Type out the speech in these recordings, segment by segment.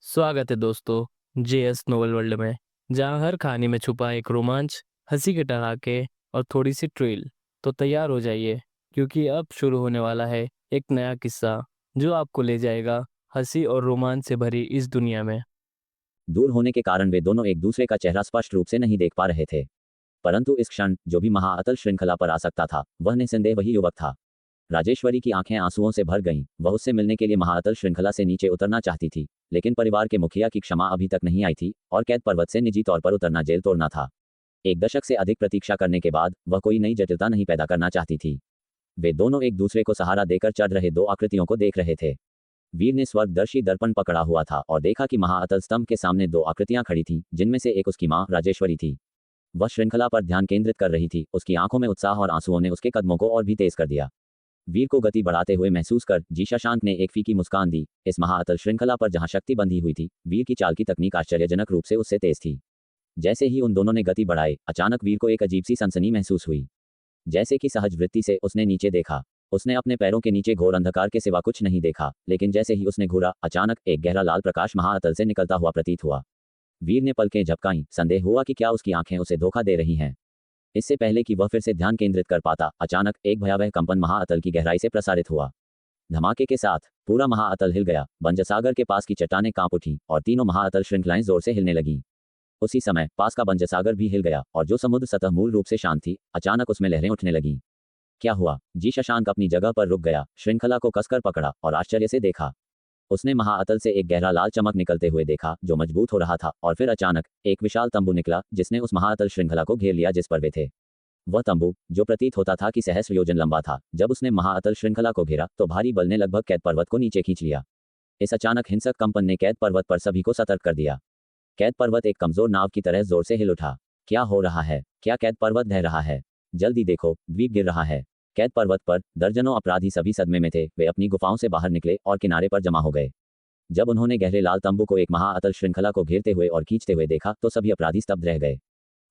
स्वागत है दोस्तों जेएस नोवेल वर्ल्ड में, जहां हर कहानी में छुपा एक रोमांच, हंसी के ठहाके और थोड़ी सी ट्रिल। तो तैयार हो जाइए, क्योंकि अब शुरू होने वाला है एक नया किस्सा जो आपको ले जाएगा हंसी और रोमांच से भरी इस दुनिया में। दूर होने के कारण वे दोनों एक दूसरे का चेहरा स्पष्ट रूप से नहीं देख पा रहे थे। परंतु इस क्षण जो भी महाअतल श्रृंखला पर आ सकता था, वह निस्संदेह वही युवक था। राजेश्वरी की आंखें आंसुओं से भर गईं। वह उससे मिलने के लिए महाअतल श्रृंखला से नीचे उतरना चाहती थी, लेकिन परिवार के मुखिया की क्षमा अभी तक नहीं आई थी और कैद पर्वत से निजी तौर पर उतरना जेल तोड़ना था। एक दशक से अधिक प्रतीक्षा करने के बाद वह कोई नई जटिलता नहीं पैदा करना चाहती थी। वे दोनों एक दूसरे को सहारा देकर चढ़ रहे दो आकृतियों को देख रहे थे। वीर ने स्वर्गदर्शी दर्पण पकड़ा हुआ था और देखा कि महाअतल स्तंभ के सामने दो आकृतियां खड़ी थीं, जिनमें से एक उसकी मां राजेश्वरी थी। वह श्रृंखला पर ध्यान केंद्रित कर रही थी। उसकी आंखों में उत्साह और आंसुओं ने उसके कदमों को और भी तेज कर दिया। वीर को गति बढ़ाते हुए महसूस कर जी शशांक ने एक फीकी मुस्कान दी। इस महाअतल श्रृंखला पर जहां शक्ति बंधी हुई थी, वीर की चाल की तकनीक आश्चर्यजनक रूप से उससे तेज थी। जैसे ही उन दोनों ने गति बढ़ाई, अचानक वीर को एक अजीब सी सनसनी महसूस हुई। जैसे कि सहज वृत्ति से उसने नीचे देखा। उसने अपने पैरों के नीचे घोर अंधकार के सिवा कुछ नहीं देखा, लेकिन जैसे ही उसने घूरा, अचानक एक गहरा लाल प्रकाश महाअतल से निकलता हुआ प्रतीत हुआ। वीर ने पलकें झपकाईं। संदेह हुआ कि क्या उसकी आंखें उसे धोखा दे रही हैं। इससे पहले कि वह फिर से ध्यान केंद्रित कर पाता, अचानक एक भयावह कंपन महाअतल की गहराई से प्रसारित हुआ। धमाके के साथ पूरा महाअतल हिल गया। बंजसागर के पास की चट्टानें कांप उठीं और तीनों महाअतल श्रृंखलाएं जोर से हिलने लगीं। उसी समय पास का बंजसागर भी हिल गया और जो समुद्र सतह मूल रूप से शांत थी, अचानक उसमें लहरें उठने लगीं। क्या हुआ? जी शशांक अपनी जगह पर रुक गया, श्रृंखला को कसकर पकड़ा और आश्चर्य से देखा। उसने महाअतल से एक गहरा लाल चमक निकलते हुए देखा, जो मजबूत हो रहा था, और फिर अचानक एक विशाल तंबू निकला, जिसने उस महाअतल श्रृंखला को घेर लिया जिस पर वे थे। वह तंबू, जो प्रतीत होता था कि सहस्र योजन लंबा था, जब उसने महाअतल श्रृंखला को घेरा तो भारी बल ने लगभग कैद पर्वत को नीचे खींच लिया। इस अचानक हिंसक कंपन ने कैद पर्वत पर सभी को सतर्क कर दिया। कैद पर्वत एक कमजोर नाव की तरह जोर से हिल उठा। क्या हो रहा है? क्या कैद पर्वत ढह रहा है? जल्दी देखो, द्वीप गिर रहा है। कैद पर्वत पर दर्जनों अपराधी सभी सदमे में थे। वे अपनी गुफाओं से बाहर निकले और किनारे पर जमा हो गए। जब उन्होंने गहरे लाल तंबू को एक महाअतल श्रृंखला को घेरते हुए और खींचते हुए देखा, तो सभी अपराधी स्तब्ध रह गए।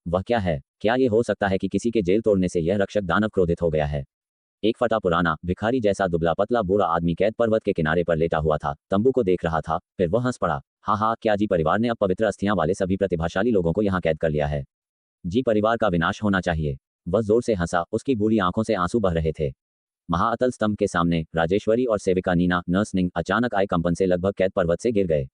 वह क्या है? क्या ये हो सकता है कि किसी के जेल तोड़ने से यह रक्षक दानव क्रोधित हो गया है? एक फटा पुराना भिखारी जैसा दुबला पतला बूढ़ा आदमी कैद पर्वत के किनारे पर लेटा हुआ था, तंबू को देख रहा था। फिर वह हंस पड़ा। हाँ हाँ, क्या जी परिवार ने अब पवित्र अस्थियां वाले सभी प्रतिभाशाली लोगों को यहाँ कैद कर लिया है? जी परिवार का विनाश होना चाहिए। वह जोर से हंसा। उसकी बूढ़ी आंखों से आंसू बह रहे थे। महाअतल स्तंभ के सामने राजेश्वरी और सेविका नीना नर्सनिंग अचानक आए कंपन से लगभग कैद पर्वत से गिर गए।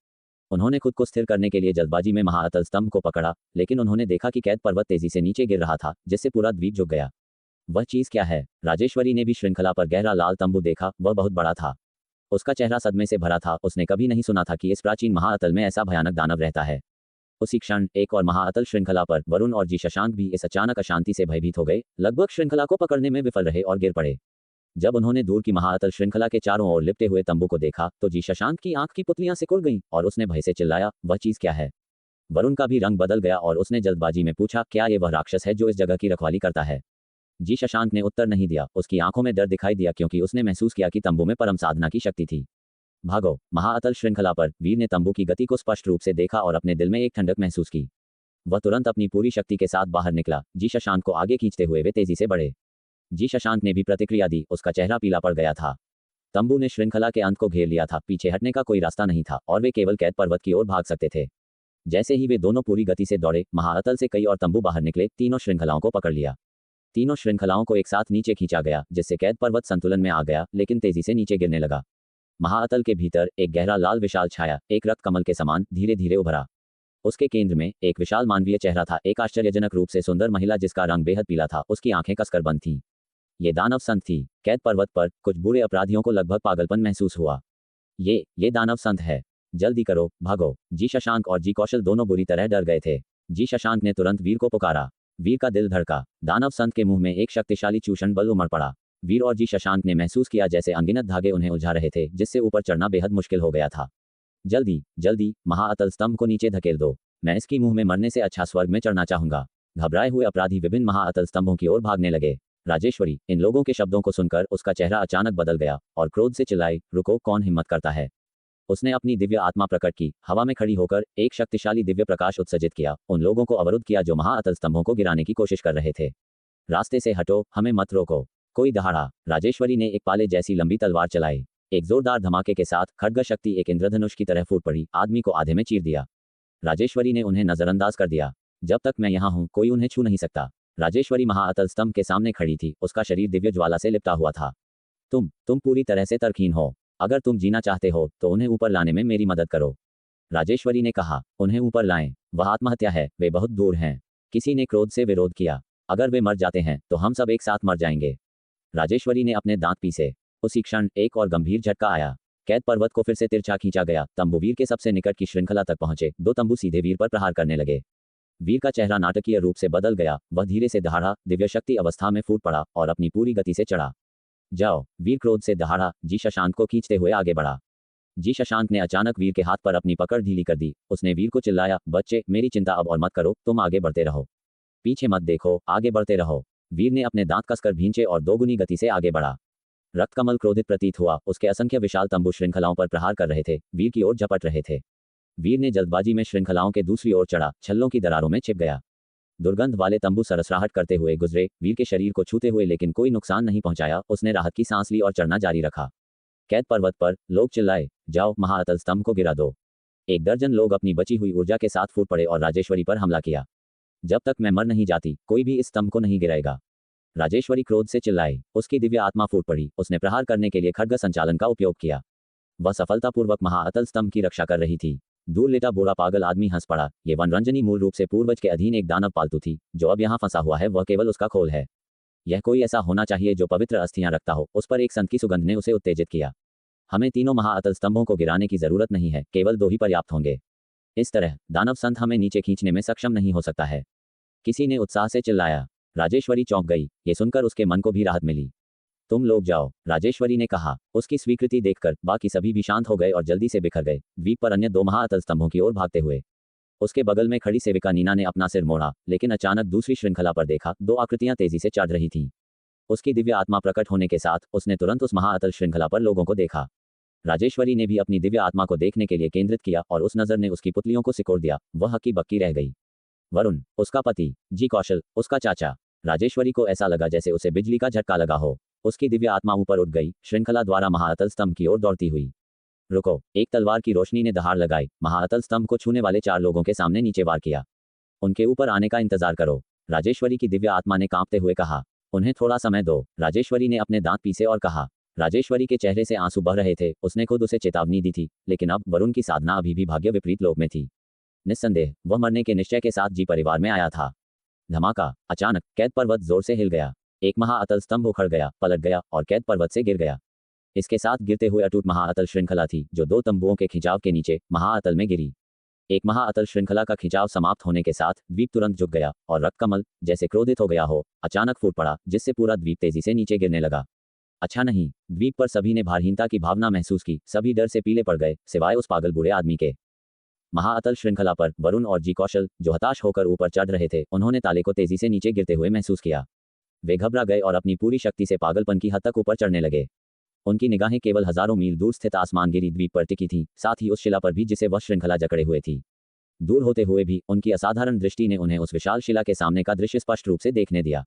उन्होंने खुद को स्थिर करने के लिए जल्दबाजी में महाअतल स्तंभ को पकड़ा, लेकिन उन्होंने देखा कि कैद पर्वत तेजी से नीचे गिर रहा था, जिससे पूरा द्वीप झुक गया। वह चीज क्या है? राजेश्वरी ने भी श्रृंखला पर गहरा लाल तंबू देखा। वह बहुत बड़ा था। उसका चेहरा सदमे से भरा था। उसने कभी नहीं सुना था कि इस प्राचीन महाअतल में ऐसा भयानक दानव रहता है। उसी क्षण एक और महाअतल श्रृंखला पर वरुण और जी शशांक भी इस अचानक अशांति से भयभीत हो गए, लगभग श्रृंखला को पकड़ने में विफल रहे और गिर पड़े। जब उन्होंने दूर की महाअतल श्रृंखला के चारों ओर लिपटे हुए तंबू को देखा, तो जी शशांक की आंख की पुतलियां सिकुड़ गईं और उसने भय से चिल्लाया, वह चीज क्या है? वरुण का भी रंग बदल गया और उसने जल्दबाजी में पूछा, क्या ये वह राक्षस है जो इस जगह की रखवाली करता है? जी शशांक ने उत्तर नहीं दिया। उसकी आंखों में डर दिखाई दिया, क्योंकि उसने महसूस किया कि तंबू में परम साधना की शक्ति थी। भागो! महाअतल श्रृंखला पर वीर ने तंबू की गति को स्पष्ट रूप से देखा और अपने दिल में एक ठंडक महसूस की। वह तुरंत अपनी पूरी शक्ति के साथ बाहर निकला। जी शशांक को आगे खींचते हुए वे तेजी से बढ़े। जी शशांक ने भी प्रतिक्रिया दी। उसका चेहरा पीला पड़ गया था। तंबू ने श्रृंखला के अंत को घेर लिया था। पीछे हटने का कोई रास्ता नहीं था और वे केवल कैद पर्वत की ओर भाग सकते थे। जैसे ही वे दोनों पूरी गति से दौड़े, महाअतल से कई और तंबू बाहर निकले। तीनों श्रृंखलाओं को पकड़ लिया। तीनों श्रृंखलाओं को एक साथ नीचे खींचा गया, जिससे कैद पर्वत संतुलन में आ गया, लेकिन तेजी से नीचे गिरने लगा। महाअतल के भीतर एक गहरा लाल विशाल छाया, एक रक्त कमल के समान, धीरे धीरे उभरा। उसके केंद्र में एक विशाल मानवीय चेहरा था, एक आश्चर्यजनक रूप से सुंदर महिला जिसका रंग बेहद पीला था। उसकी आंखें कसकर बंद थीं। ये दानव संत थी। कैद पर्वत पर कुछ बुरे अपराधियों को लगभग पागलपन महसूस हुआ। ये दानव संत है। जल्दी करो, भागो! जी शशांक और जी कौशल दोनों बुरी तरह डर गए थे। जी शशांक ने तुरंत वीर को पुकारा। वीर का दिल धड़का। दानव संत के मुंह में एक शक्तिशाली चूषण बल उमड़ पड़ा। वीर और जी शशांक ने महसूस किया जैसे अनगिनत धागे उन्हें उलझा रहे थे, जिससे ऊपर चढ़ना बेहद मुश्किल हो गया था। जल्दी जल्दी महाअतल स्तंभ को नीचे धकेल दो। मैं इसकी मुंह में मरने से अच्छा स्वर्ग में चढ़ना चाहूंगा। घबराए हुए अपराधी विभिन्न महाअतल स्तंभों की ओर भागने लगे। राजेश्वरी इन लोगों के शब्दों को सुनकर उसका चेहरा अचानक बदल गया और क्रोध से चिल्लाई, रुको! कौन हिम्मत करता है? उसने अपनी दिव्य आत्मा प्रकट की। हवा में खड़ी होकर एक शक्तिशाली दिव्य प्रकाश उत्सर्जित किया। उन लोगों को अवरुद्ध किया जो महाअतल स्तंभों को गिराने की कोशिश कर रहे थे। रास्ते से हटो, हमें मत रोको! कोई दहाड़ा। राजेश्वरी ने एक पाले जैसी लंबी तलवार चलाई। एक जोरदार धमाके के साथ खड्ग शक्ति एक इंद्रधनुष की तरह फूट पड़ी, आदमी को आधे में चीर दिया। राजेश्वरी ने उन्हें नजरअंदाज कर दिया। जब तक मैं यहाँ हूँ कोई उन्हें छू नहीं सकता। राजेश्वरी महाअतल स्तंभ के सामने खड़ी थी, उसका शरीर दिव्य ज्वाला से लिपटा हुआ था। तुम पूरी तरह से तरकीन हो। अगर तुम जीना चाहते हो तो उन्हें ऊपर लाने में मेरी मदद करो। राजेश्वरी ने कहा, उन्हें ऊपर लाएं, वह आत्महत्या है, वे बहुत दूर हैं। किसी ने क्रोध से विरोध किया, अगर वे मर जाते हैं तो हम सब एक साथ मर जाएंगे। राजेश्वरी ने अपने दांत पीसे। उसी क्षण एक और गंभीर झटका आया। कैद पर्वत को फिर से तिरछा खींचा गया। तंबू वीर के सबसे निकट की श्रृंखला तक पहुंचे। दो तंबू सीधे वीर पर प्रहार करने लगे। वीर का चेहरा नाटकीय रूप से बदल गया। वह धीरे से दहाड़ा, दिव्य शक्ति अवस्था में फूट पड़ा और अपनी पूरी गति से चढ़ा। जाओ, वीर क्रोध से दहाड़ा। जी शशांक को खींचते हुए आगे बढ़ा। जी शशांक ने अचानक वीर के हाथ पर अपनी पकड़ ढीली कर दी। उसने वीर को चिल्लाया, बच्चे, मेरी चिंता अब और मत करो, तुम आगे बढ़ते रहो, पीछे मत देखो, आगे बढ़ते रहो। वीर ने अपने दांत कसकर भींचे और दोगुनी गति से आगे बढ़ा। रक्तकमल क्रोधित प्रतीत हुआ। उसके असंख्य विशाल तंबू श्रृंखलाओं पर प्रहार कर रहे थे, वीर की ओर झपट रहे थे। वीर ने जल्दबाजी में श्रृंखलाओं के दूसरी ओर चढ़ा, छल्लों की दरारों में छिप गया। दुर्गंध वाले तंबू सरसराहट करते हुए गुजरे, वीर के शरीर को छूते हुए लेकिन कोई नुकसान नहीं पहुंचाया। उसने राहत की सांस ली और चढ़ना जारी रखा। कैद पर्वत पर लोग चिल्लाए, जाओ, महाअतल स्तंभ को गिरा दो। एक दर्जन लोग अपनी बची हुई ऊर्जा के साथ फूट पड़े और राजेश्वरी पर हमला किया। जब तक मैं मर नहीं जाती कोई भी इस स्तंभ को नहीं गिराएगा। राजेश्वरी क्रोध से चिल्लाई। उसकी दिव्य आत्मा फूट पड़ी। उसने प्रहार करने के लिए खड्ग संचालन का उपयोग किया। वह सफलतापूर्वक महाअतल स्तंभ की रक्षा कर रही थी। दूर लेटा बूढ़ा पागल आदमी हंस पड़ा। ये वनरंजनी मूल रूप से पूर्वज के अधीन एक दानव पालतू थी। जो अब यहाँ फंसा हुआ है वह केवल उसका खोल है। यह कोई ऐसा होना चाहिए जो पवित्र अस्थियां रखता हो। उस पर एक संत की सुगंध ने उसे उत्तेजित किया। हमें तीनों महाअतल स्तंभों को गिराने की जरूरत नहीं है, केवल 2 ही पर्याप्त होंगे। इस तरह दानव संत हमें नीचे खींचने में सक्षम नहीं हो सकता है। किसी ने उत्साह से चिल्लाया। राजेश्वरी चौंक गई। ये सुनकर उसके मन को भी राहत मिली। तुम लोग जाओ, राजेश्वरी ने कहा। उसकी स्वीकृति देखकर बाकी सभी भी शांत हो गए और जल्दी से बिखर गए, द्वीप पर अन्य 2 महाअतल स्तंभों की ओर भागते हुए। उसके बगल में खड़ी सेविका नीना ने अपना सिर मोड़ा, लेकिन अचानक दूसरी श्रृंखला पर देखा। 2 आकृतियां तेजी से चढ़ रही थीं। उसकी दिव्य आत्मा प्रकट होने के साथ उसने तुरंत उस महाअतल श्रृंखला पर लोगों को देखा। राजेश्वरी ने भी अपनी दिव्य आत्मा को देखने के लिए केंद्रित किया और उस नजर ने उसकी पुतलियों को सिकोड़ दिया। वह हक्की बक्की रह गई। वरुण, उसका पति, जी कौशल, उसका चाचा। राजेश्वरी को ऐसा लगा जैसे उसे बिजली का झटका लगा हो। उसकी दिव्य आत्मा ऊपर उठ गई, श्रृंखला द्वारा महाअतल स्तंभ की ओर दौड़ती हुई। रुको, एक तलवार की रोशनी ने दहाड़ लगाई। महाअतल स्तंभ को छूने वाले 4 लोगों के सामने नीचे वार किया। उनके ऊपर आने का इंतजार करो, राजेश्वरी की दिव्य आत्मा ने कांपते हुए कहा। उन्हें थोड़ा समय दो, राजेश्वरी ने अपने दांत पीसे और कहा। राजेश्वरी के चेहरे से आंसू बह रहे थे। उसने खुद उसे चेतावनी दी थी, लेकिन अब वरुण की साधना अभी भी भाग्य विपरीत लोक में थी। निस्संदेह वह मरने के निश्चय के साथ जी परिवार में आया था। धमाका! अचानक कैद पर्वत जोर से हिल गया। एक महाअतल स्तंभ उखड़ गया, पलट गया और कैद पर्वत से गिर गया। इसके साथ गिरते हुए अटूट महाअतल श्रृंखला थी, जो 2 तंबुओं के खिंचाव के नीचे महाअतल में गिरी। एक महाअतल श्रृंखला का खिंचाव समाप्त होने के साथ द्वीप तुरंत झुक गया और रक्तकमल, जैसे क्रोधित हो गया हो, अचानक फूट पड़ा, जिससे पूरा द्वीप तेजी से नीचे गिरने लगा। अच्छा नहीं, द्वीप पर सभी ने भारहीनता की भावना महसूस की। सभी डर से पीले पड़ गए, सिवाय उस पागल बूढ़े आदमी के। महाअतल श्रृंखला पर वरुण और जी कौशल, जो हताश होकर ऊपर चढ़ रहे थे, उन्होंने ताले को तेजी से नीचे गिरते हुए महसूस किया। वे घबरा गए और अपनी पूरी शक्ति से पागलपन की हद तक ऊपर चढ़ने लगे। उनकी निगाहें केवल हजारों मील दूर स्थित आसमानगिरी द्वीप पर टिकी थीं, साथ ही उस शिला पर भी जिसे वह श्रृंखला जकड़े हुए थी। दूर होते हुए भी उनकी असाधारण दृष्टि ने उन्हें उस विशाल शिला के सामने का दृश्य स्पष्ट रूप से देखने दिया।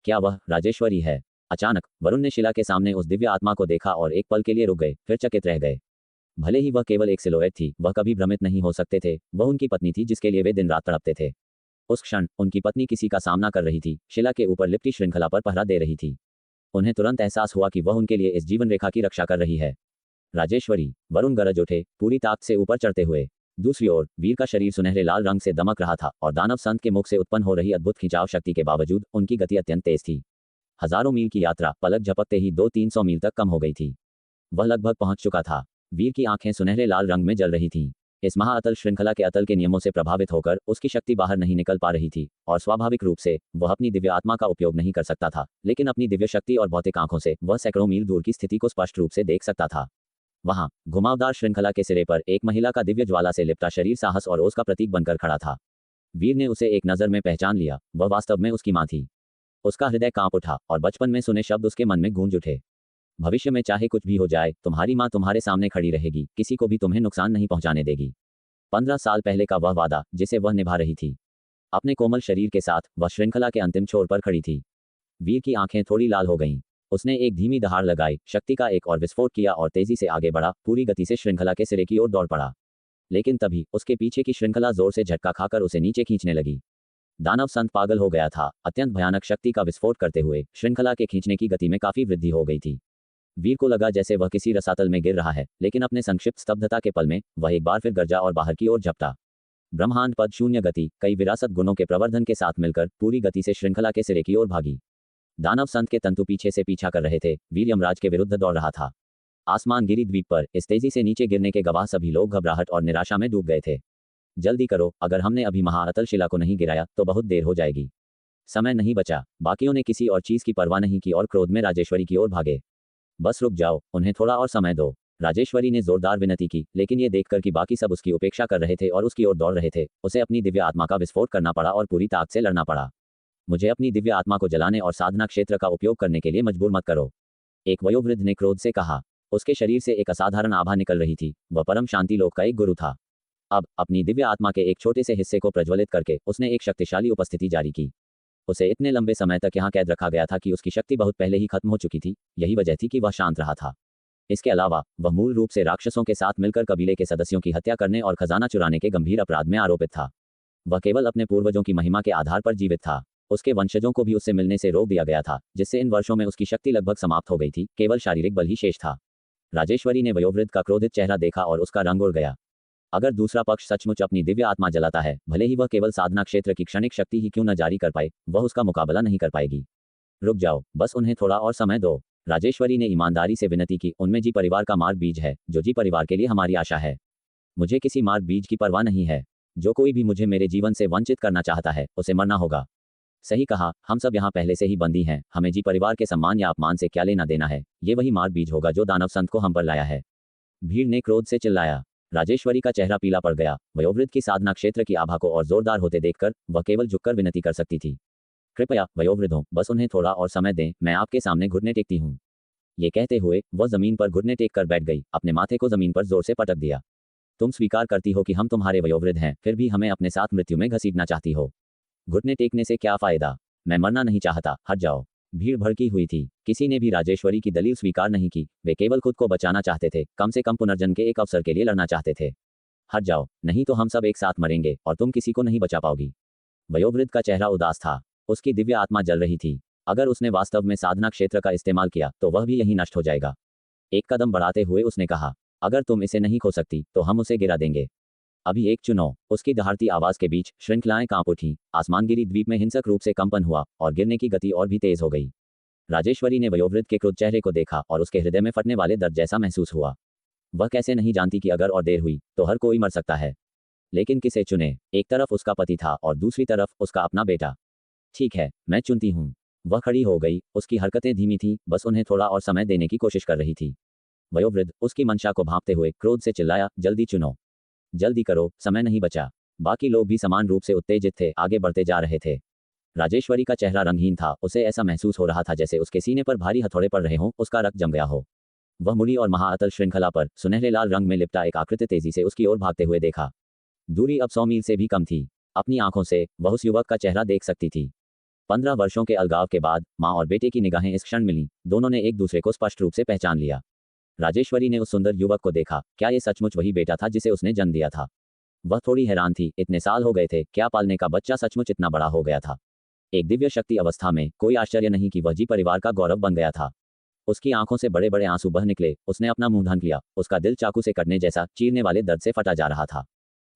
क्या वह राजेश्वरी है? अचानक वरुण ने शिला के सामने उस दिव्य आत्मा को देखा और एक पल के लिए रुक गए, फिर चकित रह गए। भले ही वह केवल एक सिलोएट थी, वह कभी भ्रमित नहीं हो सकते थे। वह उनकी पत्नी थी जिसके लिए वे दिन रात तड़पते थे। उस क्षण उनकी पत्नी किसी का सामना कर रही थी, शिला के ऊपर लिपटी श्रृंखला पर पहरा दे रही थी। उन्हें तुरंत एहसास हुआ कि वह उनके लिए इस जीवन रेखा की रक्षा कर रही है। राजेश्वरी! वरुण गरज उठे, पूरी ताकत से ऊपर चढ़ते हुए। दूसरी ओर वीर का शरीर सुनहरे लाल रंग से दमक रहा था और दानव संत के मुख से उत्पन्न हो रही अद्भुत खिंचाव शक्ति के बावजूद उनकी गति अत्यंत तेज थी। हजारों मील की यात्रा पलक झपकते ही 200-300 मील तक कम हो गई थी। वह लगभग पहुंच चुका था। वीर की आंखें सुनहरे लाल रंग में जल रही थीं। इस महाअतल श्रृंखला के अतल के नियमों से प्रभावित होकर उसकी शक्ति बाहर नहीं निकल पा रही थी और स्वाभाविक रूप से वह अपनी दिव्य आत्मा का उपयोग नहीं कर सकता था, लेकिन अपनी दिव्य शक्ति और भौतिक आंखों से वह सैकड़ों मील दूर की स्थिति को स्पष्ट रूप से देख सकता था। वहां घुमावदार श्रृंखला के सिरे पर एक महिला का दिव्य ज्वाला से लिपटा शरीर साहस और ओज का प्रतीक बनकर खड़ा था। वीर ने उसे एक नजर में पहचान लिया। वह वास्तव में उसकी मां थी। उसका हृदय कांप उठा और बचपन में सुने शब्द उसके मन में गूंज उठे। भविष्य में चाहे कुछ भी हो जाए, तुम्हारी मां तुम्हारे सामने खड़ी रहेगी, किसी को भी तुम्हें नुकसान नहीं पहुंचाने देगी। 15 साल पहले का वह वादा जिसे वह निभा रही थी। अपने कोमल शरीर के साथ वह श्रृंखला के अंतिम छोर पर खड़ी थी। वीर की आंखें थोड़ी लाल हो गईं। उसने एक धीमी दहाड़ लगाई, शक्ति का एक और विस्फोट किया और तेजी से आगे बढ़ा, पूरी गति से श्रृंखला के सिरे की ओर दौड़ पड़ा। लेकिन तभी उसके पीछे की श्रृंखला जोर से झटका खाकर उसे नीचे खींचने लगी। दानव संत पागल हो गया था। अत्यंत भयानक शक्ति का विस्फोट करते हुए श्रृंखला के खींचने की गति में काफी वृद्धि हो गई थी। वीर को लगा जैसे वह किसी रसातल में गिर रहा है, लेकिन अपने संक्षिप्त स्तब्धता के पल में वह एक बार फिर गरजा और बाहर की ओर झपटा। ब्रह्मांड पद शून्य गति कई विरासत गुणों के प्रवर्धन के साथ मिलकर पूरी गति से श्रृंखला के सिरे की ओर भागी। दानव संत के तंतु पीछे से पीछा कर रहे थे। वीर यमराज के विरुद्ध दौड़ रहा था। आसमान गिरी द्वीप पर इस तेजी से नीचे गिरने के गवाह सभी लोग घबराहट और निराशा में डूब गए थे। जल्दी करो, अगर हमने अभी महाअतल शिला को नहीं गिराया तो बहुत देर हो जाएगी। समय नहीं बचा। बाकियों ने किसी और चीज की परवाह नहीं की और क्रोध में राजेश्वरी की ओर भागे। बस रुक जाओ, उन्हें थोड़ा और समय दो, राजेश्वरी ने जोरदार विनती की। लेकिन ये देखकर कि बाकी सब उसकी उपेक्षा कर रहे थे और उसकी ओर दौड़ रहे थे, उसे अपनी दिव्य आत्मा का विस्फोट करना पड़ा और पूरी ताकत से लड़ना पड़ा। मुझे अपनी दिव्य आत्मा को जलाने और साधना क्षेत्र का उपयोग करने के लिए मजबूर मत करो, एक वयोवृद्ध ने क्रोध से कहा। उसके शरीर से एक असाधारण आभा निकल रही थी। वह परम शांति लोक का एक गुरु था। अब अपनी दिव्य आत्मा के एक छोटे से हिस्से को प्रज्वलित करके उसने एक शक्तिशाली उपस्थिति जारी की। उसे इतने लंबे समय तक यहाँ कैद रखा गया था कि उसकी शक्ति बहुत पहले ही खत्म हो चुकी थी। यही वजह थी कि वह शांत रहा था। इसके अलावा वह मूल रूप से राक्षसों के साथ मिलकर कबीले के सदस्यों की हत्या करने और खजाना चुराने के गंभीर अपराध में आरोपित था। वह केवल अपने पूर्वजों की महिमा के आधार पर जीवित था। उसके वंशजों को भी उससे मिलने से रोक दिया गया था, जिससे इन वर्षों में उसकी शक्ति लगभग समाप्त हो गई थी। केवल शारीरिक बल ही शेष था। राजेश्वरी ने वयोवृद्ध का क्रोधित चेहरा देखा और उसका रंग उड़ गया। अगर दूसरा पक्ष सचमुच अपनी दिव्य आत्मा जलाता है, भले ही वह केवल साधना क्षेत्र की क्षणिक शक्ति ही क्यों न जारी कर पाए, वह उसका मुकाबला नहीं कर पाएगी। रुक जाओ, बस उन्हें थोड़ा और समय दो, राजेश्वरी ने ईमानदारी से विनती की। उनमें जी परिवार का मार्ग बीज है, जो जी परिवार के लिए हमारी आशा है। मुझे किसी मार्ग बीज की परवाह नहीं है। जो कोई भी मुझे मेरे जीवन से वंचित करना चाहता है, उसे मरना होगा। सही कहा, हम सब यहाँ पहले से ही बंदी हैं। हमें जी परिवार के सम्मान या अपमान से क्या लेना देना है। ये वही मार्ग बीज होगा जो दानव संत को हम पर लाया है। भीड़ ने क्रोध से चिल्लाया। राजेश्वरी का चेहरा पीला पड़ गया। वयोवृद्ध की साधना क्षेत्र की आभा को और जोरदार होते देखकर वह केवल झुककर विनती कर सकती थी। कृपया वयोवृद्धों, बस उन्हें थोड़ा और समय दें, मैं आपके सामने घुटने टेकती हूँ। ये कहते हुए वह जमीन पर घुटने टेक कर बैठ गई, अपने माथे को जमीन पर जोर से पटक दिया। तुम स्वीकार करती हो कि हम तुम्हारे वयोवृद्ध हैं, फिर भी हमें अपने साथ मृत्यु में घसीटना चाहती हो। घुटने टेकने से क्या फायदा? मैं मरना नहीं चाहता, हट जाओ। भीड़ भड़की हुई थी। किसी ने भी राजेश्वरी की दलील स्वीकार नहीं की। वे केवल खुद को बचाना चाहते थे, कम से कम पुनर्जन्म के एक अवसर के लिए लड़ना चाहते थे। हट जाओ, नहीं तो हम सब एक साथ मरेंगे और तुम किसी को नहीं बचा पाओगी। वयोवृद्ध का चेहरा उदास था। उसकी दिव्य आत्मा जल रही थी। अगर उसने वास्तव में साधना क्षेत्र का इस्तेमाल किया तो वह भी यहीं नष्ट हो जाएगा। एक कदम बढ़ाते हुए उसने कहा, अगर तुम इसे नहीं खो सकती तो हम उसे गिरा देंगे। अभी एक चुनो। उसकी दहाड़ती आवाज के बीच श्रृंखलाएं कांप उठी। आसमानगिरी द्वीप में हिंसक रूप से कंपन हुआ और गिरने की गति और भी तेज हो गई। राजेश्वरी ने वयोवृद्ध के क्रुद्ध चेहरे को देखा और उसके हृदय में फटने वाले दर्द जैसा महसूस हुआ। वह कैसे नहीं जानती कि अगर और देर हुई तो हर कोई मर सकता है। लेकिन किसे चुने? एक तरफ उसका पति था और दूसरी तरफ उसका अपना बेटा। ठीक है, मैं चुनती हूँ। वह खड़ी हो गई। उसकी हरकतें धीमी थीं, बस उन्हें थोड़ा और समय देने की कोशिश कर रही थी। वयोवृद्ध उसकी मंशा को भांपते हुए क्रोध से चिल्लाया, जल्दी चुनो, जल्दी करो, समय नहीं बचा। बाकी लोग भी समान रूप से उत्तेजित थे, आगे बढ़ते जा रहे थे। राजेश्वरी का चेहरा रंगहीन था। उसे ऐसा महसूस हो रहा था जैसे उसके सीने पर भारी हथौड़े पड़ रहे हों, उसका रक्त जम गया हो। वह मुड़ी और महाअतल श्रृंखला पर सुनहरे लाल रंग में लिपटा एक आकृति तेजी से उसकी ओर भागते हुए देखा। दूरी अब 100 मील से भी कम थी। अपनी आंखों से वह उस युवक का चेहरा देख सकती थी। 15 वर्षों के अलगाव के बाद माँ और बेटे की निगाहें इस क्षण मिली। दोनों ने एक दूसरे को स्पष्ट रूप से पहचान लिया। राजेश्वरी ने उस सुंदर युवक को देखा। क्या ये सचमुच वही बेटा था जिसे उसने जन्म दिया था? वह थोड़ी हैरान थी। इतने साल हो गए थे, क्या पालने का बच्चा सचमुच इतना बड़ा हो गया था? एक दिव्य शक्ति अवस्था में कोई आश्चर्य नहीं कि वह जी परिवार का गौरव बन गया था। उसकी आंखों से बड़े बड़े आंसू बह निकले। उसने अपना मुंह ढक लिया। उसका दिल चाकू से कटने जैसा चीरने वाले दर्द से फटा जा रहा था।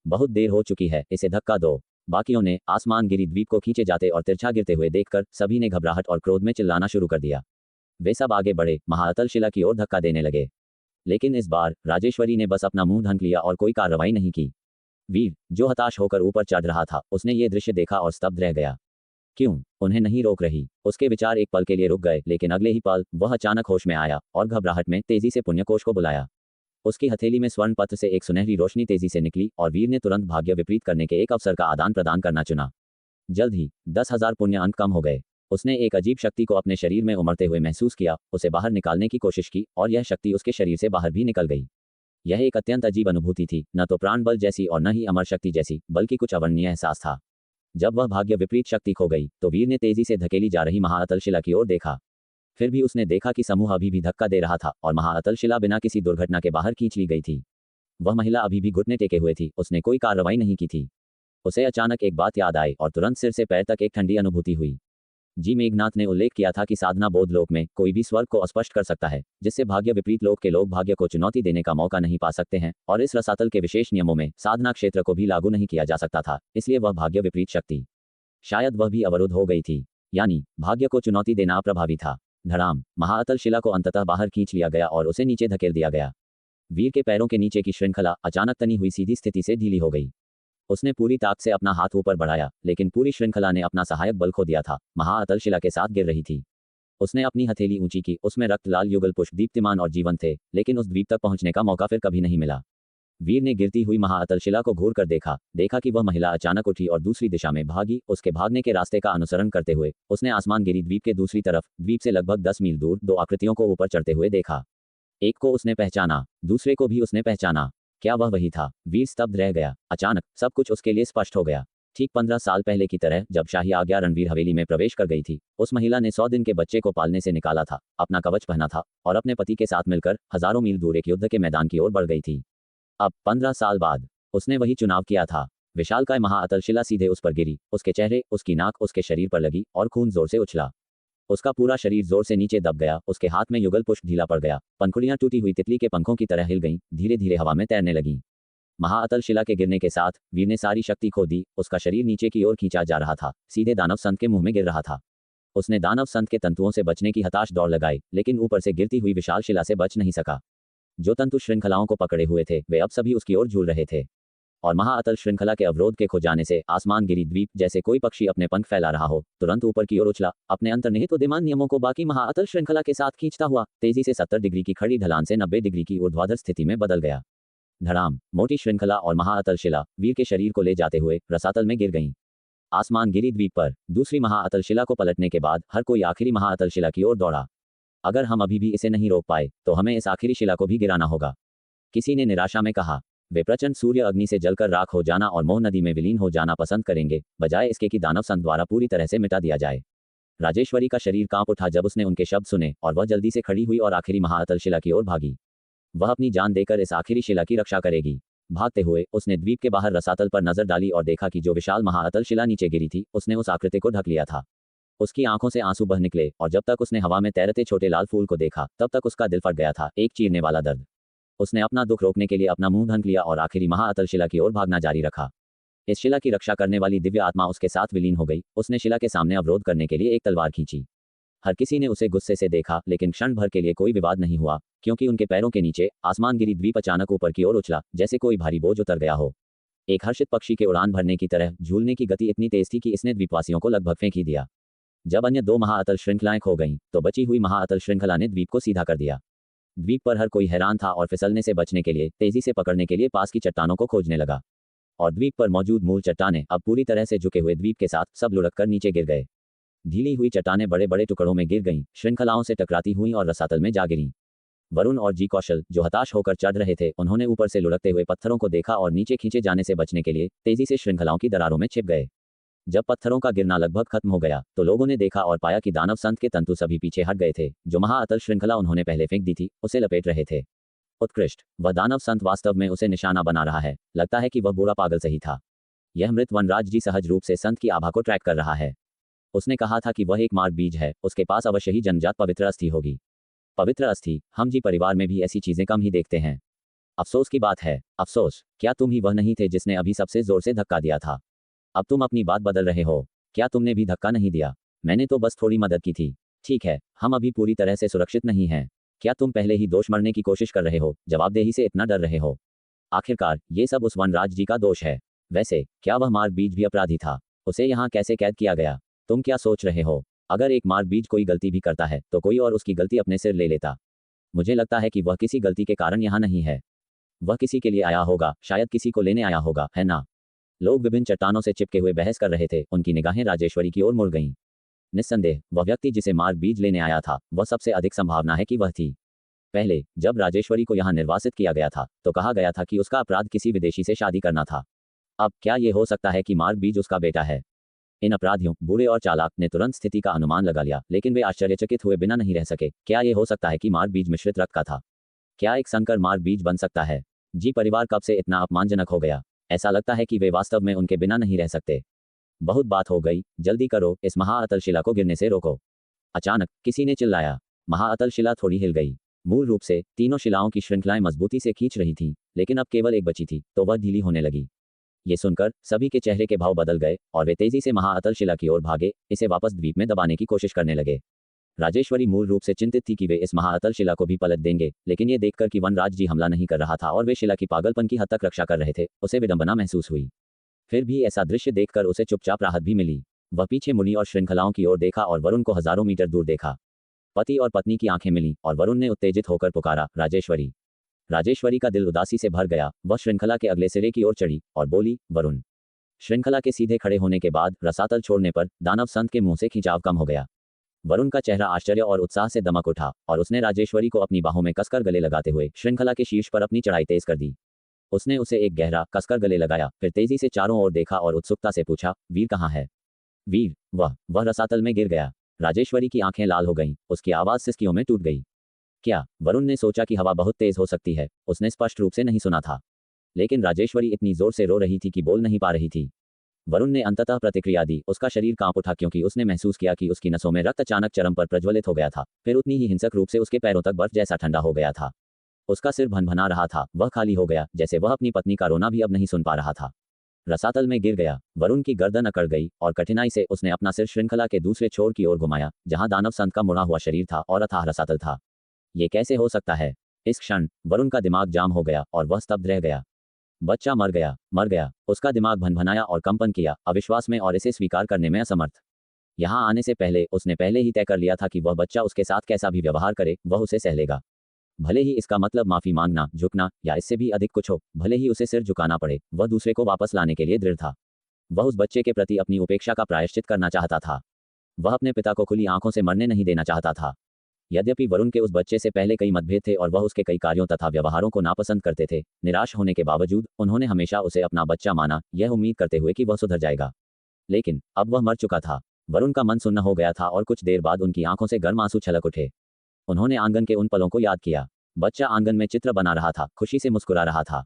बहुत देर हो चुकी है, इसे धक्का दो। बाकियों ने आसमानगिरी द्वीप को खींचे जाते और तिरछा गिरते हुए देखकर सभी ने घबराहट और क्रोध में चिल्लाना शुरू कर दिया। वे सब आगे बढ़े, महाअतल शिला की ओर धक्का देने लगे। लेकिन इस बार राजेश्वरी ने बस अपना मुंह ढक लिया और कोई कार्रवाई नहीं की। वीर, जो हताश होकर ऊपर चढ़ रहा था, उसने ये दृश्य देखा और स्तब्ध रह गया। क्यों उन्हें नहीं रोक रही? उसके विचार एक पल के लिए रुक गए, लेकिन अगले ही पल वह अचानक होश में आया और घबराहट में तेजी से पुण्यकोश को बुलाया। उसकी हथेली में स्वर्ण पत्र से एक सुनहरी रोशनी तेजी से निकली और वीर ने तुरंत भाग्य विपरीत करने के एक अवसर का आदान प्रदान करना चुना। जल्द ही 10,000 पुण्य अंक कम हो गए। उसने एक अजीब शक्ति को अपने शरीर में उमड़ते हुए महसूस किया। उसे बाहर निकालने की कोशिश की और यह शक्ति उसके शरीर से बाहर भी निकल गई। यह एक अत्यंत अजीब अनुभूति थी, न तो प्राण बल जैसी और न ही अमर शक्ति जैसी, बल्कि कुछ अवर्णनीय एहसास था। जब वह भाग्य विपरीत शक्ति खो गई तो वीर ने तेजी से धकेली जा रही महाअतल शिला की ओर देखा। फिर भी उसने देखा कि समूह अभी भी धक्का दे रहा था और महाअतल शिला बिना किसी दुर्घटना के बाहर खींच ली गई थी। वह महिला अभी भी घुटने टेके हुए थी, उसने कोई कार्रवाई नहीं की थी। उसे अचानक एक बात याद आई और तुरंत सिर से पैर तक एक ठंडी अनुभूति हुई। जी मेघनाथ ने उल्लेख किया था कि साधना बोध लोक में कोई भी स्वर्ग को अस्पष्ट कर सकता है, जिससे भाग्य विपरीत लोक के लोग भाग्य को चुनौती देने का मौका नहीं पा सकते हैं, और इस रसातल के विशेष नियमों में साधना क्षेत्र को भी लागू नहीं किया जा सकता था, इसलिए वह भाग्य विपरीत शक्ति शायद वह भी अवरुद्ध हो गई थी, यानी भाग्य को चुनौती देना अप्रभावी था। धड़ाम, महाअतल शिला को अंततः बाहर खींच लिया गया और उसे नीचे धकेल दिया गया। वीर के पैरों के नीचे की श्रृंखला अचानक तनी हुई सीधी स्थिति से ढीली हो गई। उसने पूरी ताक से अपना हाथ ऊपर बढ़ाया, लेकिन पूरी श्रृंखला ने अपना सहायक बल खो दिया था। महाअतल शिला के साथ गिर रही थी। उसने अपनी हथेली ऊंची की, उसमें रक्त लाल युगल पुष्प दीप्तिमान और जीवन थे, लेकिन उस द्वीप तक पहुंचने का मौका फिर कभी नहीं मिला। वीर ने गिरती हुई महाअतल शिला को घूर कर देखा कि वह महिला अचानक उठी और दूसरी दिशा में भागी। उसके भागने के रास्ते का अनुसरण करते हुए उसने आसमानगिरी द्वीप के दूसरी तरफ, द्वीप से लगभग 10 मील दूर, दो आकृतियों को ऊपर चढ़ते हुए देखा। एक को उसने पहचाना, दूसरे को भी उसने पहचाना। क्या वह वही था? वीर स्तब्ध रह गया। अचानक सब कुछ उसके लिए स्पष्ट हो गया। ठीक 15 साल पहले की तरह जब शाही आज्ञा रणवीर हवेली में प्रवेश कर गई थी, उस महिला ने 100 दिन के बच्चे को पालने से निकाला था, अपना कवच पहना था और अपने पति के साथ मिलकर हजारों मील दूर एक युद्ध के मैदान की ओर बढ़ गई थी। अब 15 साल बाद उसने वही चुनाव किया था। विशालकाय महाअतल शिला सीधे उस पर गिरी, उसके चेहरे, उसकी नाक उसके शरीर पर लगी और खून जोर से उछला। उसका पूरा शरीर जोर से नीचे दब गया, उसके हाथ में युगल पुष्प ढीला पड़ गया, पंखुड़ियां टूटी हुई तितली के पंखों की तरह हिल गईं, धीरे धीरे हवा में तैरने लगीं। महाअतल शिला के गिरने के साथ वीर ने सारी शक्ति खो दी। उसका शरीर नीचे की ओर खींचा जा रहा था, सीधे दानव संत के मुंह में गिर रहा था। उसने दानव संत के तंतुओं से बचने की हताश दौड़ लगाई, लेकिन ऊपर से गिरती हुई विशाल शिला से बच नहीं सका। जो तंतु श्रृंखलाओं को पकड़े हुए थे वे अब सभी उसकी ओर झूल रहे थे, और महाअतल श्रृंखला के अवरोध के खो जाने से आसमानगिरी द्वीप जैसे कोई पक्षी अपने पंख फैला रहा हो, तुरंत ऊपर की ओर उछला, अपने अंतर्निहित उदीयमान नियमों को बाकी महाअतल श्रृंखला के साथ खींचता हुआ तेजी से 70 डिग्री की खड़ी ढलान से 90 डिग्री की ऊर्ध्वाधर स्थिति में बदल गया। धड़ाम, मोटी श्रृंखला और महाअतल शिला वीर के शरीर को ले जाते हुए रसातल में गिर गईं। आसमानगिरी द्वीप पर दूसरी महाअतल शिला को पलटने के बाद हर कोई आखिरी महाअतल शिला की ओर दौड़ा। अगर हम अभी भी इसे नहीं रोक पाए तो हमें इस आखिरी शिला को भी गिराना होगा, किसी ने निराशा में कहा। वे प्रचंड सूर्य अग्नि से जलकर राख हो जाना और मोह नदी में विलीन हो जाना पसंद करेंगे, बजाय इसके कि दानव संत द्वारा पूरी तरह से मिटा दिया जाए। राजेश्वरी का शरीर कांप उठा जब उसने उनके शब्द सुने, और वह जल्दी से खड़ी हुई और आखिरी महाअतल शिला की ओर भागी। वह अपनी जान देकर इस आखिरी शिला की रक्षा करेगी। भागते हुए उसने द्वीप के बाहर रसातल पर नजर डाली और देखा कि जो विशाल महाअतल शिला नीचे गिरी थी उसने उस आकृति को ढक लिया था। उसकी आंखों से आंसू बह निकले, और जब तक उसने हवा में तैरते छोटे लाल फूल को देखा तब तक उसका दिल फट गया था, एक चीरने वाला दर्द। उसने अपना दुख रोकने के लिए अपना मुंह ढक लिया और आखिरी महाअतल शिला की ओर भागना जारी रखा। इस शिला की रक्षा करने वाली दिव्य आत्मा उसके साथ विलीन हो गई। उसने शिला के सामने अवरोध करने के लिए एक तलवार खींची। हर किसी ने उसे गुस्से से देखा, लेकिन क्षण भर के लिए कोई विवाद नहीं हुआ, क्योंकि उनके पैरों के नीचे आसमानगिरी द्वीप अचानक ऊपर की ओर उछला, जैसे कोई भारी बोझ उतर गया हो। एक हर्षित पक्षी के उड़ान भरने की तरह झूलने की गति इतनी तेज थी कि इसने द्वीपवासियों को लगभग फेंक ही दिया। जब अन्य दो महाअतल श्रृंखलाएं खो गईं, तो बची हुई महाअतल श्रृंखला ने द्वीप को सीधा कर दिया। द्वीप पर हर कोई हैरान था और फिसलने से बचने के लिए तेजी से पकड़ने के लिए पास की चट्टानों को खोजने लगा। और द्वीप पर मौजूद मूल चट्टानें अब पूरी तरह से झुके हुए द्वीप के साथ सब लुढ़क कर नीचे गिर गए। ढीली हुई चट्टानें बड़े बड़े टुकड़ों में गिर गईं, श्रृंखलाओं से टकराती हुईं और रसातल में जा गिरीं। वरुण और जी कौशल, जो हताश होकर चढ़ रहे थे, उन्होंने ऊपर से लुढ़कते हुए पत्थरों को देखा और नीचे खींचे जाने से बचने के लिए तेजी से श्रृंखलाओं की दरारों में छिप गए। जब पत्थरों का गिरना लगभग खत्म हो गया तो लोगों ने देखा और पाया कि दानव संत के तंतु सभी पीछे हट गए थे। जो महाअतल श्रृंखला उन्होंने पहले फेंक दी थी उसे लपेट रहे थे। उत्कृष्ट, वह दानव संत वास्तव में उसे निशाना बना रहा है। लगता है कि वह बूढ़ा पागल सही था। यह मृत वनराज जी सहज रूप से संत की आभा को ट्रैक कर रहा है। उसने कहा था कि वह एक मार्ग बीज है, उसके पास अवश्य ही जन्मजात पवित्र अस्थि होगी। पवित्र अस्थि, हम जी परिवार में भी ऐसी चीजें कम ही देखते हैं। अफसोस की बात है, अफसोस, क्या तुम ही वह नहीं थे जिसने अभी सबसे जोर से धक्का दिया था? अब तुम अपनी बात बदल रहे हो। क्या तुमने भी धक्का नहीं दिया? मैंने तो बस थोड़ी मदद की थी। ठीक है, हम अभी पूरी तरह से सुरक्षित नहीं हैं। क्या तुम पहले ही दोष मरने की कोशिश कर रहे हो, जवाबदेही से इतना डर रहे हो? आखिरकार ये सब उस वनराज जी का दोष है। वैसे क्या वह मार्ग बीज भी अपराधी था? उसे यहाँ कैसे कैद किया गया? तुम क्या सोच रहे हो? अगर एक मार्ग बीज कोई गलती भी करता है तो कोई और उसकी गलती अपने सिर ले लेता। मुझे लगता है कि वह किसी गलती के कारण यहाँ नहीं है। वह किसी के लिए आया होगा, शायद किसी को लेने आया होगा, है ना? लोग विभिन्न चट्टानों से चिपके हुए बहस कर रहे थे। उनकी निगाहें राजेश्वरी की ओर मुड़ गईं। निस्संदेह वह व्यक्ति जिसे मार्ग बीज लेने आया था, वह सबसे अधिक संभावना है कि वह थी। पहले जब राजेश्वरी को यहाँ निर्वासित किया गया था तो कहा गया था कि उसका अपराध किसी विदेशी से शादी करना था। अब क्या ये हो सकता है कि मार्ग बीज उसका बेटा है? इन अपराधियों, बूढ़े और चालाक, ने तुरंत स्थिति का अनुमान लगा लिया, लेकिन वे आश्चर्यचकित हुए बिना नहीं रह सके। क्या ये हो सकता है कि मार्ग बीज मिश्रित रक्त का था? क्या एक संकर मार्ग बीज बन सकता है? जी परिवार कब से इतना अपमानजनक हो गया? ऐसा लगता है कि वे वास्तव में उनके बिना नहीं रह सकते। बहुत बात हो गई, जल्दी करो, इस महाअतल शिला को गिरने से रोको। अचानक किसी ने चिल्लाया। महाअतल शिला थोड़ी हिल गई। मूल रूप से तीनों शिलाओं की श्रृंखलाएं मजबूती से खींच रही थीं, लेकिन अब केवल एक बची थी, तो वह ढीली होने लगी। ये सुनकर सभी के चेहरे के भाव बदल गए और वे तेजी से महाअतल शिला की ओर भागे, इसे वापस द्वीप में दबाने की कोशिश करने लगे। राजेश्वरी मूल रूप से चिंतित थी कि वे इस महाअतल शिला को भी पलट देंगे, लेकिन ये देखकर कि वनराज जी हमला नहीं कर रहा था और वे शिला की पागलपन की हद तक रक्षा कर रहे थे, उसे विडंबना महसूस हुई। फिर भी ऐसा दृश्य देखकर उसे चुपचाप राहत भी मिली। वह पीछे मुड़ी और श्रृंखलाओं की ओर देखा और वरुण को हजारों मीटर दूर देखा। पति और पत्नी की आंखें मिली और वरुण ने उत्तेजित होकर पुकारा, राजेश्वरी। राजेश्वरी का दिल उदासी से भर गया। वह श्रृंखला के अगले सिरे की ओर चढ़ी और बोली, वरुण। श्रृंखला के सीधे खड़े होने के बाद रसातल छोड़ने पर दानव संत के मुंह से खिंचाव कम हो गया। वरुण का चेहरा आश्चर्य और उत्साह से दमक उठा और उसने राजेश्वरी को अपनी बाहों में कसकर गले लगाते हुए श्रृंखला के शीर्ष पर अपनी चढ़ाई तेज कर दी। उसने उसे एक गहरा कसकर गले लगाया, फिर तेजी से चारों ओर देखा और उत्सुकता से पूछा, वीर कहाँ है? वीर? वह रसातल में गिर गया। राजेश्वरी की आंखें लाल हो गईं, उसकी आवाज सिसकियों में टूट गई। क्या? वरुण ने सोचा कि हवा बहुत तेज हो सकती है, उसने स्पष्ट रूप से नहीं सुना था। लेकिन राजेश्वरी इतनी जोर से रो रही थी कि बोल नहीं पा रही थी। वरुण ने अंततः प्रतिक्रिया दी। उसका शरीर कांप उठा क्योंकि उसने महसूस किया कि उसकी नसों में रक्त अचानक चरम पर प्रज्वलित हो गया था। फिर उतनी ही हिंसक रूप से उसके पैरों तक बर्फ जैसा ठंडा हो गया था। उसका सिर भनभना रहा था, वह खाली हो गया, जैसे वह अपनी पत्नी का रोना भी अब नहीं सुन पा रहा था। रसातल में गिर गया। वरुण की गर्दन अकड़ गई और कठिनाई से उसने अपना सिर श्रृंखला के दूसरे छोर की ओर घुमाया, जहां दानव संत का मुड़ा हुआ शरीर था और अथाह रसातल था। ये कैसे हो सकता है? इस क्षण वरुण का दिमाग जाम हो गया और वह स्तब्ध रह गया। बच्चा मर गया। उसका दिमाग भनभनाया और कंपन किया, अविश्वास में और इसे स्वीकार करने में असमर्थ। यहाँ आने से पहले उसने पहले ही तय कर लिया था कि वह बच्चा उसके साथ कैसा भी व्यवहार करे, वह उसे सह लेगा। भले ही इसका मतलब माफी मांगना, झुकना या इससे भी अधिक कुछ हो, भले ही उसे सिर झुकाना पड़े, वह दूसरे को वापस लाने के लिए दृढ़ था। वह उस बच्चे के प्रति अपनी उपेक्षा का प्रायश्चित करना चाहता था। वह अपने पिता को खुली आंखों से मरने नहीं देना चाहता था। यद्यपि वरुण के उस बच्चे से पहले कई मतभेद थे और वह उसके कई कार्यों तथा व्यवहारों को नापसंद करते थे, निराश होने के बावजूद उन्होंने हमेशा उसे अपना बच्चा माना, यह उम्मीद करते हुए कि वह सुधर जाएगा। लेकिन अब वह मर चुका था। वरुण का मन सुन्न हो गया था और कुछ देर बाद उनकी आंखों से गर्म आंसू छलक उठे। उन्होंने आंगन के उन पलों को याद किया। बच्चा आंगन में चित्र बना रहा था, खुशी से मुस्कुरा रहा था।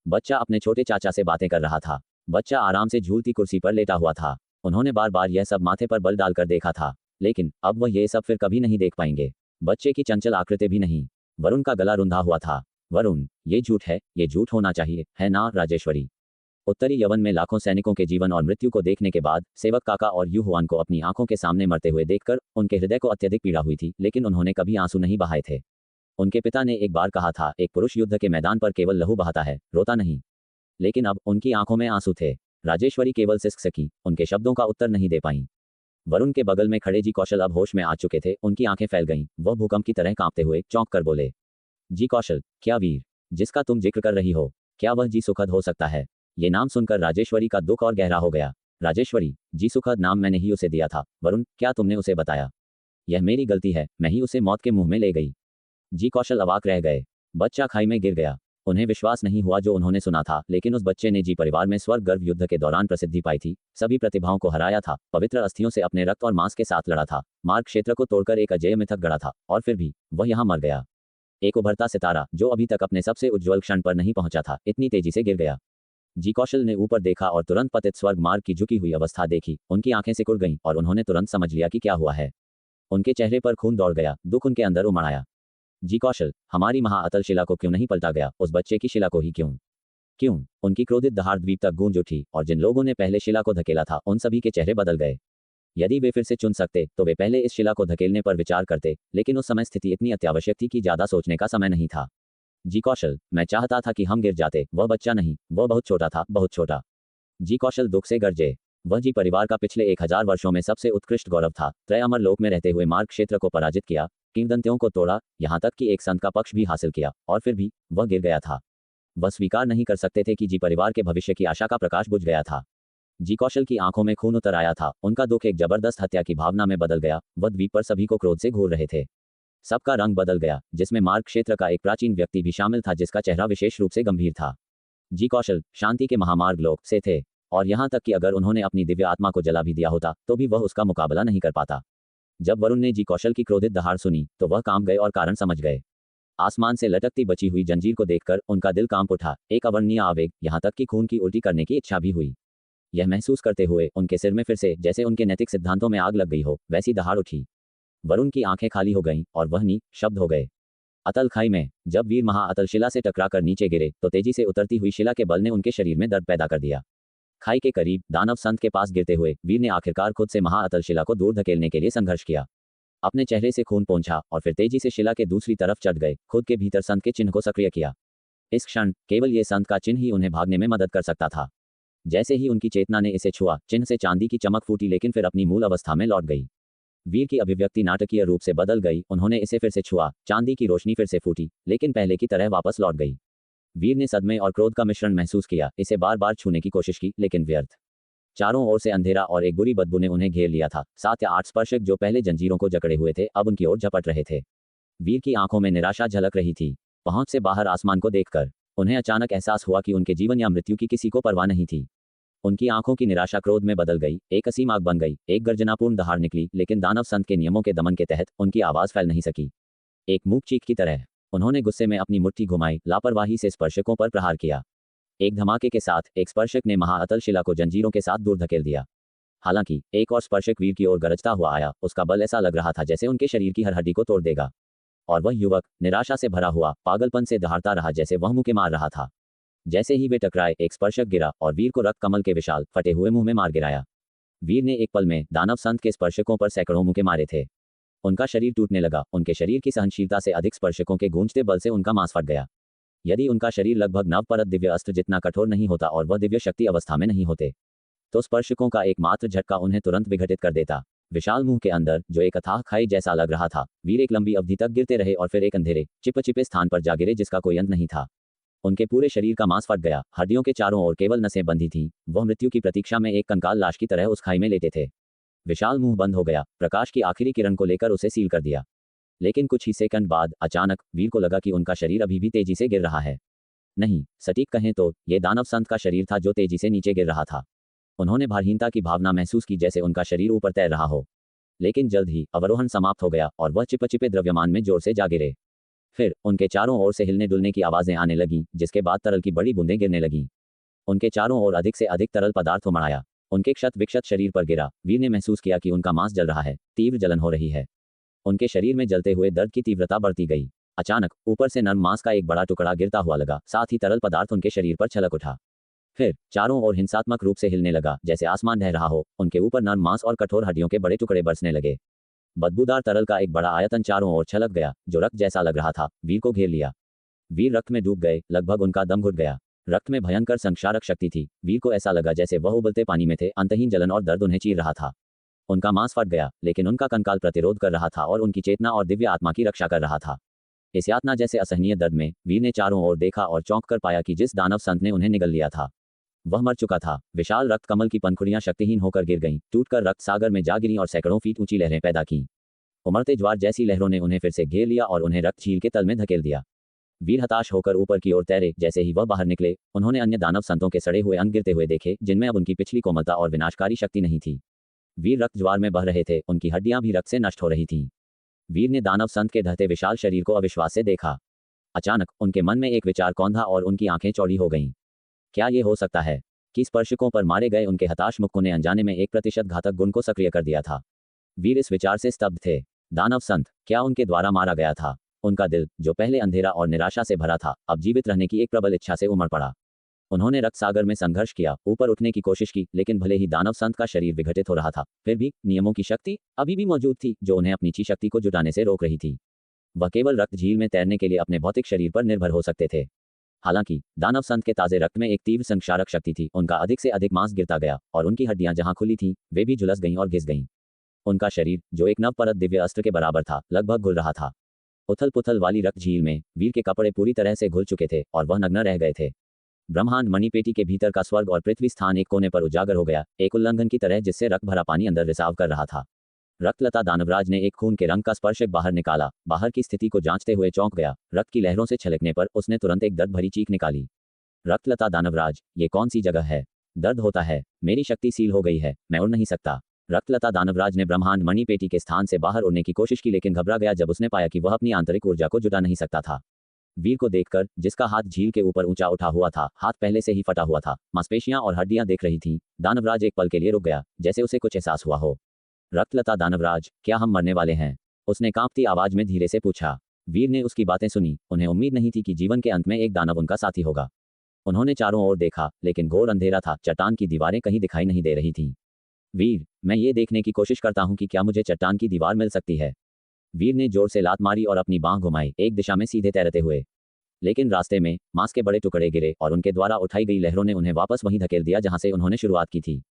बच्चा अपने छोटे चाचा से बातें कर रहा था। बच्चा आराम से झूलती कुर्सी पर लेटा हुआ था। उन्होंने बार बार यह सब माथे पर बल डालकर देखा था, लेकिन अब वह ये सब फिर कभी नहीं देख पाएंगे। बच्चे की चंचल आकृति भी नहीं। वरुण का गला रुंधा हुआ था। वरुण, ये झूठ है, ये झूठ होना चाहिए, है ना राजेश्वरी? उत्तरी यवन में लाखों सैनिकों के जीवन और मृत्यु को देखने के बाद सेवक काका और यूहुआन को अपनी आंखों के सामने मरते हुए देखकर उनके हृदय को अत्यधिक पीड़ा हुई थी, लेकिन उन्होंने कभी आंसू नहीं बहाए थे। उनके पिता ने एक बार कहा था, एक पुरुष युद्ध के मैदान पर केवल लहू बहाता है, रोता नहीं। लेकिन अब उनकी आंखों में आंसू थे। राजेश्वरी केवल सिसक सकी, उनके शब्दों का उत्तर नहीं दे पाई। वरुण के बगल में खड़े जी कौशल अब होश में आ चुके थे। उनकी आंखें फैल गईं। वह भूकंप की तरह कांपते हुए चौंक कर बोले, जी कौशल, क्या वीर जिसका तुम जिक्र कर रही हो, क्या वह जी सुखद हो सकता है? ये नाम सुनकर राजेश्वरी का दुख और गहरा हो गया। राजेश्वरी, जी सुखद नाम मैंने ही उसे दिया था। वरुण, क्या तुमने उसे बताया? यह मेरी गलती है, मैं ही उसे मौत के मुंह में ले गई। जी कौशल अवाक रह गए। बच्चा खाई में गिर गया। उन्हें विश्वास नहीं हुआ जो उन्होंने सुना था, लेकिन उस बच्चे ने जी परिवार में स्वर्ग गर्भ युद्ध के दौरान प्रसिद्धि पाई थी, सभी प्रतिभाओं को हराया था, पवित्र अस्थियों से अपने रक्त और मांस के साथ लड़ा था, मार्ग क्षेत्र को तोड़कर एक अजेय मिथक गढ़ा था, और फिर भी वह यहाँ मर गया। एक उभरता सितारा जो अभी तक अपने सबसे उज्ज्वल क्षण पर नहीं पहुंचा था, इतनी तेजी से गिर गया। जी कौशल ने ऊपर देखा और तुरंत पतित स्वर्ग मार्ग की झुकी हुई अवस्था देखी। उनकी आंखें सिकुड़ गईं और उन्होंने तुरंत समझ लिया कि क्या हुआ है। उनके चेहरे पर खून दौड़ गया, दुख उनके अंदर उमड़ आया। जी कौशल, हमारी महाअतल शिला को क्यों नहीं पलटा गया? उस बच्चे की शिला को ही क्यों? उनकी क्रोधित दहाड़ द्वीप तक गूंज उठी और जिन लोगों ने पहले शिला को धकेला था उन सभी के चेहरे बदल गए। यदि वे फिर से चुन सकते तो वे पहले इस शिला को धकेलने पर विचार करते, लेकिन उस समय स्थिति इतनी अत्यावश्यक थी कि ज्यादा सोचने का समय नहीं था। जी कौशल, मैं चाहता था कि हम गिर जाते, वह बच्चा नहीं, वह बहुत छोटा था, बहुत छोटा। जी कौशल दुख से गरजे। वह जी परिवार का पिछले 1000 वर्षों में सबसे उत्कृष्ट गौरव था। त्रय अमर लोक में रहते हुए मार्ग क्षेत्र को पराजित किया, किंवदंतियों को तोड़ा, यहाँ तक कि एक संत का पक्ष भी हासिल किया, और फिर भी वह गिर गया था। वह स्वीकार नहीं कर सकते थे कि जी परिवार के भविष्य की आशा का प्रकाश बुझ गया था। जी कौशल की आंखों में खून उतर आया था। उनका दुख एक जबरदस्त हत्या की भावना में बदल गया। वह द्वीप पर सभी को क्रोध से घूर रहे थे। सबका रंग बदल गया, जिसमें मार्ग क्षेत्र का एक प्राचीन व्यक्ति भी शामिल था जिसका चेहरा विशेष रूप से गंभीर था। जी कौशल शांति के महामार्ग लोक से थे। और यहाँ तक कि अगर उन्होंने अपनी दिव्य आत्मा को जला भी दिया होता तो भी वह उसका मुकाबला नहीं कर पाता। जब वरुण ने जी कौशल की क्रोधित दहाड़ सुनी तो वह कांप गए और कारण समझ गए। आसमान से लटकती बची हुई जंजीर को देखकर उनका दिल कांप उठा, एक अवर्णनीय आवेग, यहाँ तक कि खून की उल्टी करने की इच्छा भी हुई। यह महसूस करते हुए उनके सिर में फिर से जैसे उनके नैतिक सिद्धांतों में आग लग गई हो वैसी दहाड़ उठी। वरुण की आंखें खाली हो गईं और वह नी शब्द हो गए। अतल खाई में जब वीर महाअतल शिला से टकराकर नीचे गिरे तो तेजी से उतरती हुई शिला के बल ने उनके शरीर में दर्द पैदा कर दिया। खाई के करीब दानव संत के पास गिरते हुए वीर ने आखिरकार खुद से महाअतल शिला को दूर धकेलने के लिए संघर्ष किया। अपने चेहरे से खून पोंछा और फिर तेजी से शिला के दूसरी तरफ चढ़ गए, खुद के भीतर संत के चिन्ह को सक्रिय किया। इस क्षण केवल ये संत का चिन्ह ही उन्हें भागने में मदद कर सकता था। जैसे ही उनकी चेतना ने इसे छुआ, चिन्ह से चांदी की चमक फूटी लेकिन फिर अपनी मूल अवस्था में लौट गई। वीर की अभिव्यक्ति नाटकीय रूप से बदल गई। उन्होंने इसे फिर से छुआ, चांदी की रोशनी फिर से फूटी लेकिन पहले की तरह वापस लौट गई। वीर ने सदमे और क्रोध का मिश्रण महसूस किया, इसे बार बार छूने की कोशिश की लेकिन व्यर्थ। चारों ओर से अंधेरा और एक बुरी बदबू ने उन्हें घेर लिया था। 7 या 8 स्पर्शक जो पहले जंजीरों को जकड़े हुए थे अब उनकी ओर झपट रहे थे। वीर की आंखों में निराशा झलक रही थी। पहुंच से बाहर आसमान को देखकर उन्हें अचानक एहसास हुआ कि उनके जीवन या मृत्यु की किसी को परवाह नहीं थी। उनकी आंखों की निराशा क्रोध में बदल गई, एक असीम आग बन गई, एक गर्जनापूर्ण दहाड़ निकली लेकिन दानव संत के नियमों के दमन के तहत उनकी आवाज फैल नहीं सकी। एक मूक चीख की तरह उन्होंने गुस्से में अपनी मुट्ठी घुमाई, लापरवाही से स्पर्शकों पर प्रहार किया। एक धमाके के साथ एक स्पर्शक ने महाअतल शिला को जंजीरों के साथ दूर धकेल दिया। हालांकि एक और स्पर्शक वीर की ओर गरजता हुआ आया, उसका बल ऐसा लग रहा था जैसे उनके शरीर की हर हड्डी को तोड़ देगा। और वह युवक निराशा से भरा हुआ पागलपन से दहाड़ता रहा जैसे वह मुंह के मार रहा था। जैसे ही वे टकराए एक स्पर्शक गिरा और वीर को रक्त कमल के विशाल फटे हुए मुंह में मार गिराया। वीर ने एक पल में दानव संत के स्पर्शकों पर सैकड़ों मुंह के मारे थे। उनका शरीर टूटने लगा, उनके शरीर की सहनशीलता से अधिक स्पर्शकों के गूंजते बल से उनका मांस फट गया। यदि उनका शरीर लगभग नवपरत दिव्य अस्त्र जितना कठोर नहीं होता और वह दिव्य शक्ति अवस्था में नहीं होते तो स्पर्शकों का एकमात्र झटका उन्हें तुरंत विघटित कर देता। विशाल मुंह के अंदर जो एक अथाह खाई जैसा लग रहा था, वीर एक लंबी अवधि तक गिरते रहे और फिर एक अंधेरे चिपचिपे स्थान पर जा गिरे जिसका कोई अंत नहीं था। उनके पूरे शरीर का मांस फट गया, हड्डियों के चारों ओर केवल नसें बंधी थीं। वह मृत्यु की प्रतीक्षा में एक कंकाल लाश की तरह उस खाई में लेटे थे। विशाल मुंह बंद हो गया, प्रकाश की आखिरी किरण को लेकर उसे सील कर दिया। लेकिन कुछ ही सेकंड बाद अचानक वीर को लगा कि उनका शरीर अभी भी तेजी से गिर रहा है। नहीं, सटीक कहें तो ये दानव संत का शरीर था जो तेजी से नीचे गिर रहा था। उन्होंने भारहीनता की भावना महसूस की जैसे उनका शरीर ऊपर तैर रहा हो। लेकिन जल्द ही अवरोहण समाप्त हो गया और वह चिपचिपे द्रव्यमान में जोर से जा गिरे। फिर उनके चारों ओर से हिलने डुलने की आवाजें आने लगीं, जिसके बाद तरल की बड़ी बूंदें गिरने लगीं। उनके चारों ओर अधिक से अधिक तरल पदार्थ उमड़ आया, उनके क्षत विक्षत शरीर पर गिरा। वीर ने महसूस किया कि उनका मांस जल रहा है, तीव्र जलन हो रही है। उनके शरीर में जलते हुए दर्द की तीव्रता बढ़ती गई। अचानक ऊपर से नर्म मांस का एक बड़ा टुकड़ा गिरता हुआ लगा, साथ ही तरल पदार्थ उनके शरीर पर छलक उठा। फिर चारों ओर हिंसात्मक रूप से हिलने लगा जैसे आसमान ढह रहा हो। उनके ऊपर नर्म मांस और कठोर हड्डियों के बड़े टुकड़े बरसने लगे। बदबूदार तरल का एक बड़ा आयतन चारों ओर छलक गया जो रक्त जैसा लग रहा था, वीर को घेर लिया। वीर रक्त में डूब गए, लगभग उनका दम घुट गया। रक्त में भयंकर संक्षारक शक्ति थी। वीर को ऐसा लगा जैसे वह उबलते पानी में थे, अंतहीन जलन और दर्द उन्हें चीर रहा था। उनका मांस फट गया लेकिन उनका कंकाल प्रतिरोध कर रहा था और उनकी चेतना और दिव्य आत्मा की रक्षा कर रहा था। इस यातना जैसे असहनीय दर्द में वीर ने चारों ओर देखा और चौंक कर पाया कि जिस दानव संत ने उन्हें निगल लिया था वह मर चुका था। विशाल रक्त कमल की पंखुड़ियां शक्तिहीन होकर गिर गईं, टूटकर रक्त सागर में जा गिरीं और सैकड़ों फीट ऊंची लहरें पैदा की। उमड़ते ज्वार जैसी लहरों ने उन्हें फिर से घेर लिया और उन्हें रक्त झील के तल में धकेल दिया। वीर हताश होकर ऊपर की ओर तैरे। जैसे ही वह बाहर निकले उन्होंने अन्य दानव संतों के सड़े हुए अंग गिरते हुए देखे जिनमें अब उनकी पिछली कोमलता और विनाशकारी शक्ति नहीं थी। वीर रक्त ज्वार में बह रहे थे, उनकी हड्डियां भी रक्त से नष्ट हो रही थीं। वीर ने दानव संत के ढहते विशाल शरीर को अविश्वास से देखा। अचानक उनके मन में एक विचार कौंधा और उनकी आंखें चौड़ी हो गईं। क्या ये हो सकता है कि स्पर्शकों पर मारे गए उनके हताश मुक्कों ने अनजाने में 1% घातक गुण को सक्रिय कर दिया था? वीर इस विचार से स्तब्ध थे। दानव संत क्या उनके द्वारा मारा गया था? उनका दिल, जो पहले अंधेरा और निराशा से भरा था, अब जीवित रहने की एक प्रबल इच्छा से उमड़ पड़ा। उन्होंने रक्त सागर में संघर्ष किया, ऊपर उठने की कोशिश की, लेकिन भले ही दानव संत का शरीर विघटित हो रहा था, फिर भी नियमों की शक्ति अभी भी मौजूद थी जो उन्हें अपनी ची शक्ति को जुटाने से रोक रही थी। वह केवल रक्त झील में तैरने के लिए अपने भौतिक शरीर पर निर्भर हो सकते थे। हालांकि दानव संत के ताजे रक्त में एक तीव्र संक्षारक शक्ति थी। उनका अधिक से अधिक मांस गिरता गया और उनकी हड्डियां जहां खुली थीं वे भी झुलस गईं और घिस गईं। उनका शरीर, जो एक नवपरत दिव्य अस्त्र के बराबर था, लगभग घुल रहा था। उथल पुथल वाली रक्त झील में वीर के कपड़े पूरी तरह से घुल चुके थे और वह नग्न रह गए थे। ब्रह्मांड मणिपेटी के भीतर का स्वर्ग और पृथ्वी स्थान एक कोने पर उजागर हो गया, एक उल्लंघन की तरह जिससे रक्त भरा पानी अंदर रिसाव कर रहा था। रक्तलता दानवराज ने एक खून के रंग का स्पर्शक बाहर निकाला। बाहर की स्थिति को जांचते हुए चौंक गया। रक्त की लहरों से छलकने पर उसने तुरंत एक दर्द भरी चीख निकाली। रक्तलता दानवराज, ये कौन सी जगह है? दर्द होता है, मेरी शक्ति सील हो गई है, मैं उड़ नहीं सकता। रक्तलता दानवराज ने ब्रह्मांड मणि पेटी के स्थान से बाहर उड़ने की कोशिश की, लेकिन घबरा गया जब उसने पाया कि वह अपनी आंतरिक ऊर्जा को जुटा नहीं सकता था। वीर को देखकर, जिसका हाथ झील के ऊपर ऊंचा उठा हुआ था, हाथ पहले से ही फटा हुआ था, मांसपेशियां और हड्डियां देख रही थीं, दानवराज एक पल के लिए रुक गया, जैसे उसे कुछ एहसास हुआ हो। रक्तलता दानवराज, क्या हम मरने वाले हैं? उसने कांपती आवाज में धीरे से पूछा। वीर ने उसकी बातें सुनी, उन्हें उम्मीद नहीं थी कि जीवन के अंत में एक दानव उनका साथी होगा। उन्होंने चारों ओर देखा, लेकिन घोर अंधेरा था, चट्टान की दीवारें कहीं दिखाई नहीं दे रही थीं। वीर, मैं ये देखने की कोशिश करता हूं कि क्या मुझे चट्टान की दीवार मिल सकती है। वीर ने जोर से लात मारी और अपनी बांह घुमाई, एक दिशा में सीधे तैरते हुए। लेकिन रास्ते में मांस के बड़े टुकड़े गिरे और उनके द्वारा उठाई गई लहरों ने उन्हें वापस वहीं धकेल दिया जहां से उन्होंने शुरुआत की थी।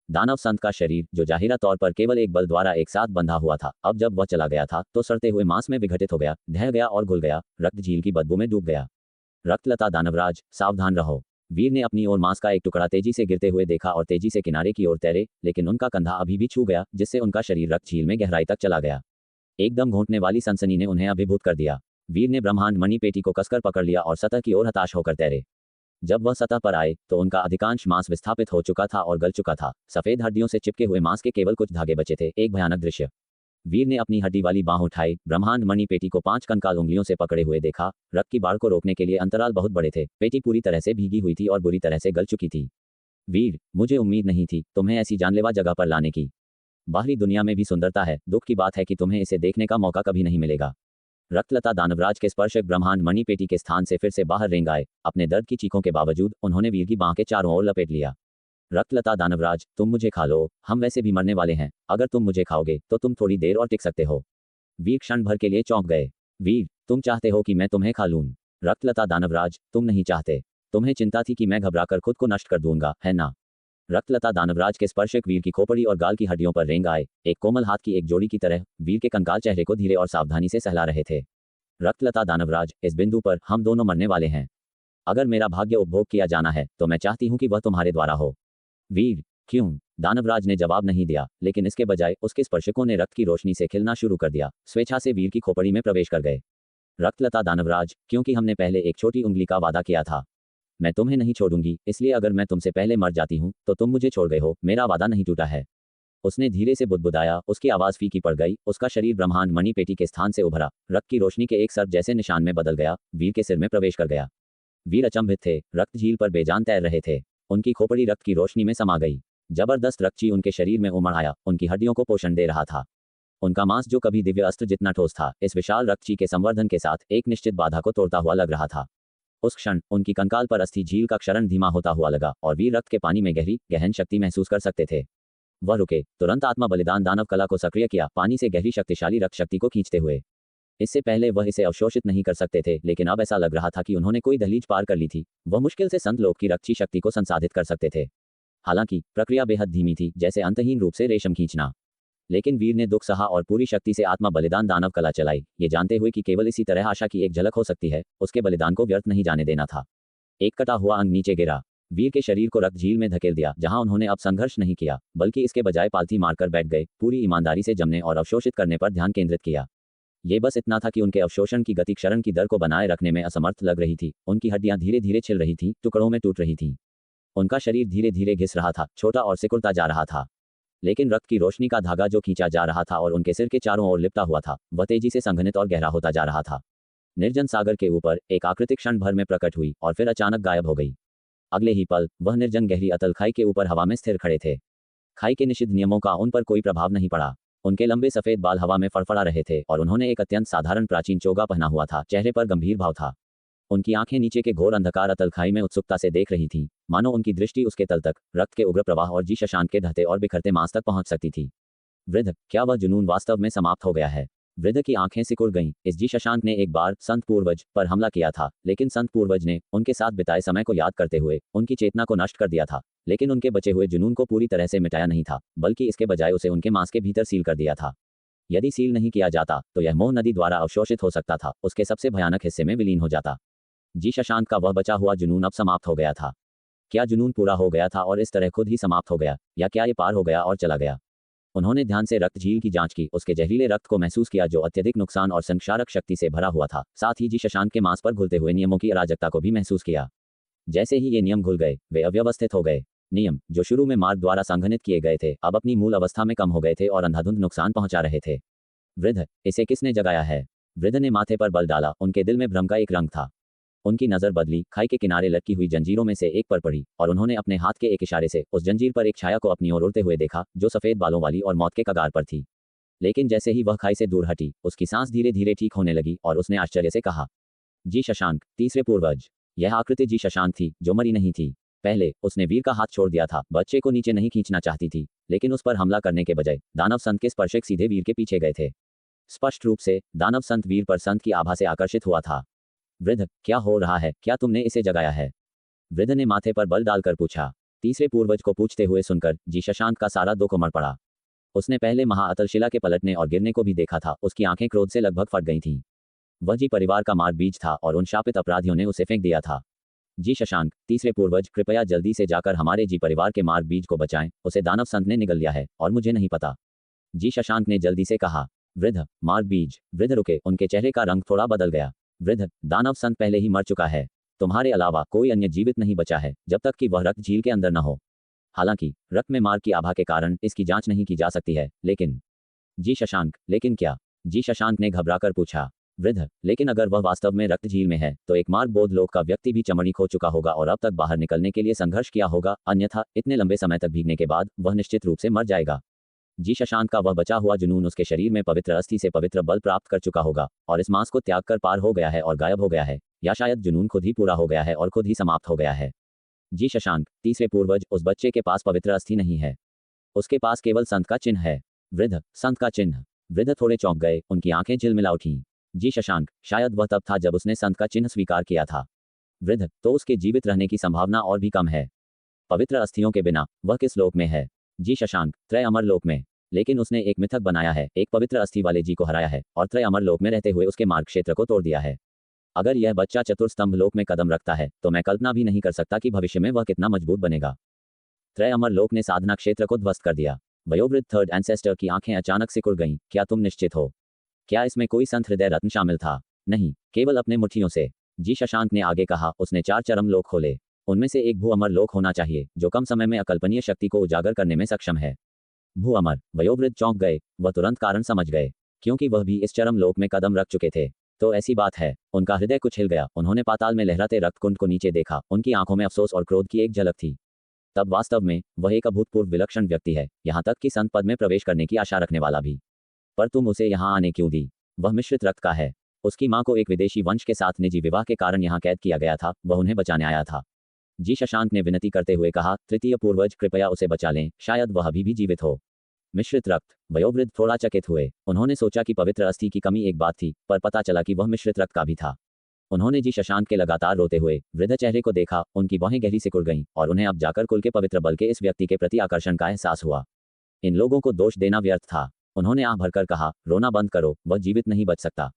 दानव संत का शरीर, जो जाहिरा तौर पर केवल एक बल द्वारा एक साथ बंधा हुआ था, अब जब वह चला गया था तो सड़ते हुए मांस में विघटित हो गया, ढह गया और घुल गया, रक्त झील की बदबू में डूब गया। रक्तलता दानवराज, सावधान रहो। वीर ने अपनी ओर मांस का एक टुकड़ा तेजी से गिरते हुए देखा और तेजी से किनारे की ओर तैरे, लेकिन उनका कंधा अभी भी छू गया, जिससे उनका शरीर रक्त झील में गहराई तक चला गया। एकदम घोंटने वाली सनसनी ने उन्हें अभिभूत कर दिया। वीर ने ब्रह्मांड मणि पेटी को कसकर पकड़ लिया और सतह की ओर हताश होकर तैरे। जब वह सतह पर आए तो उनका अधिकांश मांस विस्थापित हो चुका था और गल चुका था, सफेद हड्डियों से चिपके हुए मांस के केवल कुछ धागे बचे थे, एक भयानक दृश्य। वीर ने अपनी हड्डी वाली बांह उठाई, ब्रह्मांड मणि पेटी को 5 कंकाल उंगलियों से पकड़े हुए देखा। रक्त की बाढ़ को रोकने के लिए अंतराल बहुत बड़े थे, पेटी पूरी तरह से भीगी हुई थी और बुरी तरह से गल चुकी थी। वीर, मुझे उम्मीद नहीं थी तुम्हें ऐसी जानलेवा जगह पर लाने की। बाहरी दुनिया में भी सुंदरता है, दुख की बात है कि तुम्हें इसे देखने का मौका कभी नहीं मिलेगा। रक्तलता दानवराज के स्पर्शक ब्रह्मांड मणि पेटी के स्थान से फिर से बाहर रेंग आए। अपने दर्द की चीखों के बावजूद उन्होंने वीर की बांह के चारों ओर लपेट लिया। रक्तलता दानवराज, तुम मुझे खा लो, हम वैसे भी मरने वाले हैं, अगर तुम मुझे खाओगे तो तुम थोड़ी देर और टिक सकते हो। वीर क्षण भर के लिए चौंक गए। वीर, तुम चाहते हो कि मैं तुम्हें खा लूं? रक्तलता दानवराज, तुम नहीं चाहते। तुम्हें चिंता थी कि मैं घबराकर खुद को नष्ट कर दूंगा, है ना? रक्तलता दानवराज के स्पर्शक वीर की खोपड़ी और गाल की हड्डियों पर रेंग आए, एक कोमल हाथ की एक जोड़ी की तरह। वीर के कंकाल चेहरे को धीरे और सावधानी से सहला रहे थे। रक्तलता दानवराज, इस बिंदु पर हम दोनों मरने वाले हैं। अगर मेरा भाग्य उपभोग किया जाना है तो मैं चाहती हूं कि वह तुम्हारे द्वारा हो। वीर, क्यों? दानवराज ने जवाब नहीं दिया, लेकिन इसके बजाय उसके स्पर्शकों ने रक्त की रोशनी से खिलना शुरू कर दिया, स्वेच्छा से वीर की खोपड़ी में प्रवेश कर गए। रक्तलता दानवराज, क्योंकि हमने पहले एक छोटी उंगली का वादा किया था। मैं तुम्हें नहीं छोड़ूंगी, इसलिए अगर मैं तुमसे पहले मर जाती हूं तो तुम मुझे छोड़ गए हो, मेरा वादा नहीं टूटा है। उसने धीरे से बुदबुदाया, उसकी आवाज फीकी पड़ गई, उसका शरीर ब्रह्मांड मणि पेटी के स्थान से उभरा, रक्त की रोशनी के एक सर्प जैसे निशान में बदल गया, वीर के सिर में प्रवेश कर गया। वीर अचंभित थे, रक्त झील पर बेजान तैर रहे थे। उनकी खोपड़ी रक्त की रोशनी में समा गई। जबरदस्त रक्तची उनके शरीर में उमड़ आया, उनकी हड्डियों को पोषण दे रहा था। उनका मांस, जो कभी दिव्य अस्त्र जितना ठोस था, इस विशाल रक्तची के संवर्धन के साथ एक निश्चित बाधा को तोड़ता हुआ लग रहा था। उस क्षण उनकी कंकाल पर अस्थि झील का क्षरण धीमा होता हुआ लगा और वीर रक्त के पानी में गहरी गहन शक्ति महसूस कर सकते थे। वह रुके, तुरंत आत्मा बलिदान दानव कला को सक्रिय किया, पानी से गहरी शक्तिशाली रक्त शक्ति को खींचते हुए। इससे पहले वह इसे अवशोषित नहीं कर सकते थे, लेकिन अब ऐसा लग रहा था कि उन्होंने कोई दहलीज पार कर ली थी। वह मुश्किल से संत लोक की रक्तची शक्ति को संसाधित कर सकते थे। हालांकि प्रक्रिया बेहद धीमी थी, जैसे अंतहीन रूप से रेशम खींचना। लेकिन वीर ने दुख सहा और पूरी शक्ति से आत्मा बलिदान दानव कला चलाई, ये जानते हुए कि केवल इसी तरह आशा की एक झलक हो सकती है। उसके बलिदान को व्यर्थ नहीं जाने देना था। एक कटा हुआ अंग नीचे गिरा। वीर के शरीर को रक्त झील में धकेल दिया, जहां उन्होंने अब संघर्ष नहीं किया, बल्कि इसके बजाय पालथी मारकर बैठ गए, पूरी ईमानदारी से जमने और अवशोषित करने पर ध्यान केंद्रित किया। ये बस इतना था कि उनके अवशोषण की गति क्षरण की दर को बनाए रखने में असमर्थ लग रही थी। उनकी हड्डियां धीरे धीरे छिल रही थीं, टुकड़ों में टूट रही थीं। उनका शरीर धीरे धीरे घिस रहा था, छोटा और सिकुड़ता जा रहा था। लेकिन रक्त की रोशनी का धागा जो खींचा जा रहा था और उनके सिर के चारों ओर लिपटा हुआ था, वह तेजी से संघनित और गहरा होता जा रहा था। निर्जन सागर के ऊपर एक आकृति क्षण भर में प्रकट हुई और फिर अचानक गायब हो गई। अगले ही पल वह निर्जन गहरी अतल खाई के ऊपर हवा में स्थिर खड़े थे। खाई के निषिद्ध नियमों का उन पर कोई प्रभाव नहीं पड़ा। उनके लंबे सफेद बाल हवा में फड़फड़ा रहे थे और उन्होंने एक अत्यंत साधारण प्राचीन चोगा पहना हुआ था। चेहरे पर गंभीर भाव था। उनकी आंखें नीचे के घोर अंधकार अतल खाई में उत्सुकता से देख रही थीं, मानो उनकी दृष्टि उसके तल तक, रक्त के उग्र प्रवाह और जी शशांक के ढहते और बिखरते मांस तक पहुंच सकती थी। वृद्ध, क्या वह जुनून वास्तव में समाप्त हो गया है? वृद्ध की आंखें सिकुड़ गईं। इस जी शशांक ने एक बार संत पूर्वज पर हमला किया था, लेकिन संत पूर्वज ने उनके साथ बिताए समय को याद करते हुए उनकी चेतना को नष्ट कर दिया था। लेकिन उनके बचे हुए जुनून को पूरी तरह से मिटाया नहीं था, बल्कि इसके बजाय उसे उनके मांस के भीतर सील कर दिया था। यदि सील नहीं किया जाता तो यह मोह नदी द्वारा अवशोषित हो सकता था, उसके सबसे भयानक हिस्से में विलीन हो जाता। जी शशांक का वह बचा हुआ जुनून अब समाप्त हो गया था। क्या जुनून पूरा हो गया था और इस तरह खुद ही समाप्त हो गया, या क्या ये पार हो गया और चला गया? उन्होंने ध्यान से रक्त झील की जांच की, उसके जहरीले रक्त को महसूस किया जो अत्यधिक नुकसान और संक्षारक शक्ति से भरा हुआ था। साथ ही जी शशांक के मांस पर घुलते हुए नियमों की अराजकता को भी महसूस किया। जैसे ही ये नियम घुल गए, वे अव्यवस्थित हो गए। नियम जो शुरू में मार्ग द्वारा संघनित किए गए थे अब अपनी मूल अवस्था में कम हो गए थे और अंधाधुंध नुकसान पहुंचा रहे थे। वृद्ध, इसे किसने जगाया है? वृद्ध ने माथे पर बल डाला। उनके दिल में भ्रम का एक रंग था। उनकी नजर बदली, खाई के किनारे लटकी हुई जंजीरों में से एक पर पड़ी और उन्होंने अपने हाथ के एक इशारे से उस जंजीर पर एक छाया को अपनी ओर उड़ते हुए देखा जो सफेद बालों वाली और मौत के कगार पर थी। लेकिन जैसे ही वह खाई से दूर हटी उसकी सांस धीरे धीरे ठीक होने लगी और उसने आश्चर्य से कहा, जी शशांक, तीसरे पूर्वज। यह आकृति जी शशांक थी जो मरी नहीं थी। पहले उसने वीर का हाथ छोड़ दिया था, बच्चे को नीचे नहीं खींचना चाहती थी, लेकिन उस पर हमला करने के बजाय दानव संत के स्पर्शक सीधे वीर के पीछे गए थे। स्पष्ट रूप से दानव संत वीर पर संत की आभा से आकर्षित हुआ था। वृद्ध, क्या हो रहा है? क्या तुमने इसे जगाया है? वृद्ध ने माथे पर बल डालकर पूछा। तीसरे पूर्वज को पूछते हुए सुनकर जी शशांक का सारा दुख उमड़ पड़ा। उसने पहले महाअतल शिला के पलटने और गिरने को भी देखा था। उसकी आंखें क्रोध से लगभग फट गई थीं। वह जी परिवार का मार बीज था और उन शापित अपराधियों ने उसे फेंक दिया था। जी शशांक, तीसरे पूर्वज, कृपया जल्दी से जाकर हमारे जी परिवार के मार्ग बीज को बचाएं। उसे दानव संत ने निगल लिया है और मुझे नहीं पता। जी शशांक ने जल्दी से कहा। वृद्ध, मार्ग बीज? वृद्ध रुके। उनके चेहरे का रंग थोड़ा बदल गया। वृद्ध, दानव संत पहले ही मर चुका है। तुम्हारे अलावा कोई अन्य जीवित नहीं बचा है जब तक कि वह रक्त झील के अंदर न हो। हालांकि रक्त में मार्ग की आभा के कारण इसकी जांच नहीं की जा सकती है, लेकिन। जी शशांक, लेकिन क्या? जी शशांक ने घबराकर पूछा। वृद्ध, लेकिन अगर वह वास्तव में रक्त झील में है तो एक मार्ग बोध लोक का व्यक्ति भी चमड़ी खो चुका होगा और अब तक बाहर निकलने के लिए संघर्ष किया होगा, अन्यथा इतने लंबे समय तक भीगने के बाद वह निश्चित रूप से मर जाएगा। जी शशांक का वह बचा हुआ जुनून उसके शरीर में पवित्र अस्थि से पवित्र बल प्राप्त कर चुका होगा और इस मांस को त्याग कर पार हो गया है और गायब हो गया है, या शायद जुनून खुद ही पूरा हो गया है और खुद ही समाप्त हो गया है। जी शशांक, तीसरे पूर्वज, उस बच्चे के पास पवित्र अस्थि नहीं है। उसके पास केवल संत का चिन्ह है। वृद्ध, संत का चिन्ह? वृद्ध थोड़े चौंक गए। उनकी आंखें झिलमिला उठीं। जी शशांक, शायद वह तब था जब उसने संत का चिन्ह स्वीकार किया था। वृद्ध, तो उसके जीवित रहने की संभावना और भी कम है। पवित्र अस्थियों के बिना वह किस लोक में है? जी शशांक, त्रय अमर लोक में। लेकिन उसने एक मिथक बनाया है, एक पवित्र अस्थि वाले जी को हराया है और त्रय अमर लोक में रहते हुए उसके मार्ग क्षेत्र को तोड़ दिया है। अगर यह बच्चा चतुर्स्तंभ लोक में कदम रखता है तो मैं कल्पना भी नहीं कर सकता कि भविष्य में वह कितना मजबूत बनेगा। त्रय अमर लोक ने साधना क्षेत्र को ध्वस्त कर दिया। वयोवृद्ध थर्ड एंसेस्टर की आंखें अचानक सिकुड़ गईं। क्या तुम निश्चित हो? क्या इसमें कोई संत हृदय रत्न शामिल था? नहीं, केवल अपने मुट्ठियों से। जी शशांक ने आगे कहा। उसने 4 चरम लोक खोले। उनमें से एक भू अमर लोक होना चाहिए जो कम समय में अकल्पनीय शक्ति को उजागर करने में सक्षम है। भू अमर? वयोवृद्ध चौंक गए। वह तुरंत कारण समझ गए, क्योंकि वह भी इस चरम लोक में कदम रख चुके थे। तो ऐसी बात है। उनका हृदय कुछ हिल गया। उन्होंने पाताल में लहराते रक्तकुंड को नीचे देखा। उनकी आंखों में अफसोस और क्रोध की एक झलक थी। तब वास्तव में वह एक अभूतपूर्व विलक्षण व्यक्ति है, यहाँ तक कि संत पद में प्रवेश करने की आशा रखने वाला भी। पर तुम उसे यहाँ आने क्यों दी? वह मिश्रित रक्त का है। उसकी मां को एक विदेशी वंश के साथ निजी विवाह के कारण यहाँ कैद किया गया था। वह उन्हें बचाने आया था। जी शशांक ने विनती करते हुए कहा। तृतीय पूर्वज, कृपया उसे बचा लें, शायद वह अभी भी जीवित हो। मिश्रित रक्त? वयोवृद्ध थोड़ा चकित हुए। उन्होंने सोचा कि पवित्र अस्थि की कमी एक बात थी, पर पता चला कि वह मिश्रित रक्त का भी था। उन्होंने जी शशांक के लगातार रोते हुए वृद्ध चेहरे को देखा। उनकी बाहें गहरी सिकुड़ गईं और उन्हें अब जाकर कुल के पवित्र बल के इस व्यक्ति के प्रति आकर्षण का एहसास हुआ। इन लोगों को दोष देना व्यर्थ था। उन्होंने आह भरकर कहा, रोना बंद करो, वह जीवित नहीं बच सकता।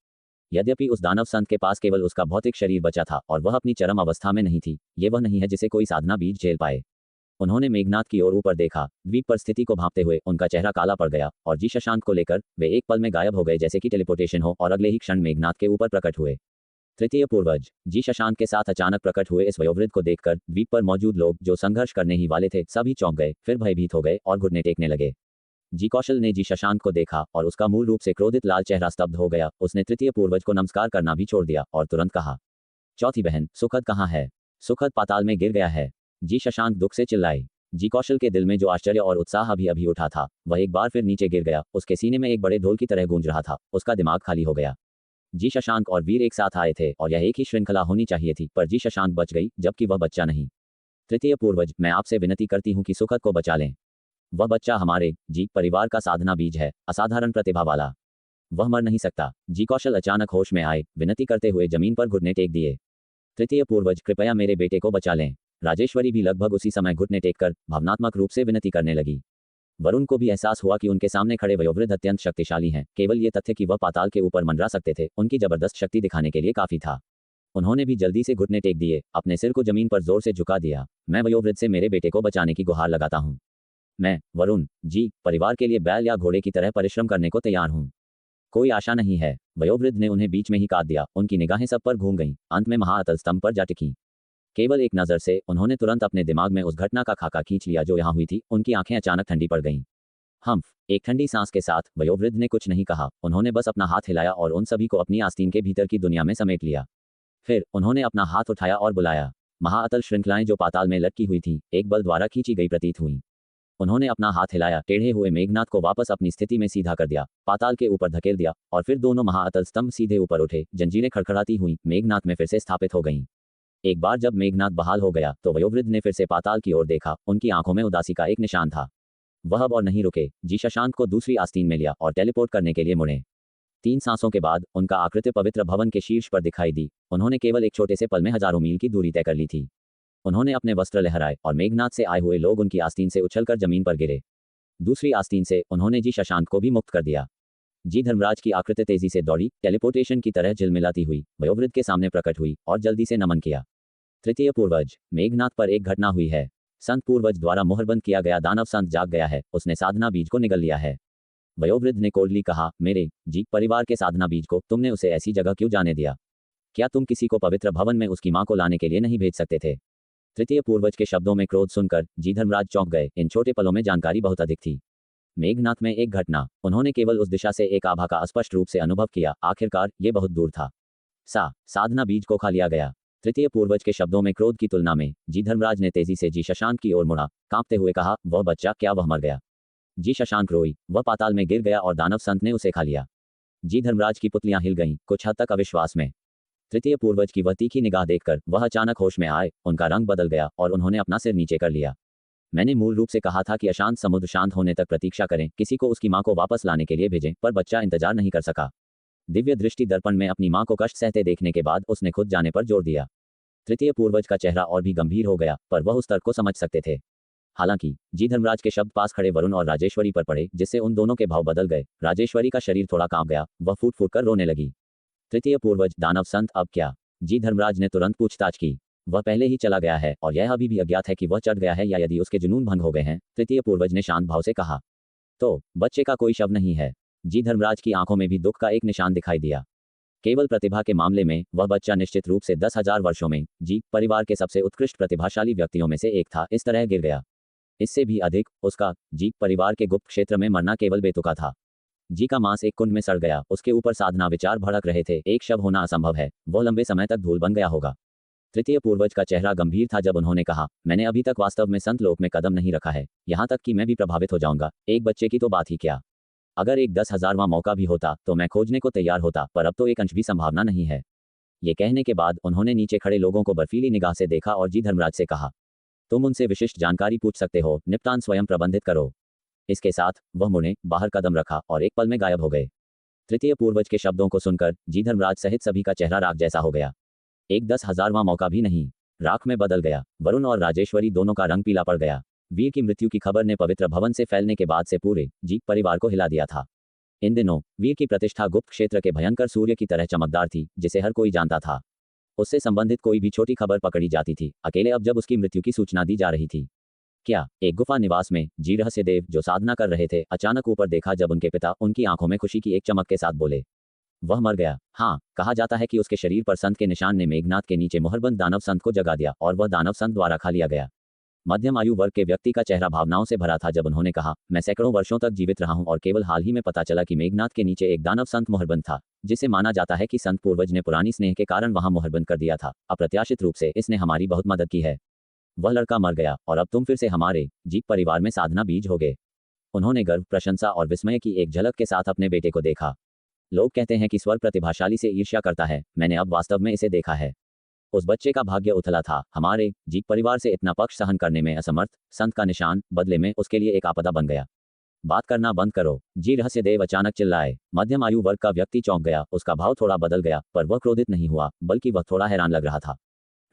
यद्यपि उस दानव संत के पास केवल उसका भौतिक शरीर बचा था और वह अपनी चरम अवस्था में नहीं थी, ये वह नहीं है जिसे कोई साधना बीज झेल पाए। उन्होंने मेघनाथ की ओर ऊपर देखा। द्वीप पर स्थिति को भांपते हुए उनका चेहरा काला पड़ गया और जी शशांक को लेकर वे एक पल में गायब हो गए, जैसे कि टेलीपोर्टेशन हो, और अगले ही क्षण मेघनाथ के ऊपर प्रकट हुए। तृतीय पूर्वज, जी शशांक के साथ अचानक प्रकट हुए इस वयोवृद्ध को देखकर द्वीप पर मौजूद लोग जो संघर्ष करने ही वाले थे सभी चौंक गए, फिर भयभीत हो गए और घुटने टेकने लगे। जी कौशल ने जी शशांक को देखा और उसका मूल रूप से क्रोधित लाल चेहरा स्तब्ध हो गया। उसने तृतीय पूर्वज को नमस्कार करना भी छोड़ दिया और तुरंत कहा, चौथी बहन सुखद कहाँ है? सुखद पाताल में गिर गया है। जी शशांक दुख से चिल्लाई। जी कौशल के दिल में जो आश्चर्य और उत्साह अभी अभी उठा था वह एक बार फिर नीचे गिर गया। उसके सीने में एक बड़े ढोल की तरह गूंज रहा था। उसका दिमाग खाली हो गया। जी शशांक और वीर एक साथ आए थे और यह एक ही श्रृंखला होनी चाहिए थी, पर जी शशांक बच गई जबकि वह बच्चा नहीं। तृतीय पूर्वज, मैं आपसे विनती करती हूँ कि सुखद को बचा लें। वह बच्चा हमारे जी परिवार का साधना बीज है, असाधारण प्रतिभा वाला। वह मर नहीं सकता। जी कौशल अचानक होश में आए, विनती करते हुए जमीन पर घुटने टेक दिए। तृतीय पूर्वज, कृपया मेरे बेटे को बचा लें। राजेश्वरी भी लगभग उसी समय घुटने टेककर भावनात्मक रूप से विनती करने लगी। वरुण को भी एहसास हुआ कि उनके सामने खड़े वयोवृद्ध अत्यंत शक्तिशाली हैं। केवल ये तथ्य कि वह पाताल के ऊपर मंडरा सकते थे उनकी जबरदस्त शक्ति दिखाने के लिए काफी था। उन्होंने भी जल्दी से घुटने टेक दिए, अपने सिर को जमीन पर जोर से झुका दिया। मैं वयोवृद्ध से मेरे बेटे को बचाने की गुहार लगाता हूँ। मैं वरुण जी परिवार के लिए बैल या घोड़े की तरह परिश्रम करने को तैयार हूँ। कोई आशा नहीं है। वयोवृद्ध ने उन्हें बीच में ही काट दिया। उनकी निगाहें सब पर घूम गईं, अंत में महाअतल स्तंभ पर जा टिकीं। केवल एक नज़र से उन्होंने तुरंत अपने दिमाग में उस घटना का खाका खींच लिया जो यहाँ हुई थी। उनकी आंखें अचानक ठंडी पड़ गईं। हम्फ, एक ठंडी सांस के साथ वयोवृद्ध ने कुछ नहीं कहा। उन्होंने बस अपना हाथ हिलाया और उन सभी को अपनी आस्तीन के भीतर की दुनिया में समेट लिया। फिर उन्होंने अपना हाथ उठाया और बुलाया। महाअतल श्रृंखलाएं जो पाताल में लटकी हुई थीं, एक बल द्वारा खींची गई प्रतीत हुईं। उन्होंने अपना हाथ हिलाया, टेढ़े हुए मेघनाथ को वापस अपनी स्थिति में सीधा कर दिया, पाताल के ऊपर धकेल दिया और फिर दोनों महाअतल स्तंभ सीधे ऊपर उठे। जंजीरें खड़खड़ाती हुई मेघनाथ में फिर से स्थापित हो गईं। एक बार जब मेघनाथ बहाल हो गया तो वयोवृद्ध ने फिर से पाताल की ओर देखा। उनकी आंखों में उदासी का एक निशान था। वह अब और नहीं रुके। जी शशांक को दूसरी आस्तीन में लिया और टेलीपोर्ट करने के लिए मुड़े। 3 सांसों के बाद उनका आकृति पवित्र भवन के शीर्ष पर दिखाई दी। उन्होंने केवल एक छोटे से पल में हजारों मील की दूरी तय कर ली थी। उन्होंने अपने वस्त्र लहराए और मेघनाथ से आए हुए लोग उनकी आस्तीन से उछलकर जमीन पर गिरे। दूसरी आस्तीन से उन्होंने जी शशांक को भी मुक्त कर दिया। जी धर्मराज की आकृति तेजी से दौड़ी, टेलीपोर्टेशन की तरह झिलमिलाती हुई वयोवृद्ध के सामने प्रकट हुई और जल्दी से नमन किया। तृतीय पूर्वज, मेघनाथ पर एक घटना हुई है। संत पूर्वज द्वारा मोहरबंद किया गया दानव संत जाग गया है। उसने साधना बीज को निगल लिया है। वयोवृद्ध ने कोल्डली कहा, मेरे जी परिवार के साधना बीज को तुमने उसे ऐसी जगह क्यों जाने दिया? क्या तुम किसी को पवित्र भवन में उसकी मां को लाने के लिए नहीं भेज सकते थे? तृतीय पूर्वज के शब्दों में क्रोध सुनकर जी धर्मराज चौंक गए। इन छोटे पलों में जानकारी बहुत अधिक थी। मेघनाथ में एक घटना, उन्होंने केवल उस दिशा से एक आभा का स्पष्ट रूप से अनुभव किया। आखिरकार ये बहुत दूर था। साधना बीज को खा लिया गया। तृतीय पूर्वज के शब्दों में क्रोध की तुलना में जी धर्मराज ने तेजी से जी शशांक की ओर मुड़ा, कांपते हुए कहा, वह बच्चा, क्या वह मर गया? जी शशांक रोई। वह पाताल में गिर गया और दानव संत ने उसे खा लिया। जी धर्मराज की पुतलियां हिल गईं, कुछ हद तक अविश्वास में। तृतीय पूर्वज की वह तीखी निगाह देखकर वह अचानक होश में आए। उनका रंग बदल गया और उन्होंने अपना सिर नीचे कर लिया। मैंने मूल रूप से कहा था कि अशांत समुद्र शांत होने तक प्रतीक्षा करें, किसी को उसकी मां को वापस लाने के लिए भेजें, पर बच्चा इंतजार नहीं कर सका। दिव्य दृष्टि दर्पण में अपनी मां को कष्ट सहते देखने के बाद उसने खुद जाने पर जोर दिया। तृतीय पूर्वज का चेहरा और भी गंभीर हो गया, पर वह उस तर्क को समझ सकते थे। हालांकि जी धर्मराज के शब्द पास खड़े वरुण और राजेश्वरी पर पड़े, जिससे उन दोनों के भाव बदल गए। राजेश्वरी का शरीर थोड़ा कांप गया, वह फूट फूट कर रोने लगी। तृतीय पूर्वज, दानव संत, अब क्या? जी धर्मराज ने तुरंत पूछताछ की। वह पहले ही चला गया है और यह अभी भी अज्ञात है कि वह चढ़ गया है या यदि उसके जुनून भंग हो गए हैं। तृतीय पूर्वज ने शांत भाव से कहा। तो बच्चे का कोई शव नहीं है? जी धर्मराज की आंखों में भी दुख का एक निशान दिखाई दिया। केवल प्रतिभा के मामले में वह बच्चा निश्चित रूप से 10,000 वर्षों में जी परिवार के सबसे उत्कृष्ट प्रतिभाशाली व्यक्तियों में से एक था। इस तरह गिर गया। इससे भी अधिक, उसका जी परिवार के गुप्त क्षेत्र में मरना केवल बेतुका था। जी का मांस एक कुंड में सड़ गया, उसके ऊपर साधना विचार भड़क रहे थे। एक शव होना असंभव है, वह लंबे समय तक धूल बन गया होगा। तृतीय पूर्वज का चेहरा गंभीर था जब उन्होंने कहा, मैंने अभी तक वास्तव में संत लोक में कदम नहीं रखा है, यहाँ तक कि मैं भी प्रभावित हो जाऊंगा। एक बच्चे की तो बात ही क्या, अगर एक 10,000वां मौका भी होता तो मैं खोजने को तैयार होता, पर अब तो एक अंश भी संभावना नहीं है। ये कहने के बाद उन्होंने नीचे खड़े लोगों को बर्फीली निगाह से देखा और जी धर्मराज से कहा, तुम उनसे विशिष्ट जानकारी पूछ सकते हो, निपटान स्वयं प्रबंधित करो। इसके साथ वह मुड़े, बाहर कदम रखा और एक पल में गायब हो गए। तृतीय पूर्वज के शब्दों को सुनकर जी धर्मराज सहित सभी का चेहरा राख जैसा हो गया। एक 10,000वां मौका भी नहीं, राख में बदल गया। वरुण और राजेश्वरी दोनों का रंग पीला पड़ गया। वीर की मृत्यु की खबर ने पवित्र भवन से फैलने के बाद से पूरे जी परिवार को हिला दिया था। इन दिनों वीर की प्रतिष्ठा गुप्त क्षेत्र के भयंकर सूर्य की तरह चमकदार थी, जिसे हर कोई जानता था। उससे संबंधित कोई भी छोटी खबर पकड़ी जाती थी। अकेले अब जब उसकी मृत्यु की सूचना दी जा रही थी। क्या एक गुफा निवास में जी रहस्यदेव जो साधना कर रहे थे, अचानक ऊपर देखा जब उनके पिता उनकी आंखों में खुशी की एक चमक के साथ बोले, वह मर गया। हाँ, कहा जाता है कि उसके शरीर पर संत के निशान ने मेघनाथ के नीचे मोहरबंद दानव संत को जगा दिया और वह दानव संत द्वारा खा लिया गया। मध्यम आयु वर्ग के व्यक्ति का चेहरा भावनाओं से भरा था जब उन्होंने कहा, मैं सैकड़ों वर्षों तक जीवित रहा हूं और केवल हाल ही में पता चला कि मेघनाथ के नीचे एक दानव संत मोहरबंद था, जिसे माना जाता है कि संत पूर्वज ने पुरानी स्नेह के कारण वहां मोहरबंद कर दिया था। अप्रत्याशित रूप से इसने हमारी बहुत मदद की है। वह लड़का मर गया और अब तुम फिर से हमारे जी परिवार में साधना बीज हो गए। उन्होंने गर्व, प्रशंसा और विस्मय की एक झलक के साथ अपने बेटे को देखा। लोग कहते हैं कि स्वर प्रतिभाशाली से ईर्ष्या करता है, मैंने अब वास्तव में इसे देखा है। उस बच्चे का भाग्य उथला था। हमारे जी परिवार से इतना पक्ष सहन करने में असमर्थ संत का निशान बदले में उसके लिए एक आपदा बन गया। बात करना बंद करो, जी रहस्यदेव अचानक चिल्लाए। मध्यम आयु वर्ग का व्यक्ति चौंक गया। उसका भाव थोड़ा बदल गया, पर वह क्रोधित नहीं हुआ, बल्कि वह थोड़ा हैरान लग रहा था।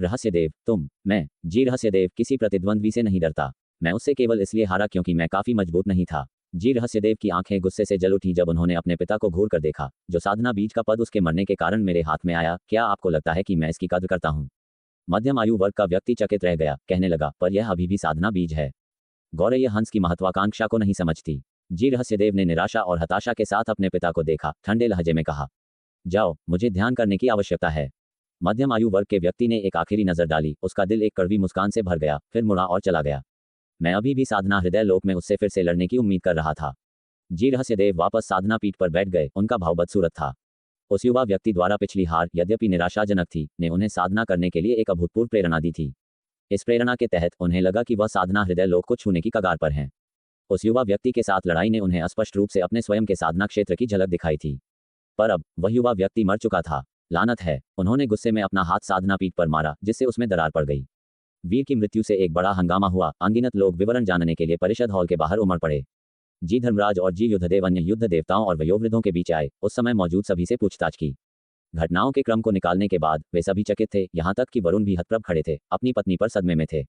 रहस्यदेव, तुम? मैं जी रहस्यदेव किसी प्रतिद्वंद्वी से नहीं डरता। मैं उससे केवल इसलिए हारा क्योंकि मैं काफी मजबूत नहीं था। जी रहस्यदेव की आंखें गुस्से से जल उठी जब उन्होंने अपने पिता को घूर कर देखा। जो साधना बीज का पद उसके मरने के कारण मेरे हाथ में आया, क्या आपको लगता है कि मैं इसकी कद्र करता हूँ? मध्यम आयु वर्ग का व्यक्ति चकित रह गया, कहने लगा, पर यह अभी भी साधना बीज है। गौरैया हंस की महत्वाकांक्षा को नहीं समझती। जी रहस्यदेव ने निराशा और हताशा के साथ अपने पिता को देखा, ठंडे लहजे में कहा, जाओ, मुझे ध्यान करने की आवश्यकता है। मध्यम आयु वर्ग के व्यक्ति ने एक आखिरी नजर डाली, उसका दिल एक कड़वी मुस्कान से भर गया, फिर मुड़ा और चला गया। मैं अभी भी साधना हृदय लोक में उससे फिर से लड़ने की उम्मीद कर रहा था। जी रहस्यदेव वापस साधना पीठ पर बैठ गए, उनका भाव बदसूरत था। उस युवा व्यक्ति द्वारा पिछली हार, यद्यपि निराशाजनक थी, ने उन्हें साधना करने के लिए एक अभूतपूर्व प्रेरणा दी थी। इस प्रेरणा के तहत उन्हें लगा कि वह साधना हृदय लोक को छूने की कगार पर हैं। उस युवा व्यक्ति के साथ लड़ाई ने उन्हें स्पष्ट रूप से अपने स्वयं के साधना क्षेत्र की झलक दिखाई थी। पर अब वह युवा व्यक्ति मर चुका था। लानत है, उन्होंने गुस्से में अपना हाथ साधना पीठ पर मारा, जिससे उसमें दरार पड़ गई। वीर की मृत्यु से एक बड़ा हंगामा हुआ। अनगिनत लोग विवरण जानने के लिए परिषद हॉल के बाहर उमड़ पड़े। जी धर्मराज और जी युद्धदेव अन्य युद्ध देवताओं और वयोवृद्धों के बीच आए। उस समय मौजूद सभी से पूछताछ की। घटनाओं के क्रम को निकालने के बाद वे सभी चकित थे, यहाँ तक कि वरुण भी हतप्रभ खड़े थे, अपनी पत्नी पर सदमे में थे।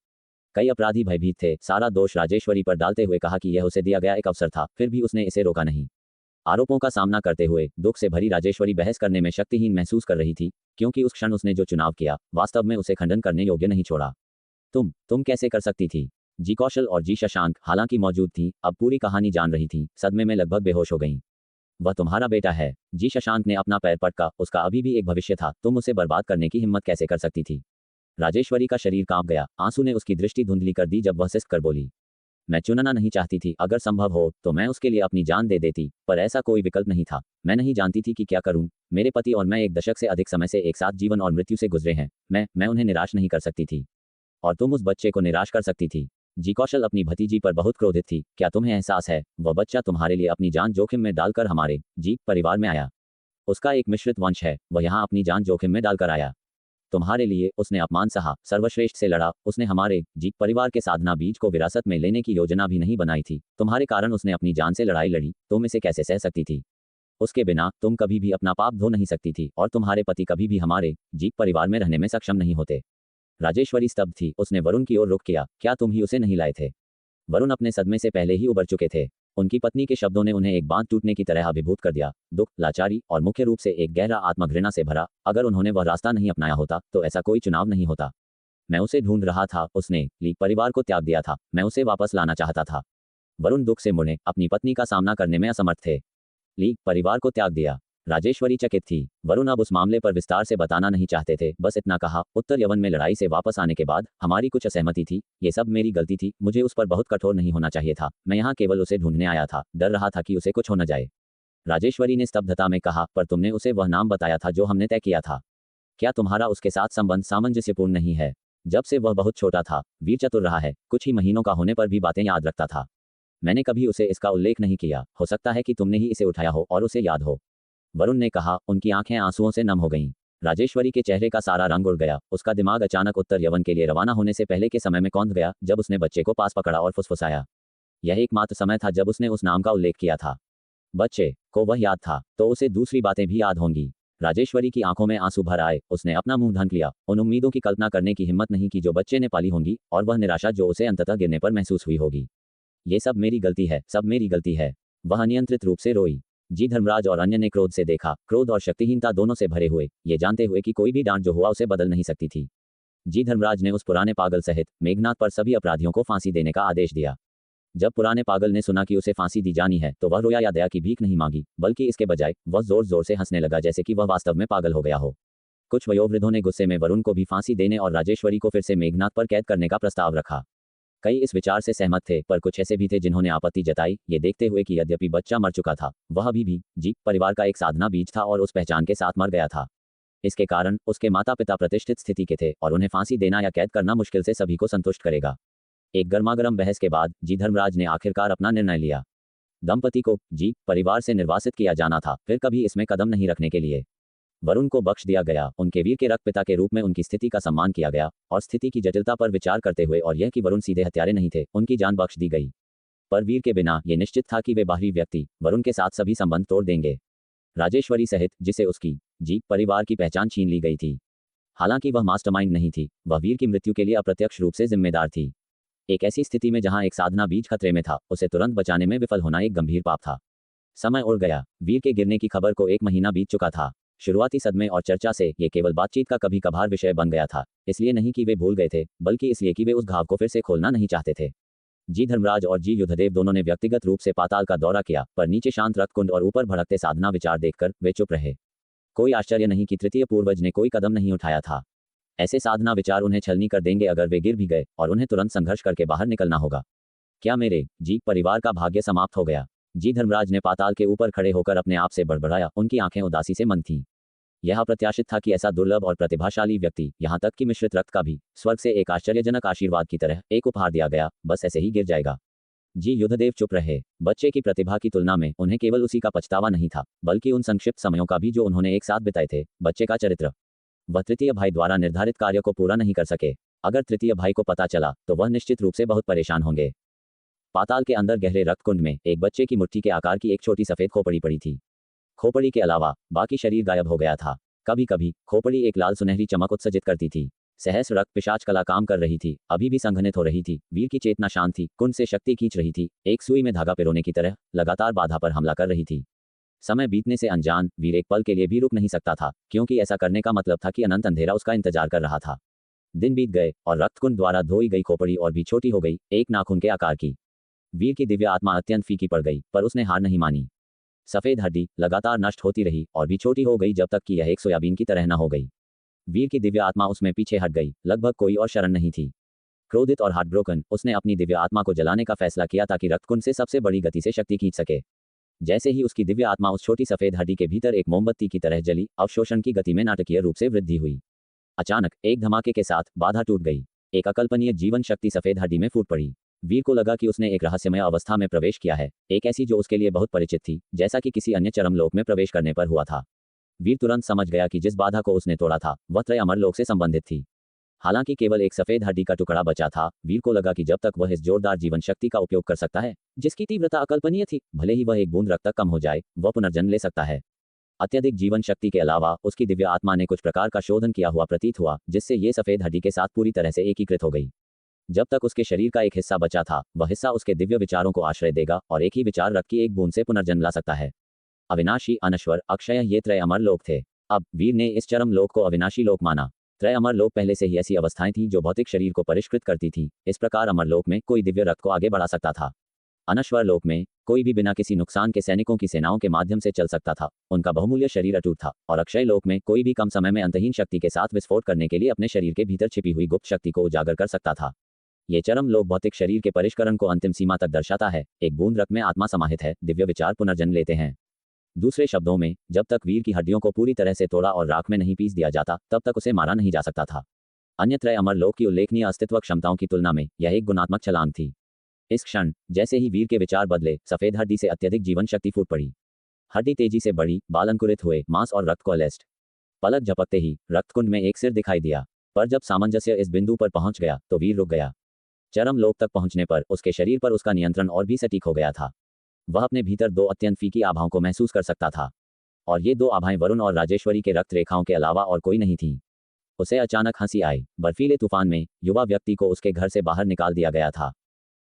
कई अपराधी भयभीत थे। सारा दोष राजेश्वरी पर डालते हुए कहा कि यह उसे दिया गया एक अवसर था, फिर भी उसने इसे रोका नहीं। आरोपों का सामना करते हुए दुख से भरी राजेश्वरी बहस करने में शक्तिहीन महसूस कर रही थी, क्योंकि उस क्षण उसने जो चुनाव किया, वास्तव में उसे खंडन करने योग्य नहीं छोड़ा। तुम कैसे कर सकती थी? जी कौशल और जी शशांक हालांकि मौजूद थी, अब पूरी कहानी जान रही थी, सदमे में लगभग बेहोश हो गईं। वह तुम्हारा बेटा है। जी शशांक ने अपना पैर पटका, उसका अभी भी एक भविष्य था, तुम उसे बर्बाद करने की हिम्मत कैसे कर सकती थी? राजेश्वरी का शरीर कांप गया, आंसू ने उसकी दृष्टि धुंधली कर दी जब वह सिसक कर बोली, मैं चुनना नहीं चाहती थी, अगर संभव हो तो मैं उसके लिए अपनी जान दे देती, पर ऐसा कोई विकल्प नहीं था। मैं नहीं जानती थी कि क्या करूं। मेरे पति और मैं 1 दशक से अधिक समय से एक साथ जीवन और मृत्यु से गुजरे हैं। मैं उन्हें निराश नहीं कर सकती थी, और तुम उस बच्चे को निराश कर सकती थी। जी कौशल अपनी भतीजी पर बहुत क्रोधित थी। क्या तुम्हें एहसास है, वह बच्चा तुम्हारे लिए अपनी जान जोखिम में डालकर हमारे जी परिवार में आया। उसका एक मिश्रित वंश है, वह यहाँ अपनी जान जोखिम में डालकर आया। तुम्हारे लिए उसने अपमान सहा, सर्वश्रेष्ठ से लड़ा, उसने हमारे जी परिवार के साधना बीज को विरासत में लेने की योजना भी नहीं बनाई थी। तुम्हारे कारण उसने अपनी जान से लड़ाई लड़ी, तुम इसे कैसे सह सकती थी? उसके बिना तुम कभी भी अपना पाप धो नहीं सकती थी, और तुम्हारे पति कभी भी हमारे जी परिवार में रहने में सक्षम नहीं होते। राजेश्वरी स्तब्ध थी, उसने वरुण की ओर रुख किया, क्या तुम ही उसे नहीं लाए थे? वरुण अपने सदमे से पहले ही उबर चुके थे। उनकी पत्नी के शब्दों ने उन्हें एक बांध टूटने की तरह अभिभूत कर दिया, दुख, लाचारी और मुख्य रूप से एक गहरा आत्मघृणा से भरा। अगर उन्होंने वह रास्ता नहीं अपनाया होता तो ऐसा कोई चुनाव नहीं होता। मैं उसे ढूंढ रहा था, उसने ली परिवार को त्याग दिया था, मैं उसे वापस लाना चाहता था। वरुण दुख से मुड़े, अपनी पत्नी का सामना करने में असमर्थ थे। ली परिवार को त्याग दिया। राजेश्वरी चकित थी। वरुण अब उस मामले पर विस्तार से बताना नहीं चाहते थे, बस इतना कहा, उत्तर यवन में लड़ाई से वापस आने के बाद हमारी कुछ असहमति थी, ये सब मेरी गलती थी, मुझे उस पर बहुत कठोर नहीं होना चाहिए था। मैं यहाँ केवल उसे ढूंढने आया था, डर रहा था कि उसे कुछ हो न जाए। राजेश्वरी ने स्तब्धता में कहा, पर तुमने उसे वह नाम बताया था जो हमने तय किया था। क्या तुम्हारा उसके साथ संबंध सामंजस्यपूर्ण नहीं है? जब से वह बहुत छोटा था, वीर चतुर रहा है, कुछ ही महीनों का होने पर भी बातें याद रखता था। मैंने कभी उसे इसका उल्लेख नहीं किया, हो सकता है कि तुमने ही इसे उठाया हो और उसे याद हो। वरुण ने कहा, उनकी आंखें आंसुओं से नम हो गईं। राजेश्वरी के चेहरे का सारा रंग उड़ गया, उसका दिमाग अचानक उत्तर यवन के लिए रवाना होने से पहले के समय में कौंध गया, जब उसने बच्चे को पास पकड़ा और फुसफुसाया। यह एकमात्र समय था जब उसने उस नाम का उल्लेख किया था। बच्चे को वह याद था, तो उसे दूसरी बातें भी याद होंगी। राजेश्वरी की आंखों में आंसू भर आए, उसने अपना मुंह ढक लिया। उन उम्मीदों की कल्पना करने की हिम्मत नहीं की जो बच्चे ने पाली होंगी, और वह निराशा जो उसे अंततः गिरने पर महसूस हुई होगी। ये सब मेरी गलती है, सब मेरी गलती है। वह अनियंत्रित रूप से रोई। जी धर्मराज और अन्य ने क्रोध से देखा, क्रोध और शक्तिहीनता दोनों से भरे हुए, ये जानते हुए कि कोई भी डांट जो हुआ उसे बदल नहीं सकती थी। जी धर्मराज ने उस पुराने पागल सहित मेघनाथ पर सभी अपराधियों को फांसी देने का आदेश दिया। जब पुराने पागल ने सुना कि उसे फांसी दी जानी है, तो वह रोया या दया की भीख नहीं मांगी, बल्कि इसके बजाय वह जोर जोर से हंसने लगा, जैसे कि वह वास्तव में पागल हो गया हो। कुछ वयोवृद्धों ने गुस्से में वरुण को भी फांसी देने और राजेश्वरी को फिर से मेघनाथ पर कैद करने का प्रस्ताव रखा। कई इस विचार से सहमत थे, पर कुछ ऐसे भी थे जिन्होंने आपत्ति जताई, ये देखते हुए कि यद्यपि बच्चा मर चुका था, वह अभी भी जी परिवार का एक साधना बीज था और उस पहचान के साथ मर गया था। इसके कारण उसके माता पिता प्रतिष्ठित स्थिति के थे, और उन्हें फांसी देना या कैद करना मुश्किल से सभी को संतुष्ट करेगा। एक गर्मागर्म बहस के बाद जी धर्मराज ने आखिरकार अपना निर्णय लिया। दंपति को जी परिवार से निर्वासित किया जाना था, फिर कभी इसमें कदम नहीं रखने के लिए। वरुण को बख्श दिया गया, उनके वीर के रक्त पिता के रूप में उनकी स्थिति का सम्मान किया गया, और स्थिति की जटिलता पर विचार करते हुए और यह कि वरुण सीधे हत्यारे नहीं थे, उनकी जान बख्श दी गई। पर वीर के बिना ये निश्चित था कि वे बाहरी व्यक्ति वरुण के साथ सभी संबंध तोड़ देंगे, राजेश्वरी सहित, जिसे उसकी जी परिवार की पहचान छीन ली गई थी। हालांकि वह मास्टरमाइंड नहीं थी, वह वीर की मृत्यु के लिए अप्रत्यक्ष रूप से जिम्मेदार थी। एक ऐसी स्थिति में जहां एक साधना बीज खतरे में था, उसे तुरंत बचाने में विफल होना एक गंभीर पाप था। समय उड़ गया। वीर के गिरने की खबर को 1 महीना बीत चुका था। शुरुआती सदमे और चर्चा से ये केवल बातचीत का कभी कभार विषय बन गया था, इसलिए नहीं कि वे भूल गए थे, बल्कि इसलिए कि वे उस घाव को फिर से खोलना नहीं चाहते थे। जी धर्मराज और जी युद्धदेव दोनों ने व्यक्तिगत रूप से पाताल का दौरा किया, पर नीचे शांत रक्त कुंड और ऊपर भड़कते साधना विचार देखकर वे चुप रहे। कोई आश्चर्य नहीं कि तृतीय पूर्वज ने कोई कदम नहीं उठाया था। ऐसे साधना विचार उन्हें छलनी कर देंगे अगर वे गिर भी गए, और उन्हें तुरंत संघर्ष करके बाहर निकलना होगा। क्या मेरे जी परिवार का भाग्य समाप्त हो गया? जी धर्मराज ने पाताल के ऊपर खड़े होकर अपने आप से बड़बड़ाया। उनकी आंखें उदासी से मंद थीं। यह अप्रत्याशित था कि ऐसा दुर्लभ और प्रतिभाशाली व्यक्ति, यहाँ तक कि मिश्रित रक्त का भी, स्वर्ग से एक आश्चर्यजनक आशीर्वाद की तरह एक उपहार दिया गया, बस ऐसे ही गिर जाएगा। जी युद्धदेव चुप रहे। बच्चे की प्रतिभा की तुलना में उन्हें केवल उसी का पछतावा नहीं था, बल्कि उन संक्षिप्त समयों का भी जो उन्होंने एक साथ बिताए थे। बच्चे का चरित्र, वह तृतीय भाई द्वारा निर्धारित कार्य को पूरा नहीं कर सके। अगर तृतीय भाई को पता चला तो वह निश्चित रूप से बहुत परेशान होंगे। पाताल के अंदर गहरे रक्तकुंड में एक बच्चे की मुट्ठी के आकार की एक छोटी सफेद खोपड़ी पड़ी थी। खोपड़ी के अलावा बाकी शरीर गायब हो गया था। कभी कभी खोपड़ी एक लाल सुनहरी चमक उत्सर्जित करती थी। सहस्र रक्त पिशाच कला काम कर रही थी, अभी भी संघनित हो रही थी। वीर की चेतना शांत थी, कुंड से शक्ति खींच रही थी, एक सुई में धागा पिरोने की तरह लगातार बाधा पर हमला कर रही थी। समय बीतने से अनजान वीर एक पल के लिए भी रुक नहीं सकता था, क्योंकि ऐसा करने का मतलब था कि अनंत अंधेरा उसका इंतजार कर रहा था। दिन बीत गए और रक्तकुंड द्वारा धोई गई खोपड़ी और भी छोटी हो गई, एक नाखून के आकार की। वीर की दिव्य आत्मा अत्यंत फीकी पड़ गई, पर उसने हार नहीं मानी। सफेद हड्डी लगातार नष्ट होती रही और भी छोटी हो गई जब तक कि यह एक सोयाबीन की तरह न हो गई। वीर की दिव्य आत्मा उसमें पीछे हट गई, लगभग कोई और शरण नहीं थी। क्रोधित और हार्ट ब्रोकन, उसने अपनी दिव्य आत्मा को जलाने का फैसला किया ताकि रक्तकुंड से सबसे बड़ी गति से शक्ति खींच सके। जैसे ही उसकी दिव्य आत्मा उस छोटी सफेद हड्डी के भीतर एक मोमबत्ती की तरह जली, अवशोषण की गति में नाटकीय रूप से वृद्धि हुई। अचानक एक धमाके के साथ बाधा टूट गई। एक अकल्पनीय जीवन शक्ति सफेद हड्डी में फूट पड़ी। वीर को लगा कि उसने एक रहस्यमय अवस्था में प्रवेश किया है, एक ऐसी जो उसके लिए बहुत परिचित थी, जैसा कि किसी अन्य चरम लोक में प्रवेश करने पर हुआ था। वीर तुरंत समझ गया कि जिस बाधा को उसने तोड़ा था वह त्रय अमर लोक से संबंधित थी। हालांकि केवल एक सफेद हड्डी का टुकड़ा बचा था, वीर को लगा कि जब तक वह इस जोरदार जीवन शक्ति का उपयोग कर सकता है, जिसकी तीव्रता अकल्पनीय थी, भले ही वह एक बूंद रक्त तक कम हो जाए, वह पुनर्जन्म ले सकता है। अत्यधिक जीवन शक्ति के अलावा उसकी दिव्य आत्मा ने कुछ प्रकार का शोधन किया हुआ प्रतीत हुआ, जिससे ये सफेद हड्डी के साथ पूरी तरह से एकीकृत हो गई। जब तक उसके शरीर का एक हिस्सा बचा था, वह हिस्सा उसके दिव्य विचारों को आश्रय देगा और एक ही विचार रक्त की एक बूंद से पुनर्जन्म ला सकता है। अविनाशी, अनश्वर, अक्षय, ये त्रय अमर लोक थे। अब वीर ने इस चरम लोक को अविनाशी लोक माना। त्रय अमर लोक पहले से ही ऐसी अवस्थाएं थीं जो भौतिक शरीर को परिष्कृत करती थीं। इस प्रकार अमर लोक में कोई दिव्य रक्त को आगे बढ़ा सकता था। अनश्वर लोक में कोई भी बिना किसी नुकसान के सैनिकों की सेनाओं के माध्यम से चल सकता था, उनका बहुमूल्य शरीर अटूट था। और अक्षय लोक में कोई भी कम समय में अंतहीन शक्ति के साथ विस्फोट करने के लिए अपने शरीर के भीतर छिपी हुई गुप्त शक्ति को उजागर कर सकता था। ये चरम लोक भौतिक शरीर के परिष्करण को अंतिम सीमा तक दर्शाता है। एक बूंद रक्त में आत्मा समाहित है, दिव्य विचार पुनर्जन्म लेते हैं। दूसरे शब्दों में, जब तक वीर की हड्डियों को पूरी तरह से तोड़ा और राख में नहीं पीस दिया जाता, तब तक उसे मारा नहीं जा सकता था। अन्य त्रय अमर लोक की उल्लेखनीय अस्तित्व क्षमताओं की तुलना में यह एक गुणात्मक छलांग थी। इस क्षण जैसे ही वीर के विचार बदले, सफेद हड्डी से अत्यधिक जीवन शक्ति फूट पड़ी। हड्डी तेजी से बढ़ी, बाल अंकुरित हुए, मांस और रक्त कोलेस्ट। पलक झपकते ही रक्तकुंड में एक सिर दिखाई दिया। पर जब सामंजस्य इस बिंदु पर पहुंच गया तो वीर रुक गया। चरम लोक तक पहुंचने पर उसके शरीर पर उसका नियंत्रण और भी सटीक हो गया था। वह अपने भीतर दो अत्यंत फीकी आभाओं को महसूस कर सकता था, और ये दो आभाएं वरुण और राजेश्वरी के रक्त रेखाओं के अलावा और कोई नहीं थीं। उसे अचानक हंसी आई। बर्फीले तूफान में युवा व्यक्ति को उसके घर से बाहर निकाल दिया गया था।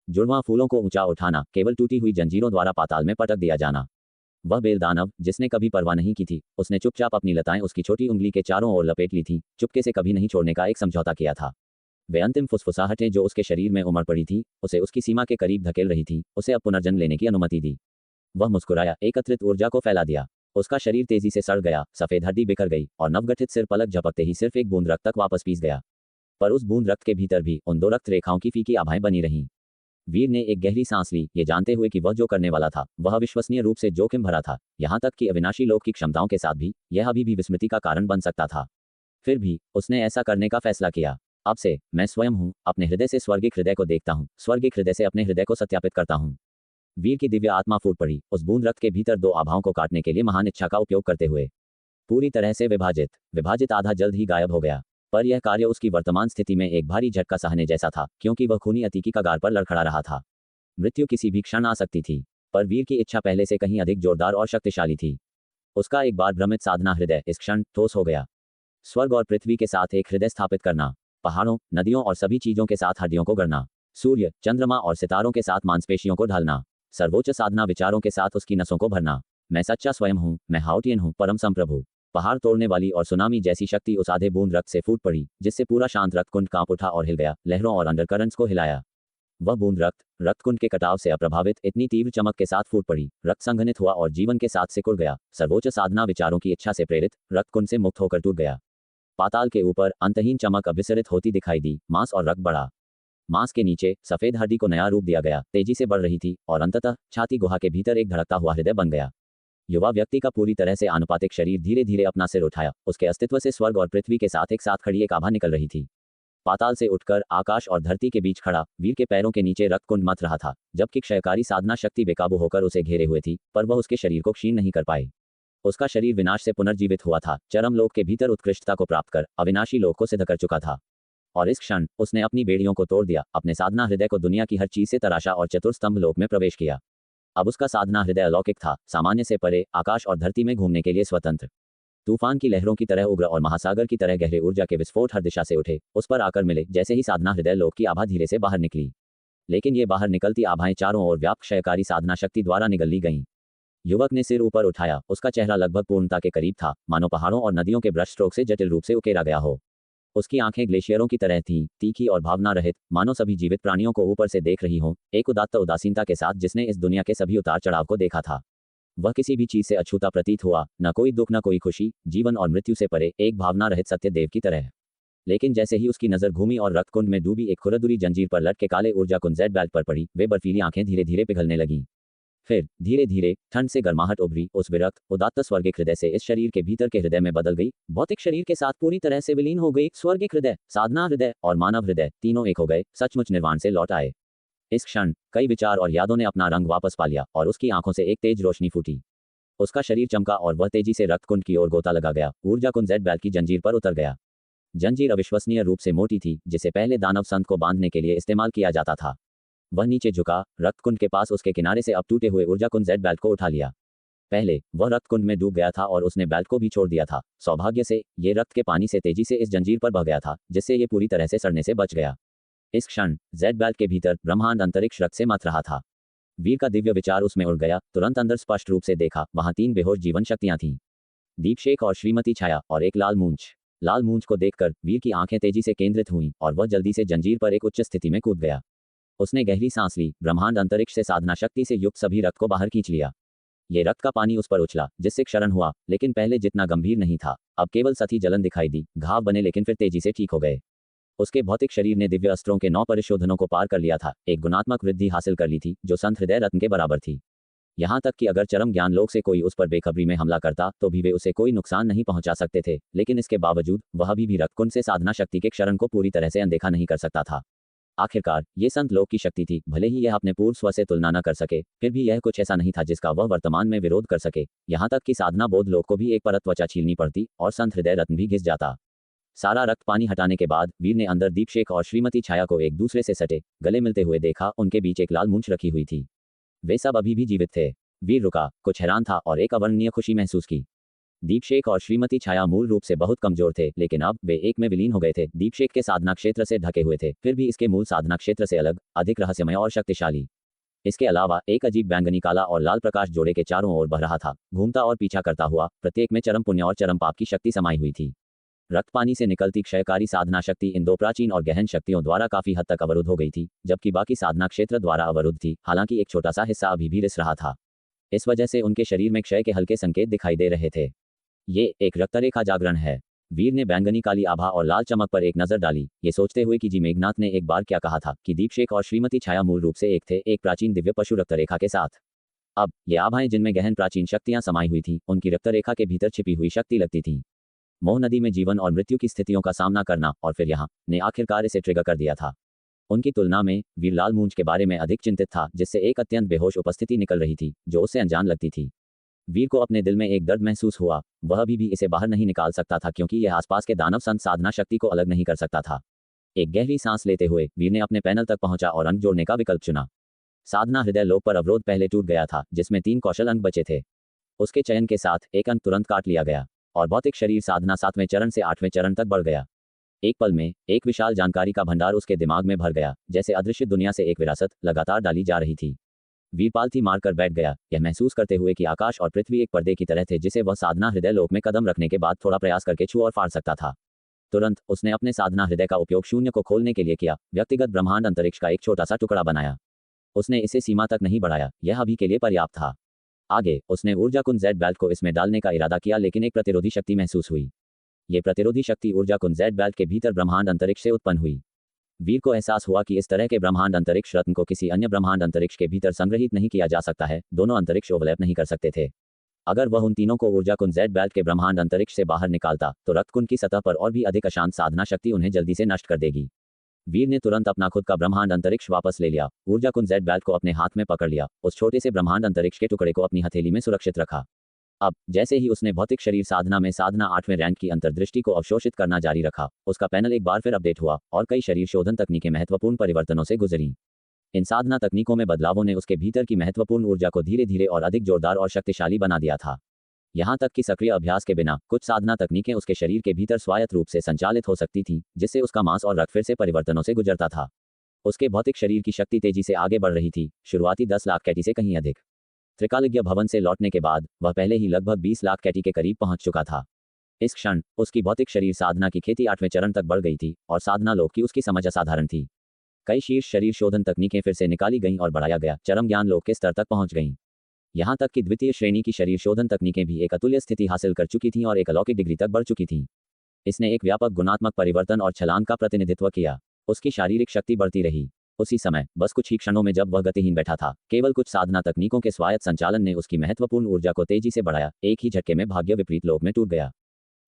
जुड़वां फूलों को ऊंचा उठाना, केवल टूटी हुई जंजीरों द्वारा पाताल में पटक दिया जाना। वह बेलदानव जिसने कभी परवाह नहीं की थी, उसने चुपचाप अपनी लताएं उसकी छोटी उंगली के चारों ओर लपेट ली थी, चुपके से कभी नहीं छोड़ने का एक समझौता किया था। वे अंतिम फुसफुसाहटें जो उसके शरीर में उमड़ पड़ी थी, उसे उसकी सीमा के करीब धकेल रही थी, उसे अब पुनर्जन्म लेने की अनुमति दी। वह मुस्कुराया, एकत्रित ऊर्जा को फैला दिया। उसका शरीर तेजी से सड़ गया, सफेद हड्डी बिखर गई और नवगठित सिर पलक झपकते ही सिर्फ एक बूंद रक्त तक वापस पीस गया। पर उस बूंद रक्त के भीतर भी उन दो रक्त रेखाओं की फीकी आभाएं बनी रहीं। वीर ने एक गहरी सांस ली, ये जानते हुए कि वह जो करने वाला था वह अविश्वसनीय रूप से जोखिम भरा था। यहाँ तक कि अविनाशी लोक की क्षमताओं के साथ भी यह अभी भी विस्मृति का कारण बन सकता था। फिर भी उसने ऐसा करने का फैसला किया। अब से मैं स्वयं हूँ, अपने हृदय से स्वर्गिक हृदय को देखता हूँ, स्वर्गिक हृदय से अपने हृदय को सत्यापित करता हूँ। वीर की दिव्य आत्मा फूट पड़ी, उस बूंद रक्त के भीतर दो आभाओं को काटने के लिए महान इच्छा का उपयोग करते हुए। पूरी तरह से विभाजित आधा जल्द ही गायब हो गया। पर यह कार्य उसकी वर्तमान स्थिति में एक भारी झटका सहने जैसा था, क्योंकि वह खूनी अति की कगार पर लड़खड़ा रहा था। मृत्यु किसी भी क्षण आ सकती थी, पर वीर की इच्छा पहले से कहीं अधिक जोरदार और शक्तिशाली थी। उसका एक बार भ्रमित साधना हृदय इस क्षण ठोस हो गया। स्वर्ग और पृथ्वी के साथ एक हृदय स्थापित करना, पहाड़ों, नदियों और सभी चीजों के साथ हड्डियों को गढ़ना, सूर्य, चंद्रमा और सितारों के साथ मांसपेशियों को ढालना, सर्वोच्च साधना विचारों के साथ उसकी नसों को भरना। मैं सच्चा स्वयं हूँ, मैं हाउटियन हूँ, परम संप्रभु। पहाड़ तोड़ने वाली और सुनामी जैसी शक्ति उस आधे बूंद रक्त से फूट पड़ी, जिससे पूरा शांत रक्तकुंड कांप उठा और हिल गया, लहरों और अंडरकरंट्स को हिलाया। वह बूंद रक्तकुंड के कटाव से अप्रभावित इतनी तीव्र चमक के साथ फूट पड़ी। रक्त संघनित हुआ और जीवन के साथ सिकुड़ गया। सर्वोच्च साधना विचारों की इच्छा से प्रेरित रक्तकुंड से मुक्त होकर टूट गया। पाताल के ऊपर अंतहीन चमक अभिसरित होती दिखाई दी। मांस और रक्त बढ़ा। मांस के नीचे सफेद हड्डी को नया रूप दिया गया, तेजी से बढ़ रही थी और अंततः छाती गुहा के भीतर एक धड़कता हुआ हृदय बन गया। युवा व्यक्ति का पूरी तरह से आनुपातिक शरीर धीरे धीरे अपना सिर उठाया। उसके अस्तित्व से स्वर्ग और पृथ्वी के साथ एक साथ खड़ी एक आभा निकल रही थी। पाताल से उठकर आकाश और धरती के बीच खड़ा वीर के पैरों के नीचे रक्तकुंड मथ रहा था, जबकि क्षयकारी साधना शक्ति बेकाबू होकर उसे घेरे हुए थी, पर वह उसके शरीर को क्षीण नहीं कर पाई। उसका शरीर विनाश से पुनर्जीवित हुआ था, चरम लोक के भीतर उत्कृष्टता को प्राप्त कर अविनाशी लोक को सिद्ध कर चुका था। और इस क्षण उसने अपनी बेड़ियों को तोड़ दिया, अपने साधना हृदय को दुनिया की हर चीज से तराशा और चतुर्स्तंभ लोक में प्रवेश किया। अब उसका साधना हृदय अलौकिक था, सामान्य से परे, आकाश और धरती में घूमने के लिए स्वतंत्र। तूफान की लहरों की तरह उग्र और महासागर की तरह गहरे ऊर्जा के विस्फोट हर दिशा से उठे, उस पर आकर मिले जैसे ही साधना हृदय लोक की आभा धीरे से बाहर निकली। लेकिन ये बाहर निकलती आभाएं चारों ओर व्याप्त क्षयकारी साधना शक्ति द्वारा निगल ली गईं। युवक ने सिर ऊपर उठाया। उसका चेहरा लगभग पूर्णता के करीब था, मानो पहाड़ों और नदियों के ब्रश स्ट्रोक से जटिल रूप से उकेरा गया हो। उसकी आंखें ग्लेशियरों की तरह थीं, तीखी और भावना रहित, मानो सभी जीवित प्राणियों को ऊपर से देख रही हों, एक उदात्त उदासीनता के साथ जिसने इस दुनिया के सभी उतार चढ़ाव को देखा था। वह किसी भी चीज से अछूता प्रतीत हुआ, न कोई दुख न कोई खुशी, जीवन और मृत्यु से परे, एक भावना रहित सत्य देव की तरह। लेकिन जैसे ही उसकी नजर घूमी और रक्तकुंड में डूबी एक खुरदुरी जंजीर पर लटके काले ऊर्जा कुंड जेड बेल्ट पर पड़ी, वे बर्फीली आंखें धीरे धीरे पिघलने लगीं। फिर धीरे धीरे ठंड से गर्माहट उभरी, उस विरक्त उदात्त स्वर्गिक हृदय से इस शरीर के भीतर के हृदय में बदल गई। भौतिक शरीर के साथ पूरी तरह से विलीन हो गई। स्वर्गिक हृदय, साधना हृदय और मानव हृदय तीनों एक हो गए, सचमुच निर्वाण से लौट आए। इस क्षण कई विचार और यादों ने अपना रंग वापस पा लिया और उसकी आंखों से एक तेज रोशनी फूटी। उसका शरीर चमका और वह तेजी से रक्तकुंड की ओर गोता लगा गया। ऊर्जा कुंड जेड बेल्ट की जंजीर पर उतर गया। जंजीर अविश्वसनीय रूप से मोटी थी, जिसे पहले दानव संत को बांधने के लिए इस्तेमाल किया जाता था। वह नीचे झुका, रक्तकुंड के पास उसके किनारे से अब टूटे हुए ऊर्जा कुंड जेड बेल्ट को उठा लिया। पहले वह रक्तकुंड में डूब गया था और उसने बेल्ट को भी छोड़ दिया था। सौभाग्य से ये रक्त के पानी से तेजी से इस जंजीर पर बह गया था, जिससे ये पूरी तरह से सड़ने से बच गया। इस क्षण जेड बेल्ट के भीतर ब्रह्मांड अंतरिक्ष रक्त से मथ रहा था। वीर का दिव्य विचार उसमें उड़ गया। तुरंत अंदर स्पष्ट रूप से देखा, वहां 3 बेहोश जीवन शक्तियां थीं, दीपशेख और श्रीमती छाया और एक लाल मूंछ। लाल मूंछ को देखकर वीर की आंखें तेजी से केंद्रित हुईं और वह जल्दी से जंजीर पर एक उच्च स्थिति में कूद गया। उसने गहरी सांस ली। ब्रह्मांड अंतरिक्ष से साधना शक्ति से युक्त सभी रक्त को बाहर खींच लिया। ये रक्त का पानी उस पर उछला, जिससे क्षरण हुआ, लेकिन पहले जितना गंभीर नहीं था। अब केवल सतही जलन दिखाई दी। घाव बने लेकिन फिर तेजी से ठीक हो गए। उसके भौतिक शरीर ने दिव्य अस्त्रों के 9 परिशोधनों को पार कर लिया था, एक गुणात्मक वृद्धि हासिल कर ली थी जो संत हृदय रत्न के बराबर थी। यहाँ तक कि अगर चरम ज्ञान लोक से कोई उस पर बेखबरी में हमला करता तो भी वे उसे कोई नुकसान नहीं पहुंचा सकते थे। लेकिन इसके बावजूद वह अभी भी रक्तकुंड से साधना शक्ति के क्षरण को पूरी तरह से अनदेखा नहीं कर सकता था। आखिरकार ये संत लोक की शक्ति थी। भले ही यह अपने पूर्व स्व से तुलना न कर सके, फिर भी यह कुछ ऐसा नहीं था जिसका वह वर्तमान में विरोध कर सके। यहाँ तक कि साधना बोध लोक को भी एक परत त्वचा छीलनी पड़ती और संत हृदय रत्न भी घिस जाता। सारा रक्त पानी हटाने के बाद वीर ने अंदर दीपशेख और श्रीमती छाया को एक दूसरे से सटे गले मिलते हुए देखा। उनके बीच एक लाल मूंछ रखी हुई थी। वे सब अभी भी जीवित थे। वीर रुका, कुछ हैरान था और एक अवर्णनीय खुशी महसूस की। दीपशेख और श्रीमती छाया मूल रूप से बहुत कमजोर थे, लेकिन अब वे एक में विलीन हो गए थे। दीपशेख के साधना क्षेत्र से ढके हुए थे, फिर भी इसके मूल साधना क्षेत्र से अलग, अधिक रहस्यमय और शक्तिशाली। इसके अलावा एक अजीब बैंगनी काला और लाल प्रकाश जोड़े के चारों ओर बह रहा था, घूमता और पीछा करता हुआ। प्रत्येक में चरम पुण्य और चरम पाप की शक्ति समाई हुई थी। रक्त पानी से निकलती क्षयकारी साधना शक्ति इन 2 प्राचीन और गहन शक्तियों द्वारा काफी हद तक अवरुद्ध हो गई थी, जबकि बाकी साधना क्षेत्र द्वारा अवरुद्ध थी। हालांकि एक छोटा सा हिस्सा अभी भी रिस रहा था। इस वजह से उनके शरीर में क्षय के हल्के संकेत दिखाई दे रहे थे। ये एक रक्तरेखा जागरण है। वीर ने बैंगनी काली आभा और लाल चमक पर एक नजर डाली, ये सोचते हुए कि जी मेघनाथ ने एक बार क्या कहा था कि दीपशेख और श्रीमती छाया मूल रूप से एक थे, एक प्राचीन दिव्य पशु रक्तरेखा के साथ। अब ये आभाएं जिनमें गहन प्राचीन शक्तियां समाई हुई थी, उनकी रक्तरेखा के भीतर छिपी हुई शक्ति लगती थी। मोह नदी में जीवन और मृत्यु की स्थितियों का सामना करना और फिर यहाँ ने आखिरकार इसे ट्रिगर कर दिया था। उनकी तुलना में वीर लाल मूंछ के बारे में अधिक चिंतित था, जिससे एक अत्यंत बेहोश उपस्थिति निकल रही थी जो उसे अनजान लगती थी। वीर को अपने दिल में एक दर्द महसूस हुआ। वह अभी भी इसे बाहर नहीं निकाल सकता था, क्योंकि यह आसपास के दानव संत साधना शक्ति को अलग नहीं कर सकता था। एक गहरी सांस लेते हुए वीर ने अपने पैनल तक पहुंचा और अंक जोड़ने का विकल्प चुना। साधना हृदय लोक पर अवरोध पहले टूट गया था, जिसमें 3 कौशल अंक बचे थे। उसके चयन के साथ एक अंक तुरंत काट लिया गया और भौतिक शरीर साधना 7वें चरण से 8वें चरण तक बढ़ गया। एक पल में एक विशाल जानकारी का भंडार उसके दिमाग में भर गया, जैसे अदृश्य दुनिया से एक विरासत लगातार डाली जा रही थी। वीर पालथी मारकर बैठ गया, यह महसूस करते हुए कि आकाश और पृथ्वी एक पर्दे की तरह थे, जिसे वह साधना हृदय लोक में कदम रखने के बाद थोड़ा प्रयास करके छू और फाड़ सकता था। तुरंत उसने अपने साधना हृदय का उपयोग शून्य को खोलने के लिए किया, व्यक्तिगत ब्रह्मांड अंतरिक्ष का एक छोटा सा टुकड़ा बनाया। उसने इसे सीमा तक नहीं बढ़ाया, यह अभी के लिए पर्याप्त था। आगे उसने ऊर्जा कुंज जेड बेल्ट को इसमें डालने का इरादा किया, लेकिन एक प्रतिरोधी शक्ति महसूस हुई। ये प्रतिरोधी शक्ति ऊर्जा कुंज जेड बेल्ट के भीतर ब्रह्मांड अंतरिक्ष से उत्पन्न हुई। वीर को एहसास हुआ कि इस तरह के ब्रह्मांड अंतरिक्ष रत्न को किसी अन्य ब्रह्मांड अंतरिक्ष के भीतर संग्रहित नहीं किया जा सकता है, दोनों अंतरिक्ष ओवरलैप नहीं कर सकते थे। अगर वह उन तीनों को ऊर्जा कुंज जेड बेल्ट के ब्रह्मांड अंतरिक्ष से बाहर निकालता तो रक्तकुंड की सतह पर और भी अधिक अशांत साधना शक्ति उन्हें जल्दी से नष्ट कर देगी। वीर ने तुरंत अपना खुद का ब्रह्मांड अंतरिक्ष वापस ले लिया, ऊर्जा कुंज जेड बेल्ट को अपने हाथ में पकड़ लिया, उस छोटे से ब्रह्मांड अंतरिक्ष के टुकड़े को अपनी हथेली में सुरक्षित रखा। अब जैसे ही उसने भौतिक शरीर साधना में साधना 8वें रैंक की अंतर्दृष्टि को अवशोषित करना जारी रखा, उसका पैनल एक बार फिर अपडेट हुआ और कई शरीर शोधन तकनीकें महत्वपूर्ण परिवर्तनों से गुजरी। इन साधना तकनीकों में बदलावों ने उसके भीतर की महत्वपूर्ण ऊर्जा को धीरे धीरे और अधिक जोरदार और शक्तिशाली बना दिया था। यहाँ तक कि सक्रिय अभ्यास के बिना कुछ साधना तकनीकें उसके शरीर के भीतर स्वायत्त रूप से संचालित हो सकती थीं, जिससे उसका मांस और रक्त फिर से परिवर्तनों से गुजरता था। उसके भौतिक शरीर की शक्ति तेजी से आगे बढ़ रही थी, शुरुआती 10 लाख कैटी से कहीं अधिक। त्रिकालज्ञ भवन से लौटने के बाद वह पहले ही लगभग 20 लाख कैटी के करीब पहुंच चुका था। इस क्षण उसकी भौतिक शरीर साधना की खेती 8वें चरण तक बढ़ गई थी और साधना लोक की उसकी समझ असाधारण थी। कई शीर्ष शरीर शोधन तकनीकें फिर से निकाली गईं और बढ़ाया गया चरम ज्ञान लोक के स्तर तक पहुंच गईं। यहाँ तक कि द्वितीय श्रेणी की शरीर शोधन तकनीकें भी एक अतुल्य स्थिति हासिल कर चुकी थीं और एक अलौकिक डिग्री तक बढ़ चुकी थीं। इसने एक व्यापक गुणात्मक परिवर्तन और छलांग का प्रतिनिधित्व किया। उसकी शारीरिक शक्ति बढ़ती रही। उसी समय बस कुछ ही क्षणों में जब वह गतिहीन बैठा था, केवल कुछ साधना तकनीकों के स्वायत्त संचालन ने उसकी महत्वपूर्ण ऊर्जा को तेजी से बढ़ाया। एक ही झटके में भाग्य विपरीत लोक में टूट गया।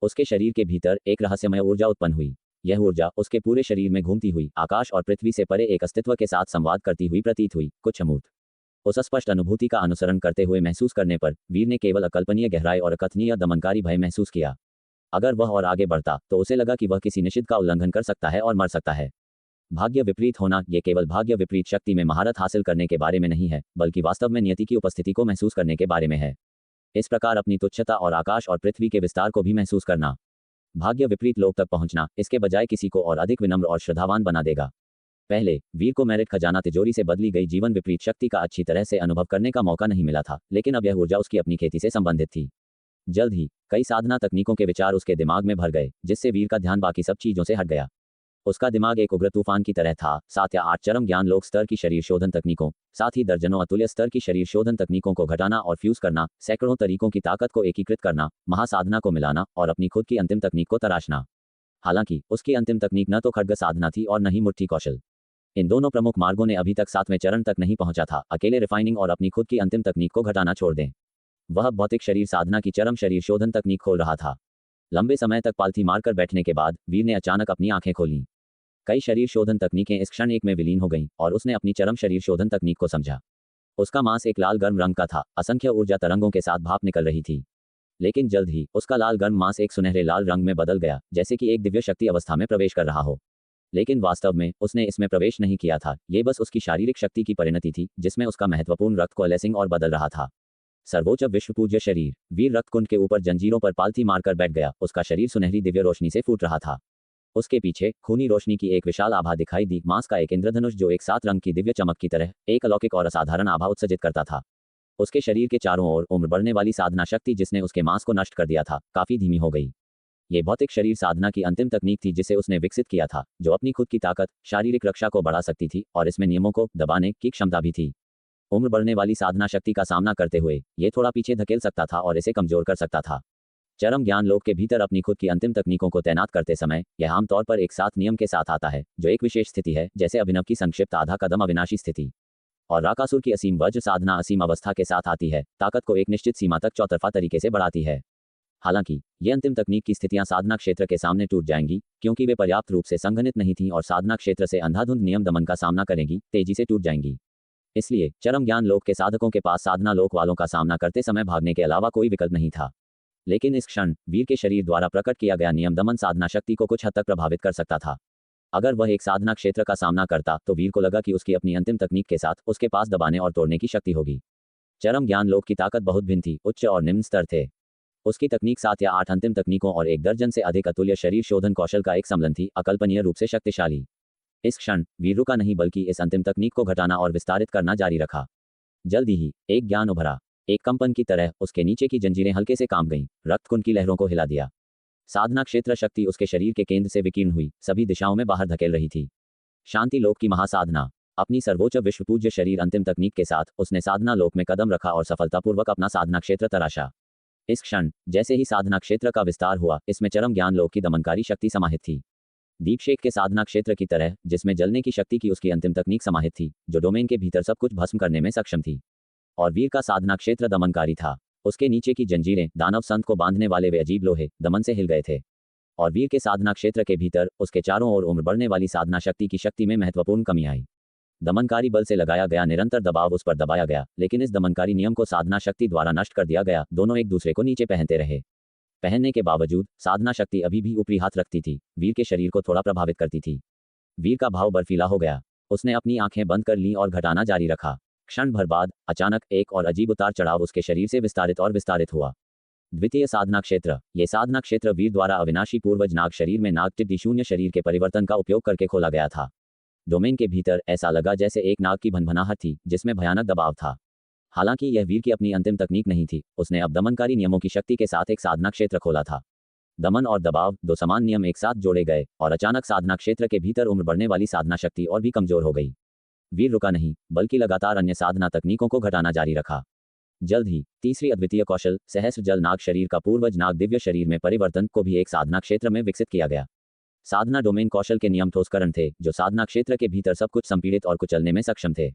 उसके शरीर के भीतर एक रहस्यमय ऊर्जा उत्पन्न हुई। यह ऊर्जा उसके पूरे शरीर में घूमती हुई आकाश और पृथ्वी से परे एक अस्तित्व के साथ संवाद करती हुई प्रतीत हुई। कुछ अमूर्त उस अस्पष्ट अनुभूति का अनुसरण करते हुए महसूस करने पर वीर ने केवल अकल्पनीय गहराई और अकथनीय दमनकारी भय महसूस किया। अगर वह और आगे बढ़ता तो उसे लगा कि वह किसी निषिद्ध का उल्लंघन कर सकता है और मर सकता है। भाग्य विपरीत होना ये केवल भाग्य विपरीत शक्ति में महारत हासिल करने के बारे में नहीं है, बल्कि वास्तव में नियति की उपस्थिति को महसूस करने के बारे में है। इस प्रकार अपनी तुच्छता और आकाश और पृथ्वी के विस्तार को भी महसूस करना। भाग्य विपरीत लोक तक पहुंचना इसके बजाय किसी को और अधिक विनम्र और श्रद्धावान बना देगा। पहले वीर को मेरिट खजाना तिजोरी से बदली गई जीवन विपरीत शक्ति का अच्छी तरह से अनुभव करने का मौका नहीं मिला था, लेकिन अब यह ऊर्जा उसकी अपनी खेती से संबंधित थी। जल्द ही कई साधना तकनीकों के विचार उसके दिमाग में भर गए, जिससे वीर का ध्यान बाकी सब चीजों से हट गया। उसका दिमाग एक उग्र तूफान की तरह था। 7 या 8 चरम ज्ञान लोक स्तर की शरीर शोधन तकनीकों, साथ ही दर्जनों अतुल्य स्तर की शरीर शोधन तकनीकों को घटाना और फ्यूज करना, सैकड़ों तरीकों की ताकत को एकीकृत करना, महासाधना को मिलाना और अपनी खुद की अंतिम तकनीक को तराशना। हालांकि उसकी अंतिम तकनीक न तो खड्ग साधना थी और न ही मुट्ठी कौशल। इन दोनों प्रमुख मार्गों ने अभी तक 7वें चरण तक नहीं पहुंचा था। अकेले रिफाइनिंग और अपनी खुद की अंतिम तकनीक को घटाना छोड़ दें। वह भौतिक शरीर साधना की चरम शरीर शोधन तकनीक खोल रहा था। लंबे समय तक पालथी मारकर बैठने के बाद वीर ने अचानक अपनी आंखें खोलीं। कई शरीर शोधन तकनीकें इस क्षण एक में विलीन हो गईं और उसने अपनी चरम शरीर शोधन तकनीक को समझा। उसका मांस एक लाल गर्म रंग का था, असंख्य ऊर्जा तरंगों के साथ भाप निकल रही थी। लेकिन जल्द ही उसका लाल गर्म मांस एक सुनहरे लाल रंग में बदल गया, जैसे कि एक दिव्य शक्ति अवस्था में प्रवेश कर रहा हो। लेकिन वास्तव में उसने इसमें प्रवेश नहीं किया था। ये बस उसकी शारीरिक शक्ति की परिणति थी, जिसमें उसका महत्वपूर्ण रक्त कोलेसिंग और बदल रहा था। सर्वोच्च विश्व पूज्य शरीर वीर रक्तकुंड के ऊपर जंजीरों पर पालथी मारकर बैठ गया। उसका शरीर सुनहरी दिव्य रोशनी से फूट रहा था। उसके पीछे खूनी रोशनी की एक विशाल आभा दिखाई दी, मांस का एक इंद्रधनुष जो एक 7 रंग की दिव्य चमक की तरह एक अलौकिक और असाधारण आभा उत्सर्जित करता था। उसके शरीर के चारों ओर उम्र बढ़ने वाली साधना शक्ति जिसने उसके मांस को नष्ट कर दिया था, काफी धीमी हो गई। ये भौतिक शरीर साधना की अंतिम तकनीक थी जिसे उसने विकसित किया था, जो अपनी खुद की ताकत, शारीरिक रक्षा को बढ़ा सकती थी और इसमें नियमों को दबाने की क्षमता भी थी। उम्र बढ़ने वाली साधना शक्ति का सामना करते हुए ये थोड़ा पीछे धकेल सकता था और इसे कमजोर कर सकता था। चरम ज्ञान लोक के भीतर अपनी खुद की अंतिम तकनीकों को तैनात करते समय यह आमतौर पर एक साथ नियम के साथ आता है, जो एक विशेष स्थिति है, जैसे अभिनव की संक्षिप्त आधा कदम अविनाशी स्थिति और राकासुर की असीम वज्र साधना असीम अवस्था के साथ आती है, ताकत को एक निश्चित सीमा तक चौतरफा तरीके से बढ़ाती है। हालांकि ये अंतिम तकनीक की स्थितियां साधना क्षेत्र के सामने टूट जाएंगी, क्योंकि वे पर्याप्त रूप से संघनित नहीं थीं और साधना क्षेत्र से अंधाधुंध नियम दमन का सामना करेंगी, तेजी से टूट जाएंगी। इसलिए चरम ज्ञान लोक के साधकों के पास साधना लोक वालों का सामना करते समय भागने के अलावा कोई विकल्प नहीं था। लेकिन इस क्षण वीर के शरीर द्वारा प्रकट किया गया नियम दमन साधना शक्ति को कुछ हद तक प्रभावित कर सकता था। अगर वह एक साधना क्षेत्र का सामना करता तो वीर को लगा कि उसकी अपनी अंतिम तकनीक के साथ उसके पास दबाने और तोड़ने की शक्ति होगी। चरम ज्ञान लोक की ताकत बहुत भिन्न थी, उच्च और निम्न स्तर थे। उसकी तकनीक 7 या 8 अंतिम तकनीकों और 1 दर्जन से अधिक अतुल्य शरीर शोधन कौशल का एक सम्मिलन थी, अकल्पनीय रूप से शक्तिशाली। इस क्षण वीर रुका नहीं, बल्कि इस अंतिम तकनीक को घटाना और विस्तारित करना जारी रखा। जल्दी ही एक ज्ञान उभरा। एक कंपन की तरह उसके नीचे की जंजीरें हल्के से कांप गईं, रक्तकुंड की लहरों को हिला दिया। साधना क्षेत्र शक्ति उसके शरीर के केंद्र से विकीर्ण हुई सभी दिशाओं में बाहर धकेल रही थी। शांति लोक की महासाधना। अपनी सर्वोच्च विश्व पूज्य शरीर अंतिम तकनीक के साथ उसने साधना लोक में कदम रखा और सफलतापूर्वक अपना साधना क्षेत्र तराशा। इस क्षण जैसे ही साधना क्षेत्र का विस्तार हुआ, इसमें चरम ज्ञान लोक की दमनकारी शक्ति समाहित थी। दीपशेक के साधना क्षेत्र की तरह, जिसमें जलने की शक्ति की उसकी अंतिम तकनीक समाहित थी, जो डोमेन के भीतर सब कुछ भस्म करने में सक्षम थी। और वीर का साधना क्षेत्र दमनकारी था। उसके नीचे की जंजीरें, दानव संत को बांधने वाले वे अजीब लोहे, दमन से हिल गए थे। और वीर के साधना क्षेत्र के भीतर उसके चारों ओर उम्र बढ़ने वाली साधना शक्ति की शक्ति में महत्वपूर्ण कमी आई। दमनकारी बल से लगाया गया निरंतर दबाव उस पर दबाया गया, लेकिन इस दमनकारी नियम को साधना शक्ति द्वारा नष्ट कर दिया गया। दोनों एक दूसरे को नीचे पहनते रहे। पहनने के बावजूद साधना शक्ति अभी भी ऊपरी हाथ रखती थी, वीर के शरीर को थोड़ा प्रभावित करती थी। वीर का भाव बर्फीला हो गया। उसने अपनी आंखें बंद कर लीं और घटाना जारी रखा। क्षण भर बाद अचानक एक और अजीब उतार चढ़ाव उसके शरीर से विस्तारित हुआ। द्वितीय साधना क्षेत्र। ये साधना क्षेत्र वीर द्वारा अविनाशी पूर्वज नाग शरीर में नाग टिड्डी शून्य शरीर के परिवर्तन का उपयोग करके खोला गया था। डोमेन के भीतर ऐसा लगा जैसे एक नाग की भनभनाहट थी, जिसमें भयानक दबाव था। हालांकि यह वीर की अपनी अंतिम तकनीक नहीं थी, उसने अब दमनकारी नियमों की शक्ति के साथ एक साधना क्षेत्र खोला था। दमन और दबाव, दो समान नियम एक साथ जोड़े गए और अचानक साधना क्षेत्र के भीतर उम्र बढ़ने वाली साधना शक्ति और भी कमजोर हो गई। वीर रुका नहीं, बल्कि लगातार अन्य साधना तकनीकों को घटाना जारी रखा। जल्द ही तीसरी अद्वितीय कौशल, सहस्र जल नाग शरीर का पूर्वज नाग दिव्य शरीर में परिवर्तन, को भी एक साधना क्षेत्र में विकसित किया गया। साधना डोमेन कौशल के नियम ठोसकरण थे, जो साधना क्षेत्र के भीतर सब कुछ संपीड़ित और कुचलने में सक्षम थे।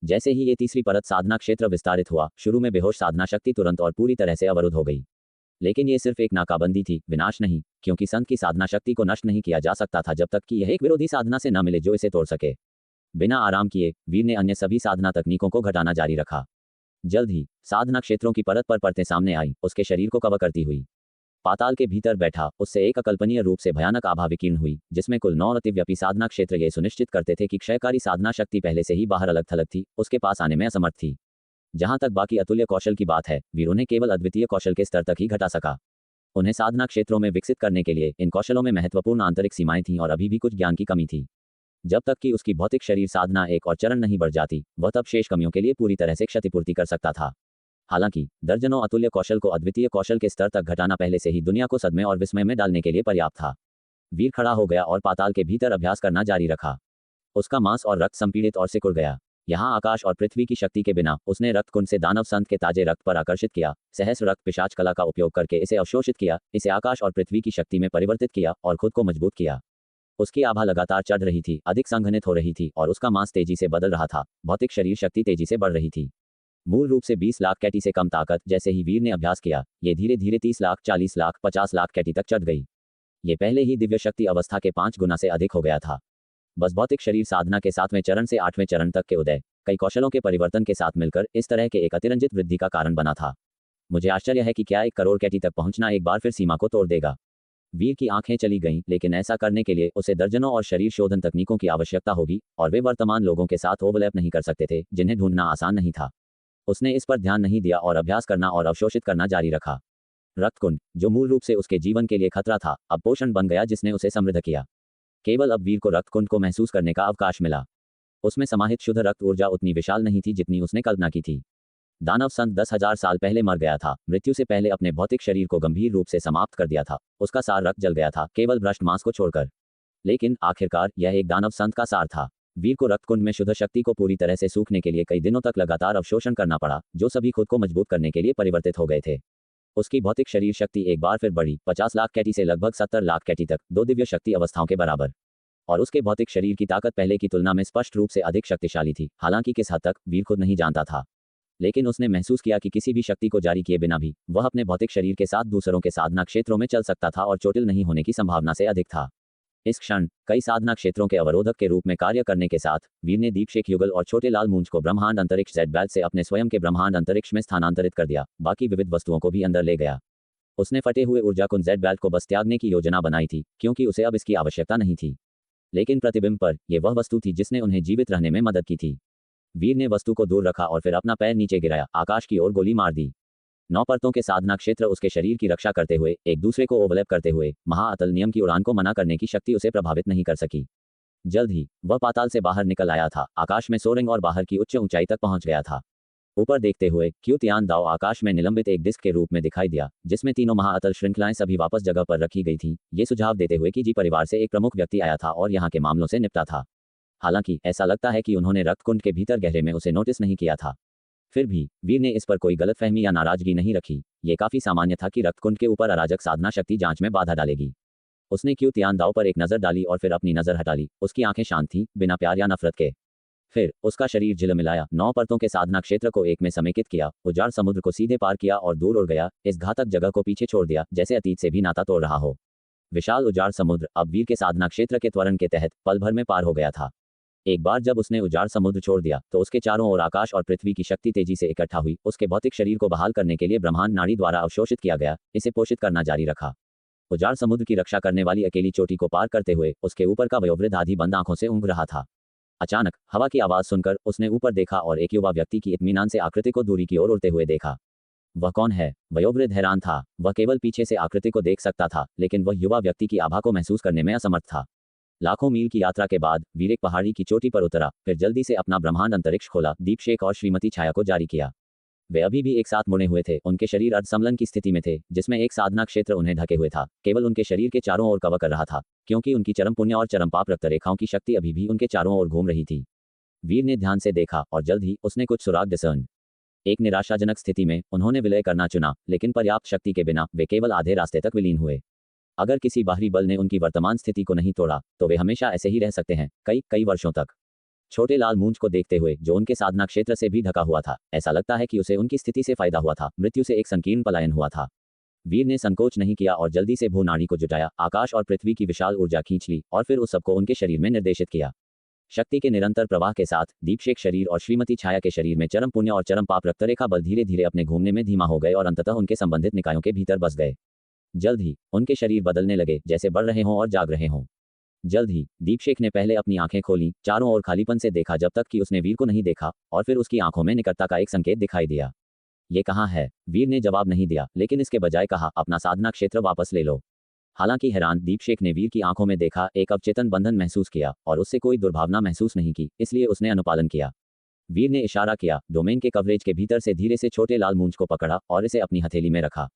जैसे ही ये तीसरी परत साधना क्षेत्र विस्तारित हुआ, शुरू में बेहोश साधना शक्ति तुरंत और पूरी तरह से अवरुद्ध हो गई। लेकिन ये सिर्फ एक नाकाबंदी थी, विनाश नहीं, क्योंकि संत की साधना शक्ति को नष्ट नहीं किया जा सकता था जब तक कि यह एक विरोधी साधना से न मिले जो इसे तोड़ सके। बिना आराम किए वीर ने अन्य सभी साधना तकनीकों को घटाना जारी रखा। जल्द ही साधना क्षेत्रों की परत पर परतें सामने आई, उसके शरीर को कवर करती हुई। पाताल के भीतर बैठा उससे एक अकल्पनीय रूप से भयानक आभा विकीर्ण हुई, जिसमें कुल 9 अतिव्यापी साधना क्षेत्र ये सुनिश्चित करते थे कि क्षयकारी साधना शक्ति पहले से ही बाहर अलग थलग थी, उसके पास आने में असमर्थ थी। जहां तक बाकी अतुल्य कौशल की बात है, वीर उन्हें केवल अद्वितीय कौशल के स्तर तक ही घटा सका। उन्हें साधना क्षेत्रों में विकसित करने के लिए इन कौशलों में महत्वपूर्ण आंतरिक सीमाएं थीं और अभी भी कुछ ज्ञान की कमी थी। जब तक कि उसकी भौतिक शरीर साधना एक और चरण नहीं बढ़ जाती, वह तब शेष कमियों के लिए पूरी तरह से क्षतिपूर्ति कर सकता था। हालांकि दर्जनों अतुल्य कौशल को अद्वितीय कौशल के स्तर तक घटाना पहले से ही दुनिया को सदमे और विस्मय में डालने के लिए पर्याप्त था। वीर खड़ा हो गया और पाताल के भीतर अभ्यास करना जारी रखा। उसका मांस और रक्त संपीड़ित और सिकुड़ गया। यहाँ आकाश और पृथ्वी की शक्ति के बिना उसने रक्त कुंड से दानव संत के ताजे रक्त पर आकर्षित किया, सहस्र रक्त पिशाच कला का उपयोग करके इसे अवशोषित किया, इसे आकाश और पृथ्वी की शक्ति में परिवर्तित किया और खुद को मजबूत किया। उसकी आभा लगातार चढ़ रही थी, अधिक संघनित हो रही थी और उसका मांस तेजी से बदल रहा था। भौतिक शरीर शक्ति तेजी से बढ़ रही थी। मूल रूप से 20 लाख कैटी से कम ताकत। जैसे ही वीर ने अभ्यास किया, ये धीरे धीरे 30 लाख, 40 लाख, 50 लाख कैटी तक चढ़ गई। ये पहले ही दिव्य शक्ति अवस्था के 5 गुना से अधिक हो गया था। बस भौतिक शरीर साधना के 7वें चरण से 8वें चरण तक के उदय कई कौशलों के परिवर्तन के साथ मिलकर इस तरह के एक अतिरंजित वृद्धि का कारण बना था। मुझे आश्चर्य है कि क्या 1 करोड़ कैटी तक पहुंचना एक बार फिर सीमा को तोड़ देगा। वीर की आंखें चली गईं, लेकिन ऐसा करने के लिए उसे दर्जनों और शरीर शोधन तकनीकों की आवश्यकता होगी और वे वर्तमान लोगों के साथ ओवरलैप नहीं कर सकते थे, जिन्हें ढूंढना आसान नहीं था। उसने इस पर ध्यान नहीं दिया और अभ्यास करना और अवशोषित करना जारी रखा। रक्तकुंड, जो मूल रूप से उसके जीवन के लिए खतरा था, अब पोषण बन गया जिसने उसे समृद्ध किया। केवल अब वीर को रक्तकुंड को महसूस करने का अवकाश मिला। उसमें समाहित शुद्ध रक्त ऊर्जा उतनी विशाल नहीं थी जितनी उसने कल्पना की थी। दानव संत 10,000 साल पहले मर गया था, मृत्यु से पहले अपने भौतिक शरीर को गंभीर रूप से समाप्त कर दिया था। उसका सार रक्त जल गया था, केवल भ्रष्ट मांस को छोड़कर। लेकिन आखिरकार यह एक दानव संत का सार था। वीर को रक्तकुंड में शुद्ध शक्ति को पूरी तरह से सूखने के लिए कई दिनों तक लगातार अवशोषण करना पड़ा, जो सभी खुद को मजबूत करने के लिए परिवर्तित हो गए थे। उसकी भौतिक शरीर शक्ति एक बार फिर बढ़ी, 50 लाख कैटी से लगभग 70 लाख कैटी तक, 2 दिव्य शक्ति अवस्थाओं के बराबर। और उसके भौतिक शरीर की ताकत पहले की तुलना में स्पष्ट रूप से अधिक शक्तिशाली थी। हालांकि किस हद तक, वीर खुद नहीं जानता था। लेकिन उसने महसूस किया कि किसी भी शक्ति को जारी किए बिना भी वह अपने भौतिक शरीर के साथ दूसरों के साधना क्षेत्रों में चल सकता था और चोटिल नहीं होने की संभावना से अधिक था। इस क्षण कई साधना क्षेत्रों के अवरोधक के रूप में कार्य करने के साथ वीर ने दीपशेख युगल और छोटे लाल मूंछ को ब्रह्मांड अंतरिक्ष जेड बैल से अपने स्वयं के ब्रह्मांड अंतरिक्ष में स्थानांतरित कर दिया। बाकी विविध वस्तुओं को भी अंदर ले गया। उसने फटे हुए ऊर्जा कुंड जेड बैल को बस त्यागने की योजना बनाई थी, क्योंकि उसे अब इसकी आवश्यकता नहीं थी। लेकिन प्रतिबिंब पर यह वह वस्तु थी जिसने उन्हें जीवित रहने में मदद की थी। वीर ने वस्तु को दूर रखा और फिर अपना पैर नीचे गिराया, आकाश की ओर गोली मार दी। 9 परतों के साधना क्षेत्र उसके शरीर की रक्षा करते हुए, एक दूसरे को ओवरलैप करते हुए, महाअतल नियम की उड़ान को मना करने की शक्ति उसे प्रभावित नहीं कर सकी। जल्द ही वह पाताल से बाहर निकल आया था, आकाश में सोरेंग और बाहर की उच्च ऊंचाई तक पहुंच गया था। ऊपर देखते हुए क्यू तियान दाओ आकाश में निलंबित एक डिस्क के रूप में दिखाई दिया, जिसमें तीनों महाअतल श्रृंखलाएं सभी वापस जगह पर रखी गई थीं, ये सुझाव देते हुए कि जी परिवार से एक प्रमुख व्यक्ति आया था और यहाँ के मामलों से निपटा था। हालांकि ऐसा लगता है कि उन्होंने रक्तकुंड के भीतर गहरे में उसे नोटिस नहीं किया था। फिर भी वीर ने इस पर कोई गलतफहमी या नाराजगी नहीं रखी। ये काफी सामान्य था कि रक्तकुंड के ऊपर अराजक साधना शक्ति जांच में बाधा डालेगी। उसने क्यू तियान दाओ पर एक नजर डाली और फिर अपनी नजर हटा ली। उसकी आंखें शांत थीं, बिना प्यार या नफरत के। फिर उसका शरीर झिलमिलाया, 9 परतों के साधना क्षेत्र को एक में समेकित किया, उजाड़ समुद्र को सीधे पार किया और दूर उड़ गया, इस घातक जगह को पीछे छोड़ दिया जैसे अतीत से भी नाता तोड़ रहा हो। विशाल उजाड़ समुद्र अब वीर के साधना क्षेत्र के त्वरण के तहत पल भर में पार हो गया था। एक बार जब उसने उजाड़ समुद्र छोड़ दिया तो उसके चारों ओर आकाश और पृथ्वी की शक्ति तेजी से इकट्ठा हुई। उसके भौतिक शरीर को बहाल करने के लिए ब्रह्मांड नाड़ी द्वारा अवशोषित किया गया, इसे पोषित करना जारी रखा। उजाड़ समुद्र की रक्षा करने वाली अकेली चोटी को पार करते हुए उसके ऊपर का वयोवृद्ध आधी बंद आंखों से ऊँघ रहा था। अचानक हवा की आवाज सुनकर उसने ऊपर देखा और एक युवा व्यक्ति की इत्मीनान से आकृति को दूरी की ओर उड़ते हुए देखा। वह कौन है? वयोवृद्ध हैरान था। वह केवल पीछे से आकृति को देख सकता था, लेकिन वह युवा व्यक्ति की आभा को महसूस करने में असमर्थ था। लाखों मील की यात्रा के बाद वीर एक पहाड़ी की चोटी पर उतरा, फिर जल्दी से अपना ब्रह्मांड अंतरिक्ष खोला, दीपशेख और श्रीमती छाया को जारी किया। वे अभी भी एक साथ मुड़े हुए थे। उनके शरीर अर्धसमलन की स्थिति में थे, जिसमें एक साधना क्षेत्र उन्हें ढके हुए था। केवल उनके शरीर के चारों ओर कवर कर रहा था, क्योंकि उनकी चरम पुण्य और चरम पाप रक्त रेखाओं की शक्ति अभी भी उनके चारों ओर घूम रही थी। वीर ने ध्यान से देखा और जल्द ही उसने कुछ सुराग डिसर्न। एक निराशाजनक स्थिति में उन्होंने विलय करना चुना, लेकिन पर्याप्त शक्ति के बिना वे केवल आधे रास्ते तक विलीन हुए। अगर किसी बाहरी बल ने उनकी वर्तमान स्थिति को नहीं तोड़ा तो वे हमेशा ऐसे ही रह सकते हैं, कई वर्षों तक। छोटे लाल मूंछ को देखते हुए, जो उनके साधना क्षेत्र से भी ढका हुआ था, ऐसा लगता है कि उसे उनकी स्थिति से फायदा हुआ था, मृत्यु से एक संकीर्ण पलायन हुआ था। वीर ने संकोच नहीं किया और जल्दी से भूनाड़ी को जुटाया, आकाश और पृथ्वी की विशाल ऊर्जा खींच ली और फिर उस सबको उनके शरीर में निर्देशित किया। शक्ति के निरंतर प्रवाह के साथ दीपशेख शरीर और श्रीमती छाया के शरीर में चरम पुण्य और चरम पाप रक्तरेखा बल धीरे धीरे अपने घूमने में धीमा हो गए और अंततः उनके संबंधित निकायों के भीतर बस गए। जल्द ही उनके शरीर बदलने लगे, जैसे बढ़ रहे हों और जाग रहे हों। जल्द ही दीपशेख ने पहले अपनी आंखें खोलीं, चारों ओर खालीपन से देखा जब तक कि उसने वीर को नहीं देखा, और फिर उसकी आंखों में निकटता का एक संकेत दिखाई दिया। ये कहाँ है? वीर ने जवाब नहीं दिया, लेकिन इसके बजाय कहा, अपना साधना क्षेत्र वापस ले लो। हालांकि हैरान दीपशेख ने वीर की आंखों में देखा, एक अवचेतन बंधन महसूस किया और उससे कोई दुर्भावना महसूस नहीं की, इसलिए उसने अनुपालन किया। वीर ने इशारा किया, डोमेन के कवरेज के भीतर से धीरे से छोटे लाल मूंछ को पकड़ा और इसे अपनी हथेली में रखा।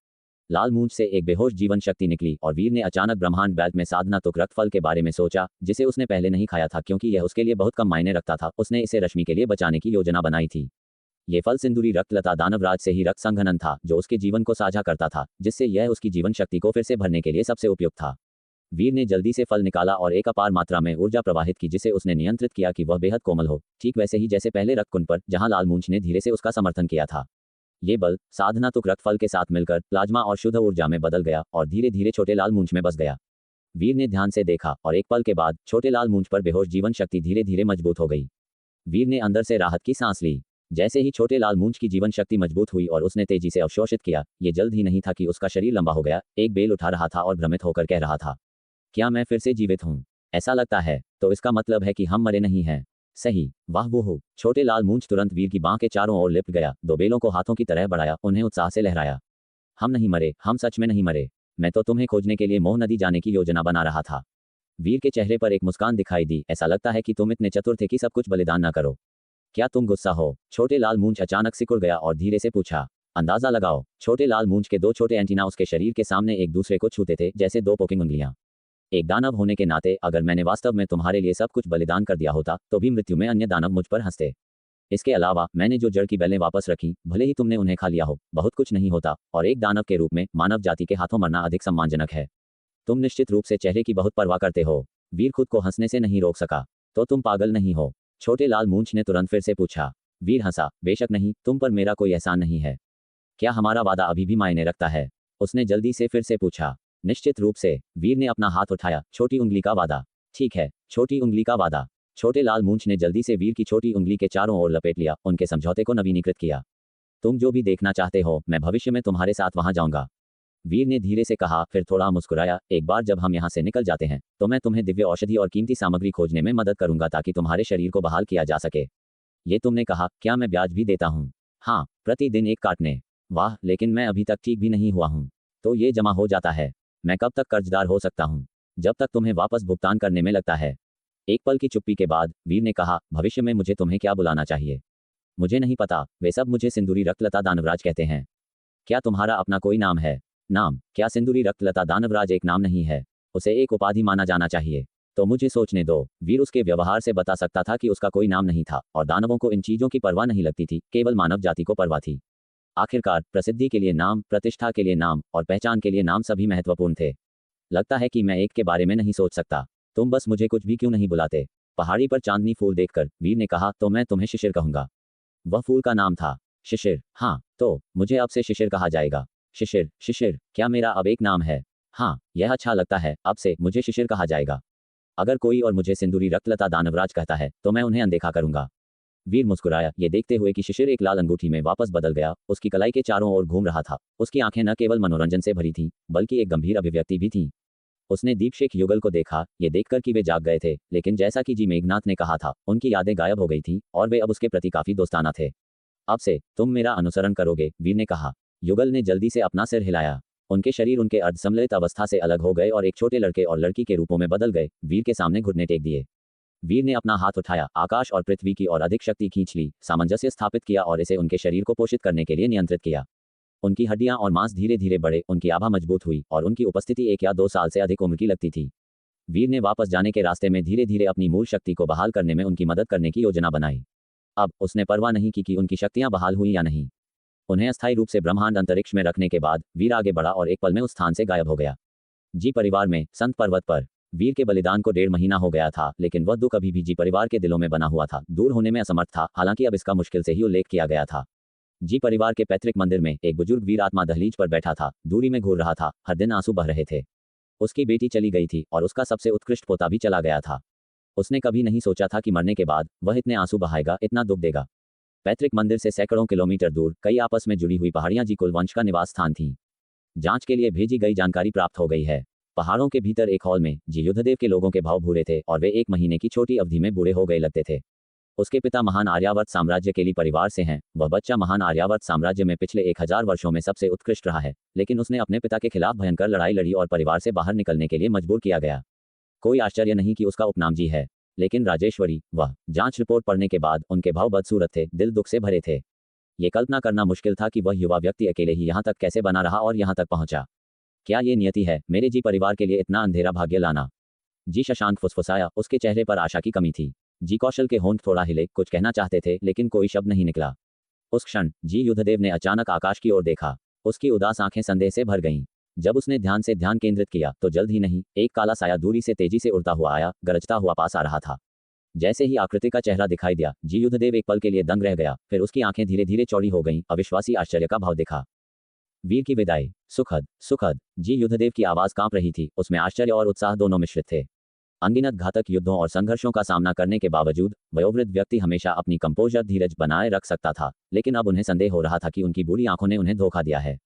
लाल मूंछ से एक बेहोश जीवन शक्ति निकली और वीर ने अचानक ब्रह्मांड बेल्ट में साधना तुक रक्त फल के बारे में सोचा, जिसे उसने पहले नहीं खाया था क्योंकि यह उसके लिए बहुत कम मायने रखता था। उसने इसे रश्मि के लिए बचाने की योजना बनाई थी। ये फल सिंदूरी रक्तलता दानवराज से ही रक्त संघनन था, जो उसके जीवन को साझा करता था, जिससे यह उसकी जीवन शक्ति को फिर से भरने के लिए सबसे उपयुक्त था। वीर ने जल्दी से फल निकाला और एक अपार मात्रा में ऊर्जा प्रवाहित की, जिसे उसने नियंत्रित किया कि वह बेहद कोमल हो, ठीक वैसे ही जैसे पहले रक्तकुंड पर, जहां लाल मूंछ ने धीरे से उसका समर्थन किया था। ये बल साधना तुक रक्त फल के साथ मिलकर प्लाज्मा और शुद्ध ऊर्जा में बदल गया और धीरे धीरे छोटे लाल मूंछ में बस गया। वीर ने ध्यान से देखा और एक पल के बाद छोटे लाल मूंछ पर बेहोश जीवन शक्ति धीरे धीरे मजबूत हो गई। वीर ने अंदर से राहत की सांस ली। जैसे ही छोटे लाल मूंछ की जीवन शक्ति मजबूत हुई और उसने तेजी से अवशोषित किया, ये जल्द ही नहीं था कि उसका शरीर लंबा हो गया। एक बेल उठा रहा था और भ्रमित होकर कह रहा था, क्या मैं फिर से जीवित हूँ? ऐसा लगता है, तो इसका मतलब है कि हम मरे नहीं हैं। सही, वाह वो। छोटे लाल मूंछ तुरंत वीर की बांह के चारों ओर लिपट गया, 2 बेलों को हाथों की तरह बढ़ाया, उन्हें उत्साह से लहराया। हम नहीं मरे, हम सच में नहीं मरे। मैं तो तुम्हें खोजने के लिए मोह नदी जाने की योजना बना रहा था। वीर के चेहरे पर एक मुस्कान दिखाई दी। ऐसा लगता है कि तुम इतने चतुर थे कि सब कुछ बलिदान न करो। क्या तुम गुस्सा हो? छोटे लाल मूंछ अचानक सिकुड़ गया और धीरे से पूछा। अंदाजा लगाओ। छोटे लाल मूंछ के 2 छोटे एंटीना उसके शरीर के सामने एक दूसरे को छूते थे, जैसे 2 पोकिंग उंगलियां। एक दानव होने के नाते, अगर मैंने वास्तव में तुम्हारे लिए सब कुछ बलिदान कर दिया होता, तो भी मृत्यु में अन्य दानव मुझ पर हंसते। इसके अलावा मैंने जो जड़ की बेलें वापस रखी, भले ही तुमने उन्हें खा लिया हो, बहुत कुछ नहीं होता, और एक दानव के रूप में मानव जाति के हाथों मरना अधिक सम्मानजनक है। तुम निश्चित रूप से चेहरे की बहुत परवाह करते हो। वीर खुद को हंसने से नहीं रोक सका। तो तुम पागल नहीं हो? छोटे लाल मूंछ ने तुरंत फिर से पूछा। वीर हंसा। बेशक नहीं, तुम पर मेरा कोई एहसान नहीं है। क्या हमारा वादा अभी भी मायने रखता है? उसने जल्दी से फिर से पूछा। निश्चित रूप से। वीर ने अपना हाथ उठाया। छोटी उंगली का वादा। ठीक है, छोटी उंगली का वादा। छोटे लाल मूंछ ने जल्दी से वीर की छोटी उंगली के चारों ओर लपेट लिया, उनके समझौते को नवीनीकृत किया। तुम जो भी देखना चाहते हो, मैं भविष्य में तुम्हारे साथ वहां जाऊंगा। वीर ने धीरे से कहा, फिर थोड़ा मुस्कुराया। एक बार जब हम यहाँ से निकल जाते हैं, तो मैं तुम्हें दिव्य औषधि और कीमती सामग्री खोजने में मदद करूंगा, ताकि तुम्हारे शरीर को बहाल किया जा सके। ये तुमने कहा, क्या मैं ब्याज भी देता हूँ? हाँ, प्रतिदिन 1 काटने। वाह, लेकिन मैं अभी तक ठीक भी नहीं हुआ हूँ। तो ये जमा हो जाता है। मैं कब तक कर्जदार हो सकता हूँ? जब तक तुम्हें वापस भुगतान करने में लगता है। एक पल की चुप्पी के बाद वीर ने कहा, भविष्य में मुझे तुम्हें क्या बुलाना चाहिए? मुझे नहीं पता, वे सब मुझे सिंदूरी रक्तलता दानवराज कहते हैं। क्या तुम्हारा अपना कोई नाम है? नाम? क्या सिंदूरी रक्तलता दानवराज एक नाम नहीं है? उसे एक उपाधि माना जाना चाहिए। तो मुझे सोचने दो। वीर उसके व्यवहार से बता सकता था कि उसका कोई नाम नहीं था, और दानवों को इन चीजों की परवाह नहीं लगती थी, केवल मानव जाति को परवाह थी। आखिरकार प्रसिद्धि के लिए नाम, प्रतिष्ठा के लिए नाम और पहचान के लिए नाम सभी महत्वपूर्ण थे। लगता है कि मैं एक के बारे में नहीं सोच सकता। तुम बस मुझे कुछ भी क्यों नहीं बुलाते? पहाड़ी पर चांदनी फूल देखकर वीर ने कहा, तो मैं तुम्हें शिशिर कहूंगा। वह फूल का नाम था शिशिर। हाँ, तो मुझे अब से शिशिर कहा जाएगा। शिशिर, शिशिर, क्या मेरा अब एक नाम है? हाँ, यह अच्छा लगता है, अब से मुझे शिशिर कहा जाएगा। अगर कोई और मुझे सिंदूरी रक्तलता दानवराज कहता है तो मैं उन्हें अनदेखा करूंगा। वीर मुस्कुराया, ये देखते हुए कि शिशिर एक लाल अंगूठी में वापस बदल गया, उसकी कलाई के चारों ओर घूम रहा था। उसकी आंखें न केवल मनोरंजन से भरी थीं, बल्कि एक गंभीर अभिव्यक्ति भी थी। उसने दीपशेख युगल को देखा, ये देखकर कि वे जाग गए थे, लेकिन जैसा कि जी मेघनाथ ने कहा था, उनकी यादें गायब हो गई थीं और वे अब उसके प्रति काफी दोस्ताना थे। अब से तुम मेरा अनुसरण करोगे, वीर ने कहा। युगल ने जल्दी से अपना सिर हिलाया। उनके शरीर उनके अर्धसम्मिलित अवस्था से अलग हो गए और एक छोटे लड़के और लड़की के रूपों में बदल गए। वीर के सामने घुटने टेक दिए। वीर ने अपना हाथ उठाया, आकाश और पृथ्वी की ओर अधिक शक्ति खींच ली, सामंजस्य स्थापित किया और इसे उनके शरीर को पोषित करने के लिए नियंत्रित किया। उनकी हड्डियां और मांस धीरे धीरे बढ़े, उनकी आभा मजबूत हुई और उनकी उपस्थिति 1 या 2 साल से अधिक उम्र की लगती थी। वीर ने वापस जाने के रास्ते में धीरे धीरे अपनी मूल शक्ति को बहाल करने में उनकी मदद करने की योजना बनाई। अब उसने परवाह नहीं की कि उनकी शक्तियां बहाल हुई या नहीं। उन्हें अस्थायी रूप से ब्रह्मांड अंतरिक्ष में रखने के बाद वीर आगे बढ़ा और एक पल में उस स्थान से गायब हो गया। जी परिवार में संत पर्वत पर वीर के बलिदान को 1.5 महीना हो गया था, लेकिन वह दुख अभी भी जी परिवार के दिलों में बना हुआ था, दूर होने में असमर्थ था। हालांकि अब इसका मुश्किल से ही उल्लेख किया गया था। जी परिवार के पैतृक मंदिर में एक बुजुर्ग वीर आत्मा दहलीज पर बैठा था, दूरी में घूर रहा था, हर दिन आंसू बह रहे थे। उसकी बेटी चली गई थी और उसका सबसे उत्कृष्ट पोता भी चला गया था। उसने कभी नहीं सोचा था कि मरने के बाद वह इतने आंसू बहाएगा, इतना दुख देगा। पैतृक मंदिर से सैकड़ों किलोमीटर दूर कई आपस में जुड़ी हुई पहाड़ियां जी कुलवंश का निवास स्थान थीं। जांच के लिए भेजी गई जानकारी प्राप्त हो गई है। पहाड़ों के भीतर एक हॉल में जी युद्धदेव के लोगों के भाव भूरे थे और वे 1 महीने की छोटी अवधि में बूढ़े हो गए लगते थे। उसके पिता महान आर्यावर्त साम्राज्य के लिए परिवार से हैं। वह बच्चा महान आर्यावर्त साम्राज्य में पिछले 1000 वर्षों में सबसे उत्कृष्ट रहा है, लेकिन उसने अपने पिता के खिलाफ भयंकर लड़ाई लड़ी और परिवार से बाहर निकलने के लिए मजबूर किया गया। कोई आश्चर्य नहीं कि उसका उपनाम जी है। लेकिन राजेश्वरी, वह जांच रिपोर्ट पढ़ने के बाद उनके भाव बदसूरत थे, दिल दुख से भरे थे। ये कल्पना करना मुश्किल था कि वह युवा व्यक्ति अकेले ही यहाँ तक कैसे बना रहा और यहाँ तक पहुंचा। क्या ये नियति है, मेरे जी परिवार के लिए इतना अंधेरा भाग्य लाना? जी शशांक फुसफुसाया, उसके चेहरे पर आशा की कमी थी। जी कौशल के होंठ थोड़ा हिले, कुछ कहना चाहते थे, लेकिन कोई शब्द नहीं निकला। उस क्षण जी युद्धदेव ने अचानक आकाश की ओर देखा। उसकी उदास आंखें संदेह से भर गईं। जब उसने ध्यान से ध्यान केंद्रित किया तो जल्द ही नहीं, एक काला साया दूरी से तेजी से उड़ता हुआ आया, गरजता हुआ पास आ रहा था। जैसे ही आकृति का चेहरा दिखाई दिया, जी युद्धदेव एक पल के लिए दंग रह गया, फिर उसकी आंखें धीरे धीरे चौड़ी हो गईं, अविश्वासी आश्चर्य का भाव दिखा। वीर की विदाई, सुखद, सुखद। जी युद्धदेव की आवाज कांप रही थी, उसमें आश्चर्य और उत्साह दोनों मिश्रित थे। अनगिनत घातक युद्धों और संघर्षों का सामना करने के बावजूद वयोवृद्ध व्यक्ति हमेशा अपनी कंपोजर धीरज बनाए रख सकता था, लेकिन अब उन्हें संदेह हो रहा था कि उनकी बुरी आंखों ने उन्हें धोखा दिया है।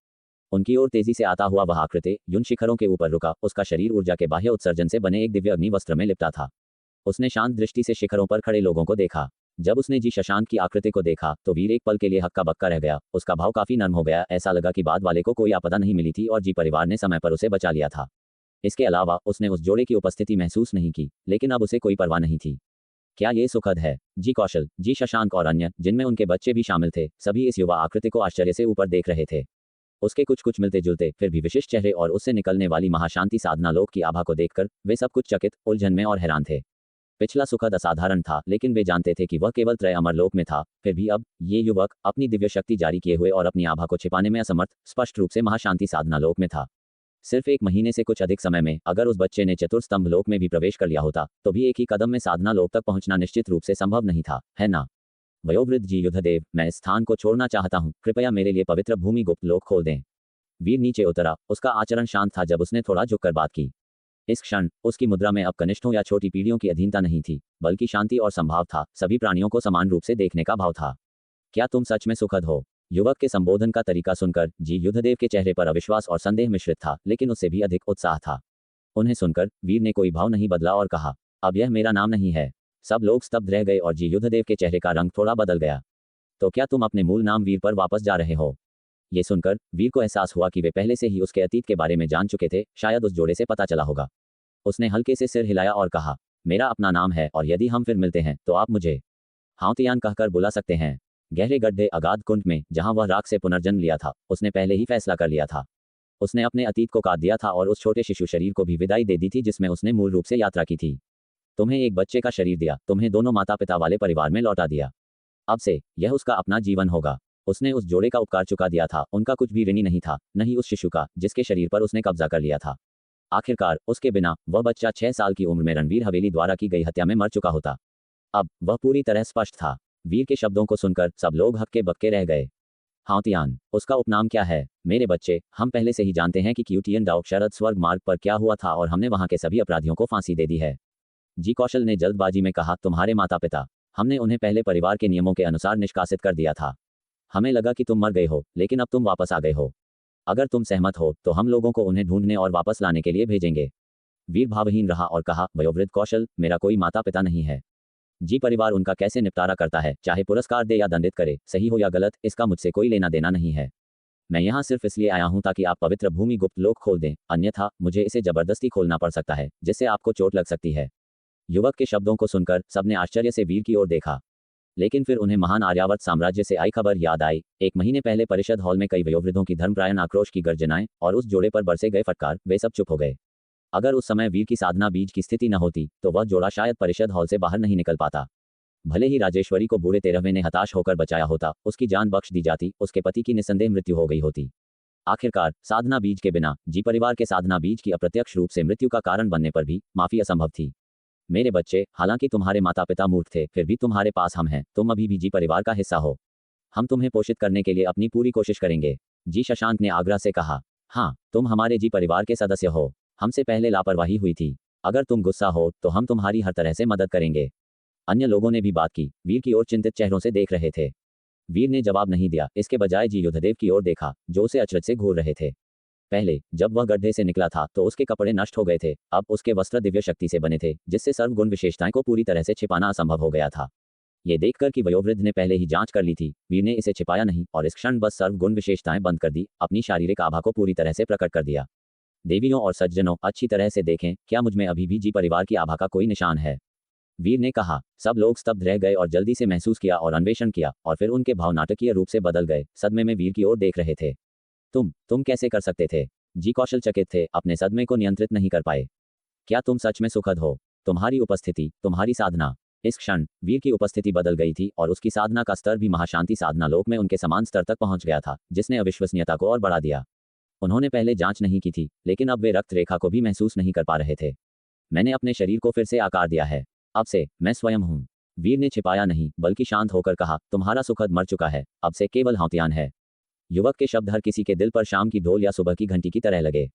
उनकी ओर तेजी से आता हुआ वह आकृति युन शिखरों के ऊपर रुका, उसका शरीर ऊर्जा के बाह्य उत्सर्जन से बने एक दिव्य अग्नि वस्त्र में लिपटा था। उसने शांत दृष्टि से शिखरों पर खड़े लोगों को देखा। जब उसने जी शशांक की आकृति को देखा तो वीर एक पल के लिए हक्का बक्का रह गया। उसका भाव काफी नर्म हो गया, ऐसा लगा कि बाद वाले को कोई आपदा नहीं मिली थी और जी परिवार ने समय पर उसे बचा लिया था। इसके अलावा उसने उस जोड़े की उपस्थिति महसूस नहीं की, लेकिन अब उसे कोई परवाह नहीं थी। क्या ये सुखद है? जी कौशल, जी शशांक और अन्य, जिनमें उनके बच्चे भी शामिल थे, सभी इस युवा आकृति को आश्चर्य से ऊपर देख रहे थे। उसके कुछ मिलते जुलते फिर भी विशिष्ट चेहरे और उससे निकलने वाली महाशांति साधना लोक की आभा को देखकर वे सब कुछ चकित, उलझन में और हैरान थे। पिछला सुखद असाधारण था, लेकिन वे जानते थे कि वह केवल त्रय अमर लोक में था। फिर भी अब ये युवक अपनी दिव्य शक्ति जारी किए हुए और अपनी आभा को छिपाने में असमर्थ, स्पष्ट रूप से महाशांति साधना लोक में था। सिर्फ 1 महीने से कुछ अधिक समय में अगर उस बच्चे ने चतुर्स्तंभ लोक में भी प्रवेश कर लिया होता तो भी एक ही कदम में साधना लोक तक पहुंचना निश्चित रूप से संभव नहीं था, है ना? वयोवृद्ध जी युद्धदेव, मैं इस स्थान को छोड़ना चाहता हूँ, कृपया मेरे लिए पवित्र भूमि गुप्त लोक खोल दें। वीर नीचे उतरा, उसका आचरण शांत था जब उसने थोड़ा झुककर बात की। इस क्षण उसकी मुद्रा में अब कनिष्ठों या छोटी पीढ़ियों की अधीनता नहीं थी, बल्कि शांति और संभाव था, सभी प्राणियों को समान रूप से देखने का भाव था। क्या तुम सच में सुखद हो? युवक के संबोधन का तरीका सुनकर जी युद्धदेव के चेहरे पर अविश्वास और संदेह मिश्रित था, लेकिन उससे भी अधिक उत्साह था। उन्हें सुनकर वीर ने कोई भाव नहीं बदला और कहा, अब यह मेरा नाम नहीं है। सब लोग स्तब्ध रह गए और जी युद्धदेव के चेहरे का रंग थोड़ा बदल गया। तो क्या तुम अपने मूल नाम वीर पर वापस जा रहे हो? ये सुनकर वीर को एहसास हुआ कि वे पहले से ही उसके अतीत के बारे में जान चुके थे, शायद उस जोड़े से पता चला होगा। उसने हल्के से सिर हिलाया और कहा, मेरा अपना नाम है और यदि हम फिर मिलते हैं तो आप मुझे हाउतियान कहकर बुला सकते हैं। गहरे गड्ढे अगाध कुंड में जहां वह राख से पुनर्जन्म लिया था, उसने पहले ही फैसला कर लिया था। उसने अपने अतीत को काट दिया था और उस छोटे शिशु शरीर को भी विदाई दे दी थी जिसमें उसने मूल रूप से यात्रा की थी। तुम्हें एक बच्चे का शरीर दिया, तुम्हें दोनों माता पिता वाले परिवार में लौटा दिया। अब से यह उसका अपना जीवन होगा। उसने उस जोड़े का उपकार चुका दिया था, उनका कुछ भी ऋणी नहीं था, न ही उस शिशु का जिसके शरीर पर उसने कब्जा कर लिया था। आखिरकार उसके बिना वह बच्चा 6 साल की उम्र में रणवीर हवेली द्वारा की गई हत्या में मर चुका होता। अब वह पूरी तरह स्पष्ट था। वीर के शब्दों को सुनकर सब लोग हक्के बक्के रह गए। हाउतियान, उसका उपनाम क्या है? मेरे बच्चे, हम पहले से ही जानते हैं कि क्यूटियन डाउ शरद स्वर्ग मार्ग पर क्या हुआ था और हमने वहां के सभी अपराधियों को फांसी दे दी है। जी कौशल ने जल्दबाजी में कहा, तुम्हारे माता पिता, हमने उन्हें पहले परिवार के नियमों के अनुसार निष्कासित कर दिया था। हमें लगा कि तुम मर गए हो, लेकिन अब तुम वापस आ गए हो। अगर तुम सहमत हो तो हम लोगों को उन्हें ढूंढने और वापस लाने के लिए भेजेंगे। वीर भावहीन रहा और कहा, वयोवृद्ध कौशल, मेरा कोई माता पिता नहीं है। जी परिवार उनका कैसे निपटारा करता है, चाहे पुरस्कार दे या दंडित करे, सही हो या गलत, इसका मुझसे कोई लेना देना नहीं है। मैं यहाँ सिर्फ इसलिए आया हूँ ताकि आप पवित्र भूमि गुप्त लोक खोल दें, अन्यथा मुझे इसे जबरदस्ती खोलना पड़ सकता है, जिससे आपको चोट लग सकती है। युवक के शब्दों को सुनकर सबने आश्चर्य से वीर की ओर देखा, लेकिन फिर उन्हें महान आर्यावर्त साम्राज्य से आई खबर याद आई। 1 महीने पहले परिषद हॉल में कई वयोवृद्धों की धर्मप्रायण आक्रोश की गर्जनाएं और उस जोड़े पर बरसे गए फटकार, वे सब चुप हो गए। अगर उस समय वीर की साधना बीज की स्थिति न होती तो वह जोड़ा शायद परिषद हॉल से बाहर नहीं निकल पाता। भले ही राजेश्वरी को बूढ़े 13वें ने हताश होकर बचाया होता, उसकी जान बख्श दी जाती, उसके पति की निस्संदेह मृत्यु हो गई होती। आखिरकार साधना बीज के बिना जी परिवार के साधना बीज की अप्रत्यक्ष रूप से मृत्यु का कारण बनने पर भी माफी असंभव थी। मेरे बच्चे, हालांकि तुम्हारे माता पिता मूर्ख थे, फिर भी तुम्हारे पास हम हैं, तुम अभी भी जी परिवार का हिस्सा हो। हम तुम्हें पोषित करने के लिए अपनी पूरी कोशिश करेंगे। जी शशांक ने आग्रह से कहा। हाँ, तुम हमारे जी परिवार के सदस्य हो। हमसे पहले लापरवाही हुई थी। अगर तुम गुस्सा हो तो हम तुम्हारी हर तरह से मदद करेंगे। अन्य लोगों ने भी बात की, वीर की ओर चिंतित चेहरों से देख रहे थे। वीर ने जवाब नहीं दिया, इसके बजाय जी युद्धदेव की ओर देखा, जो उसे अचरज से घूर रहे थे। पहले जब वह गड्ढे से निकला था तो उसके कपड़े नष्ट हो गए थे, अब उसके वस्त्र दिव्य शक्ति से बने थे, जिससे सर्वगुण विशेषताएं को पूरी तरह से छिपाना असंभव हो गया था। ये देखकर कि वयोवृद्ध ने पहले ही जांच कर ली थी, वीर ने इसे छिपाया नहीं और इस क्षण बस सर्वगुण विशेषताएं बंद कर दी, अपनी शारीरिक आभा को पूरी तरह से प्रकट कर दिया। देवियों और सज्जनों, अच्छी तरह से देखें, क्या मुझ में अभी भी जी परिवार की आभा का कोई निशान है? वीर ने कहा। सब लोग स्तब्ध रह गए और जल्दी से महसूस किया और अन्वेषण किया, और फिर उनके भाव नाटकीय रूप से बदल गए, सदमे में वीर की ओर देख रहे थे। तुम कैसे कर सकते थे? जी कौशल चकित थे, अपने सदमे को नियंत्रित नहीं कर पाए। क्या तुम सच में सुखद हो? तुम्हारी उपस्थिति, तुम्हारी साधना। इस क्षण वीर की उपस्थिति बदल गई थी और उसकी साधना का स्तर भी महाशांति साधना लोक में उनके समान स्तर तक पहुंच गया था, जिसने अविश्वसनीयता को और बढ़ा दिया। उन्होंने पहले जांच नहीं की थी, लेकिन अब वे रक्त रेखा को भी महसूस नहीं कर पा रहे थे। मैंने अपने शरीर को फिर से आकार दिया है। अब से मैं स्वयं हूं। वीर ने छिपाया नहीं, बल्कि शांत होकर कहा, तुम्हारा सुखद मर चुका है, अब से केवल हाउतियान है। युवक के शब्द हर किसी के दिल पर शाम की ढोल या सुबह की घंटी की तरह लगे।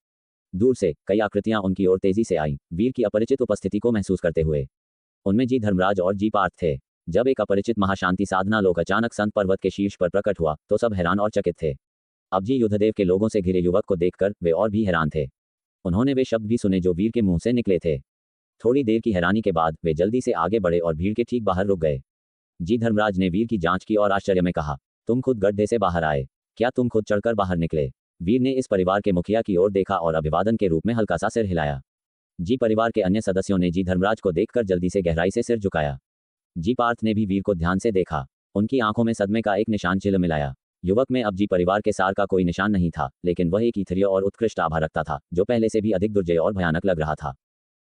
दूर से कई आकृतियां उनकी ओर तेजी से आईं, वीर की अपरिचित उपस्थिति को महसूस करते हुए। उनमें जी धर्मराज और जी पार्थ थे। जब एक अपरिचित महाशांति साधना लोक अचानक संत पर्वत के शीर्ष पर प्रकट हुआ तो सब हैरान और चकित थे। अब जी युद्धदेव के लोगों से घिरे युवक को देखकर वे और भी हैरान थे। उन्होंने वे शब्द भी सुने जो वीर के मुंह से निकले थे। थोड़ी देर की हैरानी के बाद वे जल्दी से आगे बढ़े और भीड़ के ठीक बाहर रुक गए। जी धर्मराज ने वीर की जांच की और आश्चर्य में कहा, तुम खुद गड्ढे से बाहर आए? क्या तुम खुद चढ़कर बाहर निकले? वीर ने इस परिवार के मुखिया की ओर देखा और अभिवादन के रूप में हल्का सा सिर हिलाया। जी परिवार के अन्य सदस्यों ने जी धर्मराज को देखकर जल्दी से गहराई से सिर झुकाया। जी पार्थ ने भी वीर को ध्यान से देखा। उनकी आंखों में सदमे का एक निशान झिलमिलाया। युवक में अब जी परिवार के सार का कोई निशान नहीं था, लेकिन वह एक ईथरीय और उत्कृष्ट आभा रखता था, जो पहले से भी अधिक दुर्जय और भयानक लग रहा था।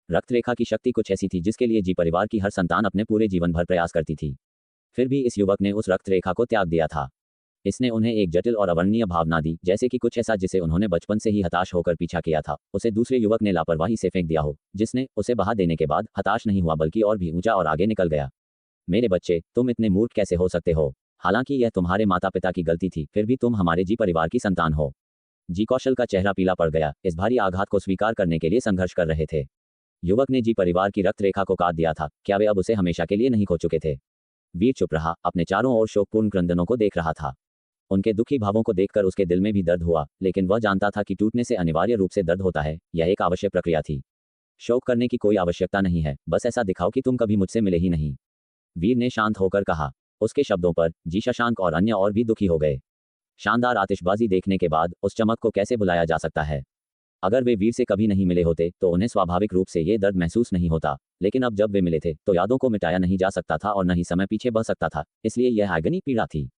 रक्त रेखा की शक्ति कुछ ऐसी थी जिसके लिए जी परिवार की हर संतान अपने पूरे जीवन भर प्रयास करती थी। फिर भी इस युवक ने उस रक्त रेखा को त्याग दिया था। इसने उन्हें एक जटिल और अवर्णनीय भावना दी, जैसे कि कुछ ऐसा जिसे उन्होंने बचपन से ही हताश होकर पीछा किया था, उसे दूसरे युवक ने लापरवाही से फेंक दिया हो, जिसने उसे बहा देने के बाद हताश नहीं हुआ बल्कि और भी ऊंचा और आगे निकल गया। मेरे बच्चे, तुम इतने मूर्ख कैसे हो सकते हो? हालांकि यह तुम्हारे माता पिता की गलती थी, फिर भी तुम हमारे जी परिवार की संतान हो। जी कौशल का चेहरा पीला पड़ गया, इस भारी आघात को स्वीकार करने के लिए संघर्ष कर रहे थे। युवक ने जी परिवार की रक्त रेखा को काट दिया था, क्या वे अब उसे हमेशा के लिए नहीं खो चुके थे? वीर चुप रहा, अपने चारों ओर शोकपूर्ण क्रंदनों को देख रहा था। उनके दुखी भावों को देखकर उसके दिल में भी दर्द हुआ, लेकिन वह जानता था कि टूटने से अनिवार्य रूप से दर्द होता है, यह एक आवश्यक प्रक्रिया थी। शोक करने की कोई आवश्यकता नहीं है, बस ऐसा दिखाओ कि तुम कभी मुझसे मिले ही नहीं। वीर ने शांत होकर कहा। उसके शब्दों पर जी शशांक और अन्य और भी दुखी हो गए। शानदार आतिशबाजी देखने के बाद उस चमक को कैसे भुलाया जा सकता है? अगर वे वीर से कभी नहीं मिले होते तो उन्हें स्वाभाविक रूप से ये दर्द महसूस नहीं होता, लेकिन अब जब वे मिले थे तो यादों को मिटाया नहीं जा सकता था और न ही समय पीछे बह सकता था, इसलिए यह आगनी पीड़ा थी।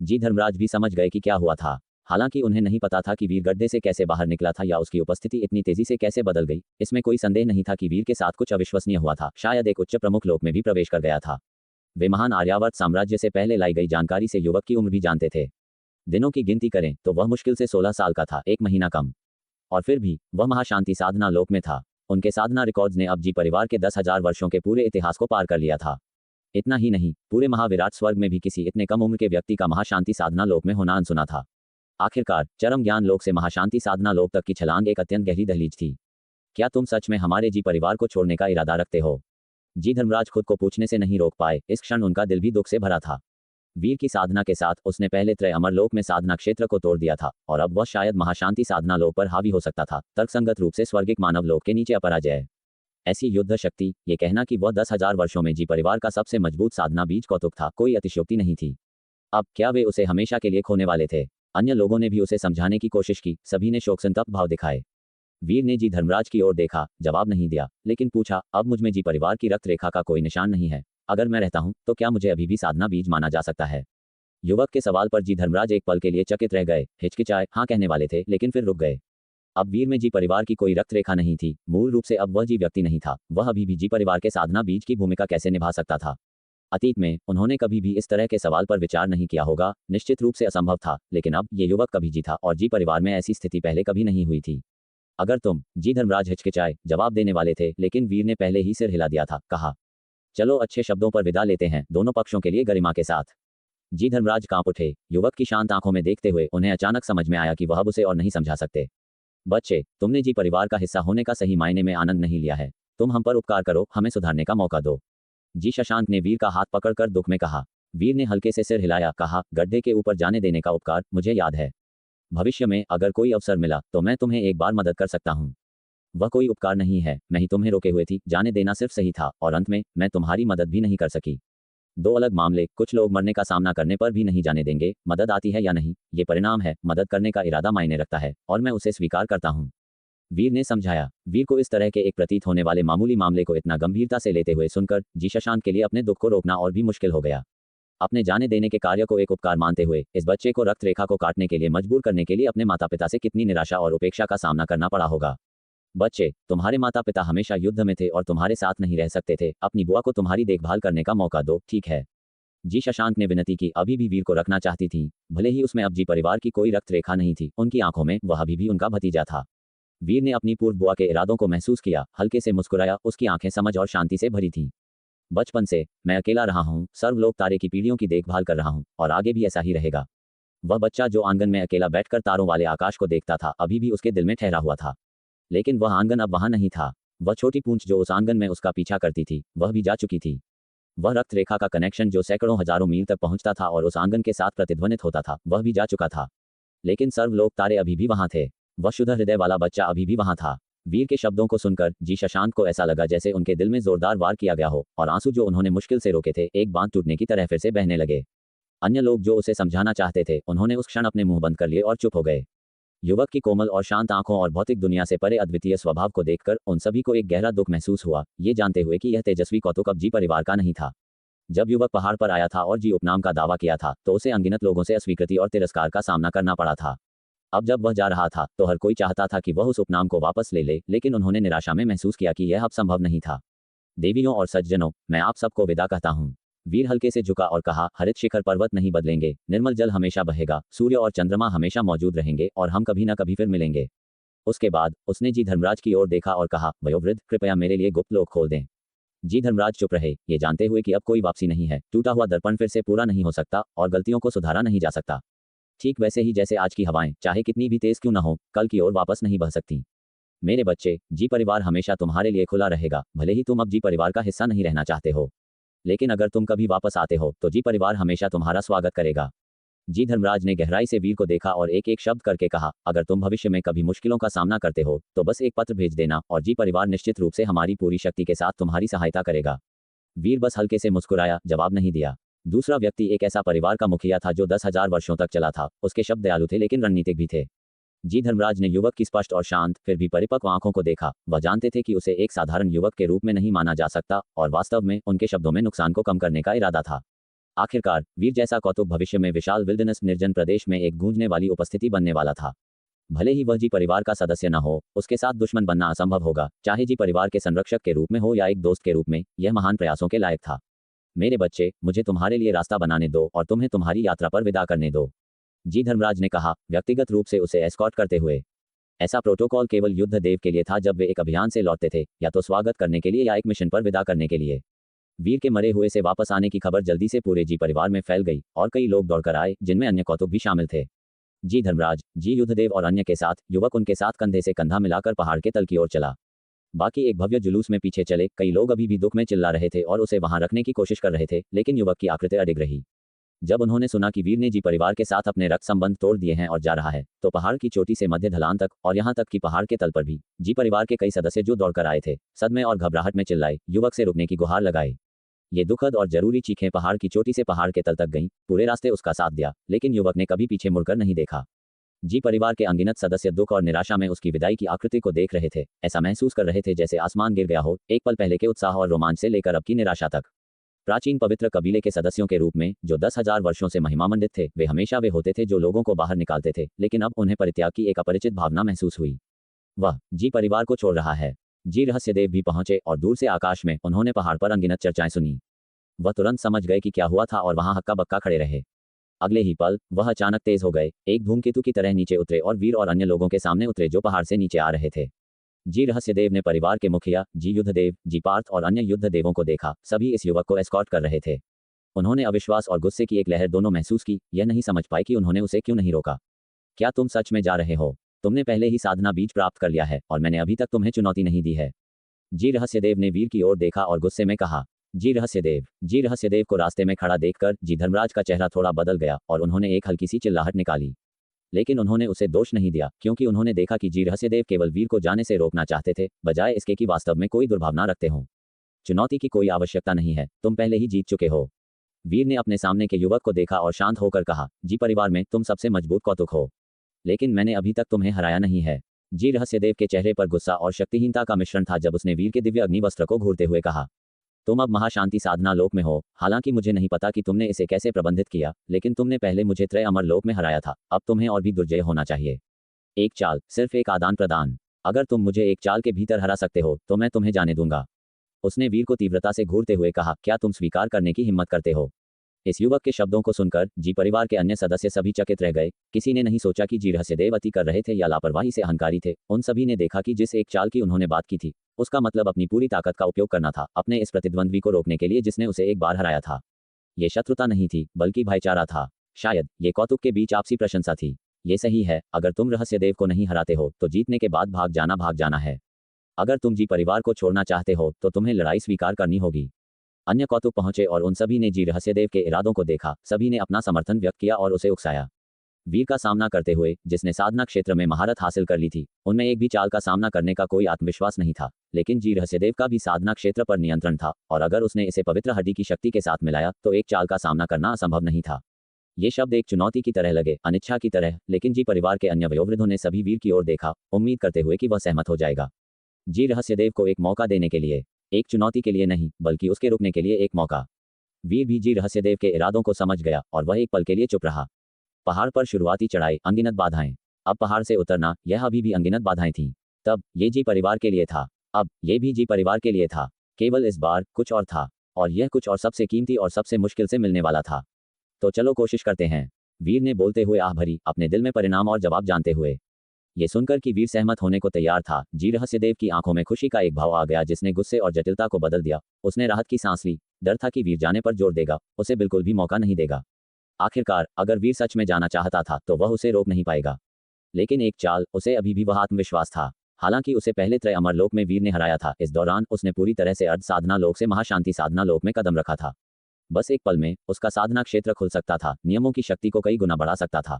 जी धर्मराज भी समझ गए कि क्या हुआ था। हालांकि उन्हें नहीं पता था कि वीर गड्ढे से कैसे बाहर निकला था या उसकी उपस्थिति इतनी तेजी से कैसे बदल गई। इसमें कोई संदेह नहीं था कि वीर के साथ कुछ अविश्वसनीय हुआ था, शायद एक उच्च प्रमुख लोक में भी प्रवेश कर गया था। वे महान आर्यावर्त साम्राज्य से पहले लाई गई जानकारी से युवक की उम्र भी जानते थे। दिनों की गिनती करें तो वह मुश्किल से 16 साल का था, 1 महीना कम। और फिर भी वह महाशांति साधना लोक में था। उनके साधना रिकॉर्ड्स ने अब जी परिवार के 10,000 वर्षों के पूरे इतिहास को पार कर लिया था। इतना ही नहीं, पूरे महाविराट स्वर्ग में भी किसी इतने कम उम्र के व्यक्ति का महाशांति साधना लोक में होना अनसुना था। आखिरकार चरम ज्ञान लोक से महाशांति साधना लोक तक की छलांग एक अत्यंत गहरी दहलीज थी। क्या तुम सच में हमारे जी परिवार को छोड़ने का इरादा रखते हो? जी धर्मराज खुद को पूछने से नहीं रोक पाए। इस क्षण उनका दिल भी दुख से भरा था। वीर की साधना के साथ उसने पहले त्रय अमर लोक में साधना क्षेत्र को तोड़ दिया था और अब वह शायद महाशांति साधना लोक पर हावी हो सकता था, तर्कसंगत रूप से स्वर्गिक मानव लोक के नीचे अपराजय। ऐसी युद्ध शक्ति, ये कहना कि वह 10,000 वर्षों में जी परिवार का सबसे मजबूत साधना बीज कौतुक था, कोई अतिशयोक्ति नहीं थी। अब क्या वे उसे हमेशा के लिए खोने वाले थे? अन्य लोगों ने भी उसे समझाने की कोशिश की, सभी ने शोक संतप्त भाव दिखाए। वीर ने जी धर्मराज की ओर देखा, जवाब नहीं दिया, लेकिन पूछा, अब मुझ में जी परिवार की रक्त रेखा का कोई निशान नहीं है। अगर मैं रहता हूं तो क्या मुझे अभी भी साधना बीज माना जा सकता है? युवक के सवाल पर जी धर्मराज एक पल के लिए चकित रह गए, हिचकिचाए, हाँ कहने वाले थे, लेकिन फिर रुक गए। अब वीर में जी परिवार की कोई रक्त रेखा नहीं थी। मूल रूप से अब वह जी व्यक्ति नहीं था। वह अभी भी जी परिवार के साधना बीज की भूमिका कैसे निभा सकता था? अतीत में उन्होंने कभी भी इस तरह के सवाल पर विचार नहीं किया होगा, निश्चित रूप से असंभव था, लेकिन अब ये युवक कभी जी था और जी परिवार में ऐसी स्थिति पहले कभी नहीं हुई थी। अगर तुम, जी धर्मराज हिचकिचाए, जवाब देने वाले थे, लेकिन वीर ने पहले ही सिर हिला दिया था, कहा, चलो अच्छे शब्दों पर विदा लेते हैं, दोनों पक्षों के लिए गरिमा के साथ। जी धर्मराज कांप उठे। युवक की शांत आंखों में देखते हुए उन्हें अचानक समझ में आया कि वह अब उसे और नहीं समझा सकते। बच्चे, तुमने जी परिवार का हिस्सा होने का सही मायने में आनंद नहीं लिया है। तुम हम पर उपकार करो, हमें सुधारने का मौका दो। जी शशांक ने वीर का हाथ पकड़कर दुख में कहा। वीर ने हल्के से सिर हिलाया, कहा, गड्ढे के ऊपर जाने देने का उपकार मुझे याद है। भविष्य में अगर कोई अवसर मिला तो मैं तुम्हें एक बार मदद कर सकता हूँ। वह कोई उपकार नहीं है, मैं ही तुम्हें रोके हुए थी, जाने देना सिर्फ सही था, और अंत में मैं तुम्हारी मदद भी नहीं कर सकी। दो अलग मामले। कुछ लोग मरने का सामना करने पर भी नहीं जाने देंगे। मदद आती है या नहीं, ये परिणाम है, मदद करने का इरादा मायने रखता है, और मैं उसे स्वीकार करता हूँ। वीर ने समझाया। वीर को इस तरह के एक प्रतीत होने वाले मामूली मामले को इतना गंभीरता से लेते हुए सुनकर जी शशांक के लिए अपने दुख को रोकना और भी मुश्किल हो गया। अपने जाने देने के कार्य को एक उपकार मानते हुए इस बच्चे को रक्त रेखा को काटने के लिए मजबूर करने के लिए अपने माता पिता से कितनी निराशा और उपेक्षा का सामना करना पड़ा होगा। बच्चे, तुम्हारे माता पिता हमेशा युद्ध में थे और तुम्हारे साथ नहीं रह सकते थे। अपनी बुआ को तुम्हारी देखभाल करने का मौका दो, ठीक है? जी शशांक ने विनती की। अभी भी वीर को रखना चाहती थी, भले ही उसमें अब जी परिवार की कोई रक्त रेखा नहीं थी। उनकी आंखों में वह अभी भी उनका भतीजा था। वीर ने अपनी पूर्व बुआ के इरादों को महसूस किया, हल्के से मुस्कुराया। उसकी आंखें समझ और शांति से भरी थीं। बचपन से मैं अकेला रहा हूँ, सर्वलोक तारे की पीढ़ियों की देखभाल कर रहा हूँ, और आगे भी ऐसा ही रहेगा। वह बच्चा जो आंगन में अकेला बैठकर तारों वाले आकाश को देखता था, अभी भी उसके दिल में ठहरा हुआ था। लेकिन वह आंगन अब वहां नहीं था। वह छोटी पूंछ जो उस आंगन में उसका पीछा करती थी, वह भी जा चुकी थी। वह रक्त रेखा का कनेक्शन जो सैकड़ों हजारों मील तक पहुंचता था और उस आंगन के साथ प्रतिध्वनित होता था, वह भी जा चुका था। लेकिन सर्वलोक तारे अभी भी वहां थे। वह शुद्ध हृदय वाला बच्चा अभी भी वहां था। वीर के शब्दों को सुनकर जी शशांक को ऐसा लगा जैसे उनके दिल में जोरदार वार किया गया हो, और आंसू जो उन्होंने मुश्किल से रोके थे, एक बांध टूटने की तरह फिर से बहने लगे। अन्य लोग जो उसे समझाना चाहते थे, उन्होंने उस क्षण अपने मुंह बंद कर लिए और चुप हो गए। युवक की कोमल और शांत आंखों और भौतिक दुनिया से परे अद्वितीय स्वभाव को देखकर उन सभी को एक गहरा दुख महसूस हुआ, ये जानते हुए कि यह तेजस्वी कौतुक अब जी परिवार का नहीं था। जब युवक पहाड़ पर आया था और जी उपनाम का दावा किया था, तो उसे अनगिनत लोगों से अस्वीकृति और तिरस्कार का सामना करना पड़ा था। अब जब वह जा रहा था तो हर कोई चाहता था कि वह उस उपनाम को वापस ले ले, लेकिन उन्होंने निराशा में महसूस किया कि यह अब संभव नहीं था। देवियों और सज्जनों, मैं आप सबको विदा कहता हूँ। वीर हल्के से झुका और कहा, हरित शिखर पर्वत नहीं बदलेंगे, निर्मल जल हमेशा बहेगा, सूर्य और चंद्रमा हमेशा मौजूद रहेंगे, और हम कभी न कभी फिर मिलेंगे। उसके बाद उसने जी धर्मराज की ओर देखा और कहा, वयोवृद्ध, कृपया मेरे लिए गुप्त लोक खोल दें। जी धर्मराज चुप रहे, ये जानते हुए कि अब कोई वापसी नहीं है। टूटा हुआ दर्पण फिर से पूरा नहीं हो सकता और गलतियों को सुधारा नहीं जा सकता। ठीक वैसे ही जैसे आज की हवाएं, चाहे कितनी भी तेज क्यों न हो, कल की ओर वापस नहीं बह सकती। मेरे बच्चे, जी परिवार हमेशा तुम्हारे लिए खुला रहेगा, भले ही तुम अब जी परिवार का हिस्सा नहीं रहना चाहते हो। लेकिन अगर तुम कभी वापस आते हो तो जी परिवार हमेशा तुम्हारा स्वागत करेगा। जी धर्मराज ने गहराई से वीर को देखा और एक एक शब्द करके कहा, अगर तुम भविष्य में कभी मुश्किलों का सामना करते हो तो बस एक पत्र भेज देना, और जी परिवार निश्चित रूप से हमारी पूरी शक्ति के साथ तुम्हारी सहायता करेगा। वीर बस हल्के से मुस्कुराया, जवाब नहीं दिया। दूसरा व्यक्ति एक ऐसा परिवार का मुखिया था जो 10,000 वर्षों तक चला था। उसके शब्द दयालु थे लेकिन रणनीतिक भी थे। जी धर्मराज ने युवक की स्पष्ट और शांत फिर भी परिपक्व आंखों को देखा। वह जानते थे कि उसे एक साधारण युवक के रूप में नहीं माना जा सकता, और वास्तव में उनके शब्दों में नुकसान को कम करने का इरादा था। आखिरकार वीर जैसा कौतुक भविष्य में विशाल विल्डरनेस निर्जन प्रदेश में एक गूंजने वाली उपस्थिति बनने वाला था। भले ही वह जी परिवार का सदस्य न हो, उसके साथ दुश्मन बनना असंभव होगा, चाहे जी परिवार के संरक्षक के रूप में हो या एक दोस्त के रूप में। यह महान प्रयासों के लायक था। मेरे बच्चे, मुझे तुम्हारे लिए रास्ता बनाने दो और तुम्हें तुम्हारी यात्रा पर विदा करने दो, जी धर्मराज ने कहा, व्यक्तिगत रूप से उसे एस्कॉर्ट करते हुए। ऐसा प्रोटोकॉल केवल युद्ध देव के लिए था जब वे एक अभियान से लौटते थे, या तो स्वागत करने के लिए या एक मिशन पर विदा करने के लिए। वीर के मरे हुए से वापस आने की खबर जल्दी से पूरे जी परिवार में फैल गई और कई लोग दौड़कर आए, जिनमें अन्य कौतुक भी शामिल थे। जी धर्मराज, जी युद्धदेव और अन्य के साथ युवक उनके साथ कंधे से कंधा मिलाकर पहाड़ के तल की ओर चला। बाकी एक भव्य जुलूस में पीछे चले। कई लोग अभी भी दुख में चिल्ला रहे थे और उसे वहां रखने की कोशिश कर रहे थे, लेकिन युवक की आकृति अडिग रही। जब उन्होंने सुना कि वीर ने जी परिवार के साथ अपने रक्त संबंध तोड़ दिए हैं और जा रहा है, तो पहाड़ की चोटी से मध्य ढलान तक और यहाँ तक कि पहाड़ के तल पर भी जी परिवार के कई सदस्य जो दौड़कर आए थे, सदमे और घबराहट में चिल्लाए, युवक से रुकने की गुहार लगाए। ये दुखद और जरूरी चीखें पहाड़ की चोटी से पहाड़ के तल तक गईं। पूरे रास्ते उसका साथ दिया, लेकिन युवक ने कभी पीछे मुड़कर नहीं देखा। जी परिवार के अनगिनत सदस्य दुख और निराशा में उसकी विदाई की आकृति को देख रहे थे। ऐसा महसूस कर रहे थे जैसे आसमान गिर गया हो, एक पल पहले के उत्साह और रोमांच से लेकर अब की निराशा तक। प्राचीन पवित्र कबीले के सदस्यों के रूप में जो 10,000 वर्षों से महिमामंडित थे, वे हमेशा वे होते थे जो लोगों को बाहर निकालते थे, लेकिन अब उन्हें परित्याग की एक अपरिचित भावना महसूस हुई। वह जी परिवार को छोड़ रहा है। जी रहस्यदेव भी पहुंचे और दूर से आकाश में उन्होंने पहाड़ पर अनगिनत चर्चाएं सुनी। वह तुरंत समझ गए कि क्या हुआ था और वहां हक्का बक्का खड़े रहे। अगले ही पल वह अचानक तेज हो गए, एक धूमकेतु की तरह नीचे उतरे और वीर और अन्य लोगों के सामने उतरे जो पहाड़ से नीचे आ रहे थे। जी रहस्यदेव ने परिवार के मुखिया जी युद्धदेव, जी पार्थ और अन्य युद्ध देवों को देखा। सभी इस युवक को एस्कॉर्ट कर रहे थे। उन्होंने अविश्वास और गुस्से की एक लहर दोनों महसूस की। यह नहीं समझ पाए कि उन्होंने उसे क्यों नहीं रोका। क्या तुम सच में जा रहे हो? तुमने पहले ही साधना बीज प्राप्त कर लिया है और मैंने अभी तक तुम्हें चुनौती नहीं दी है। जी रहस्यदेव ने वीर की ओर देखा और गुस्से में कहा। जी रहस्यदेव को रास्ते में खड़ा देखकर जी धर्मराज का चेहरा थोड़ा बदल गया और उन्होंने एक हल्की सी चिल्लाहट निकाली। लेकिन उन्होंने उसे दोष नहीं दिया, क्योंकि उन्होंने देखा कि जी रहस्यदेव केवल वीर को जाने से रोकना चाहते थे, बजाय इसके कि वास्तव में कोई दुर्भावना रखते हों। चुनौती की कोई आवश्यकता नहीं है, तुम पहले ही जीत चुके हो। वीर ने अपने सामने के युवक को देखा और शांत होकर कहा, जी परिवार में तुम सबसे मजबूत कौतुक हो, लेकिन मैंने अभी तक तुम्हें हराया नहीं है। जी रहस्यदेव के चेहरे पर गुस्सा और शक्तिहीनता का मिश्रण था जब उसने वीर के दिव्य अग्नि वस्त्र को घूरते हुए कहा, तुम अब महाशांति साधना लोक में हो। हालांकि मुझे नहीं पता कि तुमने इसे कैसे प्रबंधित किया, लेकिन तुमने पहले मुझे त्रय अमर लोक में हराया था, अब तुम्हें और भी दुर्जय होना चाहिए। एक चाल, सिर्फ एक आदान प्रदान। अगर तुम मुझे एक चाल के भीतर हरा सकते हो तो मैं तुम्हें जाने दूंगा। उसने वीर को तीव्रता से घूरते हुए कहा, क्या तुम स्वीकार करने की हिम्मत करते हो? इस युवक के शब्दों को सुनकर जी परिवार के अन्य सदस्य सभी चकित रह गए। किसी ने नहीं सोचा कि जी रहस्यदेव अति कर रहे थे या लापरवाही से अहंकारी थे। उन सभी ने देखा कि जिस एक चाल की उन्होंने बात की थी, उसका मतलब अपनी पूरी ताकत का उपयोग करना था, अपने इस प्रतिद्वंद्वी को रोकने के लिए जिसने उसे एक बार हराया था। ये शत्रुता नहीं थी, बल्कि भाईचारा था। शायद ये कौतुक के बीच आपसी प्रशंसा थी। ये सही है, अगर तुम रहस्यदेव को नहीं हराते हो तो जीतने के बाद भाग जाना है। अगर तुम जी परिवार को छोड़ना चाहते हो तो तुम्हें लड़ाई स्वीकार करनी होगी। अन्य कौतुक पहुंचे और उन सभी ने जी रहस्यदेव के इरादों को देखा। सभी ने अपना समर्थन व्यक्त किया और उसे उकसाया। वीर का सामना करते हुए, जिसने साधना क्षेत्र में महारत हासिल कर ली थी, उनमें एक भी चाल का सामना करने का कोई आत्मविश्वास नहीं था। लेकिन जी रहस्यदेव का भी साधना क्षेत्र पर नियंत्रण था, और अगर उसने इसे पवित्र हड्डी की शक्ति के साथ मिलाया तो एक चाल का सामना करना असंभव नहीं था। ये शब्द एक चुनौती की तरह लगे, अनिच्छा की तरह, लेकिन जी परिवार के अन्य वयोवृद्धों ने सभी वीर की ओर देखा, उम्मीद करते हुए कि वह सहमत हो जाएगा। जी रहस्यदेव को एक मौका देने के लिए, एक चुनौती के लिए नहीं, बल्कि उसके रुकने के लिए एक मौका। वीर भी जी रहस्यदेव के इरादों को समझ गया और वह एक पल के लिए चुप रहा। पहाड़ पर शुरुआती चढ़ाई, अनगिनत बाधाएं। अब पहाड़ से उतरना, यह अभी भी अनगिनत बाधाएं थीं। तब ये जी परिवार के लिए था, अब ये भी जी परिवार के लिए था। केवल इस बार कुछ और था, और यह कुछ और सबसे कीमती और सबसे मुश्किल से मिलने वाला था। तो चलो कोशिश करते हैं, वीर ने बोलते हुए आह भरी, अपने दिल में परिणाम और जवाब जानते हुए। ये सुनकर कि वीर सहमत होने को तैयार था, जी रहस्यदेव की आंखों में खुशी का एक भाव आ गया जिसने गुस्से और जटिलता को बदल दिया। उसने राहत की सांस ली। डर था कि वीर जाने पर जोर देगा, उसे बिल्कुल भी मौका नहीं देगा। आखिरकार अगर वीर सच में जाना चाहता था तो वह उसे रोक नहीं पाएगा। लेकिन एक चाल, उसे अभी भी वह आत्मविश्वास था। हालांकि उसे पहले त्रय अमर लोक में वीर ने हराया था, इस दौरान उसने पूरी तरह से अर्ध साधना लोक से महाशांति साधना लोक में कदम रखा था। बस एक पल में उसका साधना क्षेत्र खुल सकता था, नियमों की शक्ति को कई गुना बढ़ा सकता था।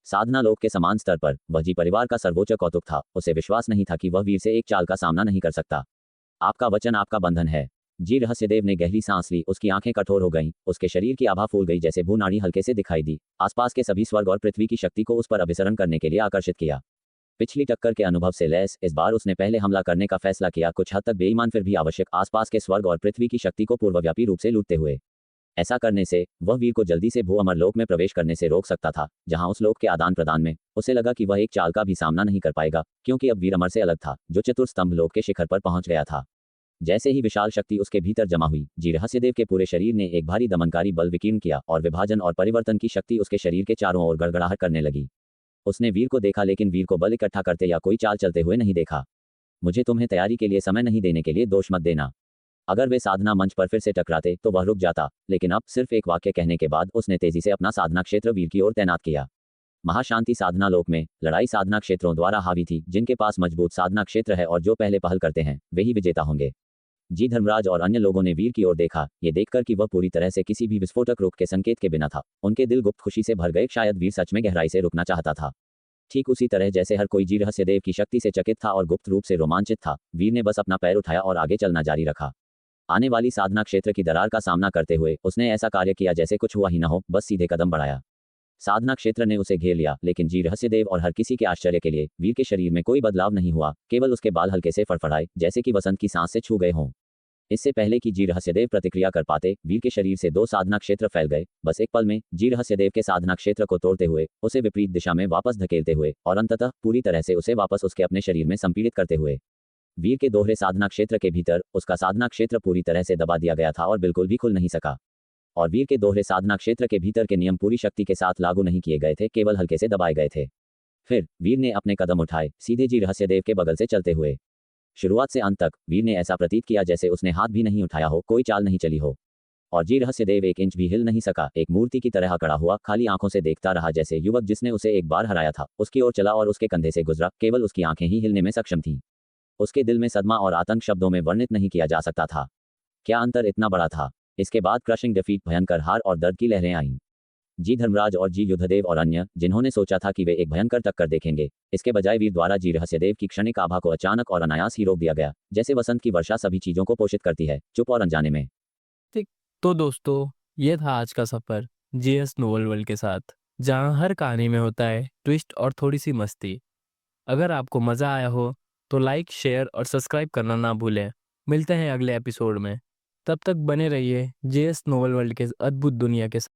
साधना लोक के समान स्तर पर वह जी परिवार का सर्वोच्च कौतुक था। उसे विश्वास नहीं था कि वह वीर से एक चाल का सामना नहीं कर सकता। आपका वचन आपका बंधन है। जी रहस्यदेव ने गहरी सांस ली। उसकी आंखें कठोर हो गईं, उसके शरीर की आभा फूल गई जैसे भूनाड़ी हल्के से दिखाई दी। आसपास के सभी स्वर्ग और पृथ्वी की शक्ति को उस पर अभिसरण करने के लिए आकर्षित किया। पिछली टक्कर के अनुभव से लैस इस बार उसने पहले हमला करने का फैसला किया, कुछ हद तक बेईमान फिर भी आवश्यक, आसपास के स्वर्ग और पृथ्वी की शक्ति को पूर्वव्यापी रूप से लूटते हुए। ऐसा करने से वह वीर को जल्दी से भू अमरलोक में प्रवेश करने से रोक सकता था, जहां उस लोक के आदान प्रदान में उसे लगा कि वह एक चाल का भी सामना नहीं कर पाएगा, क्योंकि अब वीर अमर से अलग था, जो चतुर्स्तंभ लोक के शिखर पर पहुंच गया था। जैसे ही विशाल शक्ति उसके भीतर जमा हुई, जी रहस्यदेव के पूरे शरीर ने एक भारी दमनकारी बल विकीर्ण किया और विभाजन और परिवर्तन की शक्ति उसके शरीर के चारों ओर गड़गड़ाहट करने लगी। उसने वीर को देखा, लेकिन वीर को बल इकट्ठा करते या कोई चाल चलते हुए नहीं देखा। मुझे तुम्हें तैयारी के लिए समय नहीं देने के लिए दोष मत देना। अगर वे साधना मंच पर फिर से टकराते तो वह रुक जाता, लेकिन अब सिर्फ एक वाक्य कहने के बाद उसने तेजी से अपना साधना क्षेत्र वीर की ओर तैनात किया। महाशांति साधना लोक में लड़ाई साधना क्षेत्रों द्वारा हावी थी, जिनके पास मजबूत साधना क्षेत्र है और जो पहले पहल करते हैं वे ही विजेता होंगे। जी धर्मराज और अन्य लोगों ने वीर की ओर देखा, ये देखकर कि वह पूरी तरह से किसी भी विस्फोटक रुख के संकेत के बिना था। उनके दिल गुप्त खुशी से भर गए, शायद वीर सच में गहराई से रुकना चाहता था। ठीक उसी तरह जैसे हर कोई जी रहस्यदेव की शक्ति से चकित था और गुप्त रूप से रोमांचित था, वीर ने बस अपना पैर उठाया और आगे चलना जारी रखा। आने वाली साधना क्षेत्र की दरार का सामना करते हुए उसने ऐसा कार्य किया जैसे कुछ हुआ ही न हो, बस सीधे कदम बढ़ाया। साधना क्षेत्र ने उसे घेर लिया, लेकिन जी रहस्यदेव और हर किसी के आश्चर्य के लिए वीर के शरीर में कोई बदलाव नहीं हुआ, केवल उसके बाल हल्के से फड़फड़ाए, जैसे कि वसंत की सांस से छू गए हों। इससे पहले कि जी रहस्यदेव प्रतिक्रिया कर पाते, वीर के शरीर से दो साधना क्षेत्र फैल गए। बस एक पल में जी रहस्यदेव के साधना क्षेत्र को तोड़ते हुए, उसे विपरीत दिशा में वापस धकेलते हुए और अंततः पूरी तरह से उसे वापस उसके अपने शरीर में संपीड़ित करते हुए। वीर के दोहरे साधना क्षेत्र के भीतर उसका साधना क्षेत्र पूरी तरह से दबा दिया गया था और बिल्कुल भी खुल नहीं सका। और वीर के दोहरे साधना क्षेत्र के भीतर के नियम पूरी शक्ति के साथ लागू नहीं किए गए थे, केवल हल्के से दबाए गए थे। फिर वीर ने अपने कदम उठाए, सीधे जी रहस्यदेव के बगल से चलते हुए। शुरुआत से अंत तक वीर ने ऐसा प्रतीत किया जैसे उसने हाथ भी नहीं उठाया हो, कोई चाल नहीं चली हो। और जी रहस्यदेव एक इंच भी हिल नहीं सका, एक मूर्ति की तरह खड़ा हुआ खाली आंखों से देखता रहा, जैसे युवक जिसने उसे एक बार हराया था उसकी ओर चला और उसके कंधे से गुजरा। केवल उसकी आंखें ही हिलने में सक्षम थीं। उसके दिल में सदमा और आतंक शब्दों में वर्णित नहीं किया जा सकता था। क्या अंतर इतना बड़ा था। इसके बाद क्रशिंग डिफीट, भयंकर हार और दर्द की लहरें आईं। जी धर्मराज और जी युद्धदेव और अन्य, जिन्होंने सोचा था कि वे एक भयंकर टक्कर देखेंगे, इसके बजाय वीर द्वारा जी रहस्यदेव की क्षणिक आभा को अचानक और अनायास ही रोक दिया गया, जैसे वसंत की वर्षा सभी चीजों को पोषित करती है, चुप और अनजाने में। ठीक। तो दोस्तों, ये था आज का सफ़र जीएस नोवेल वर्ल्ड के साथ, जहाँ हर कहानी में होता है ट्विस्ट और थोड़ी सी मस्ती। अगर आपको मज़ा आया हो तो लाइक, शेयर और सब्सक्राइब करना ना भूलें। मिलते हैं अगले एपिसोड में। तब तक बने रहिए जीएस नोवेल वर्ल्ड के अद्भुत दुनिया के साथ।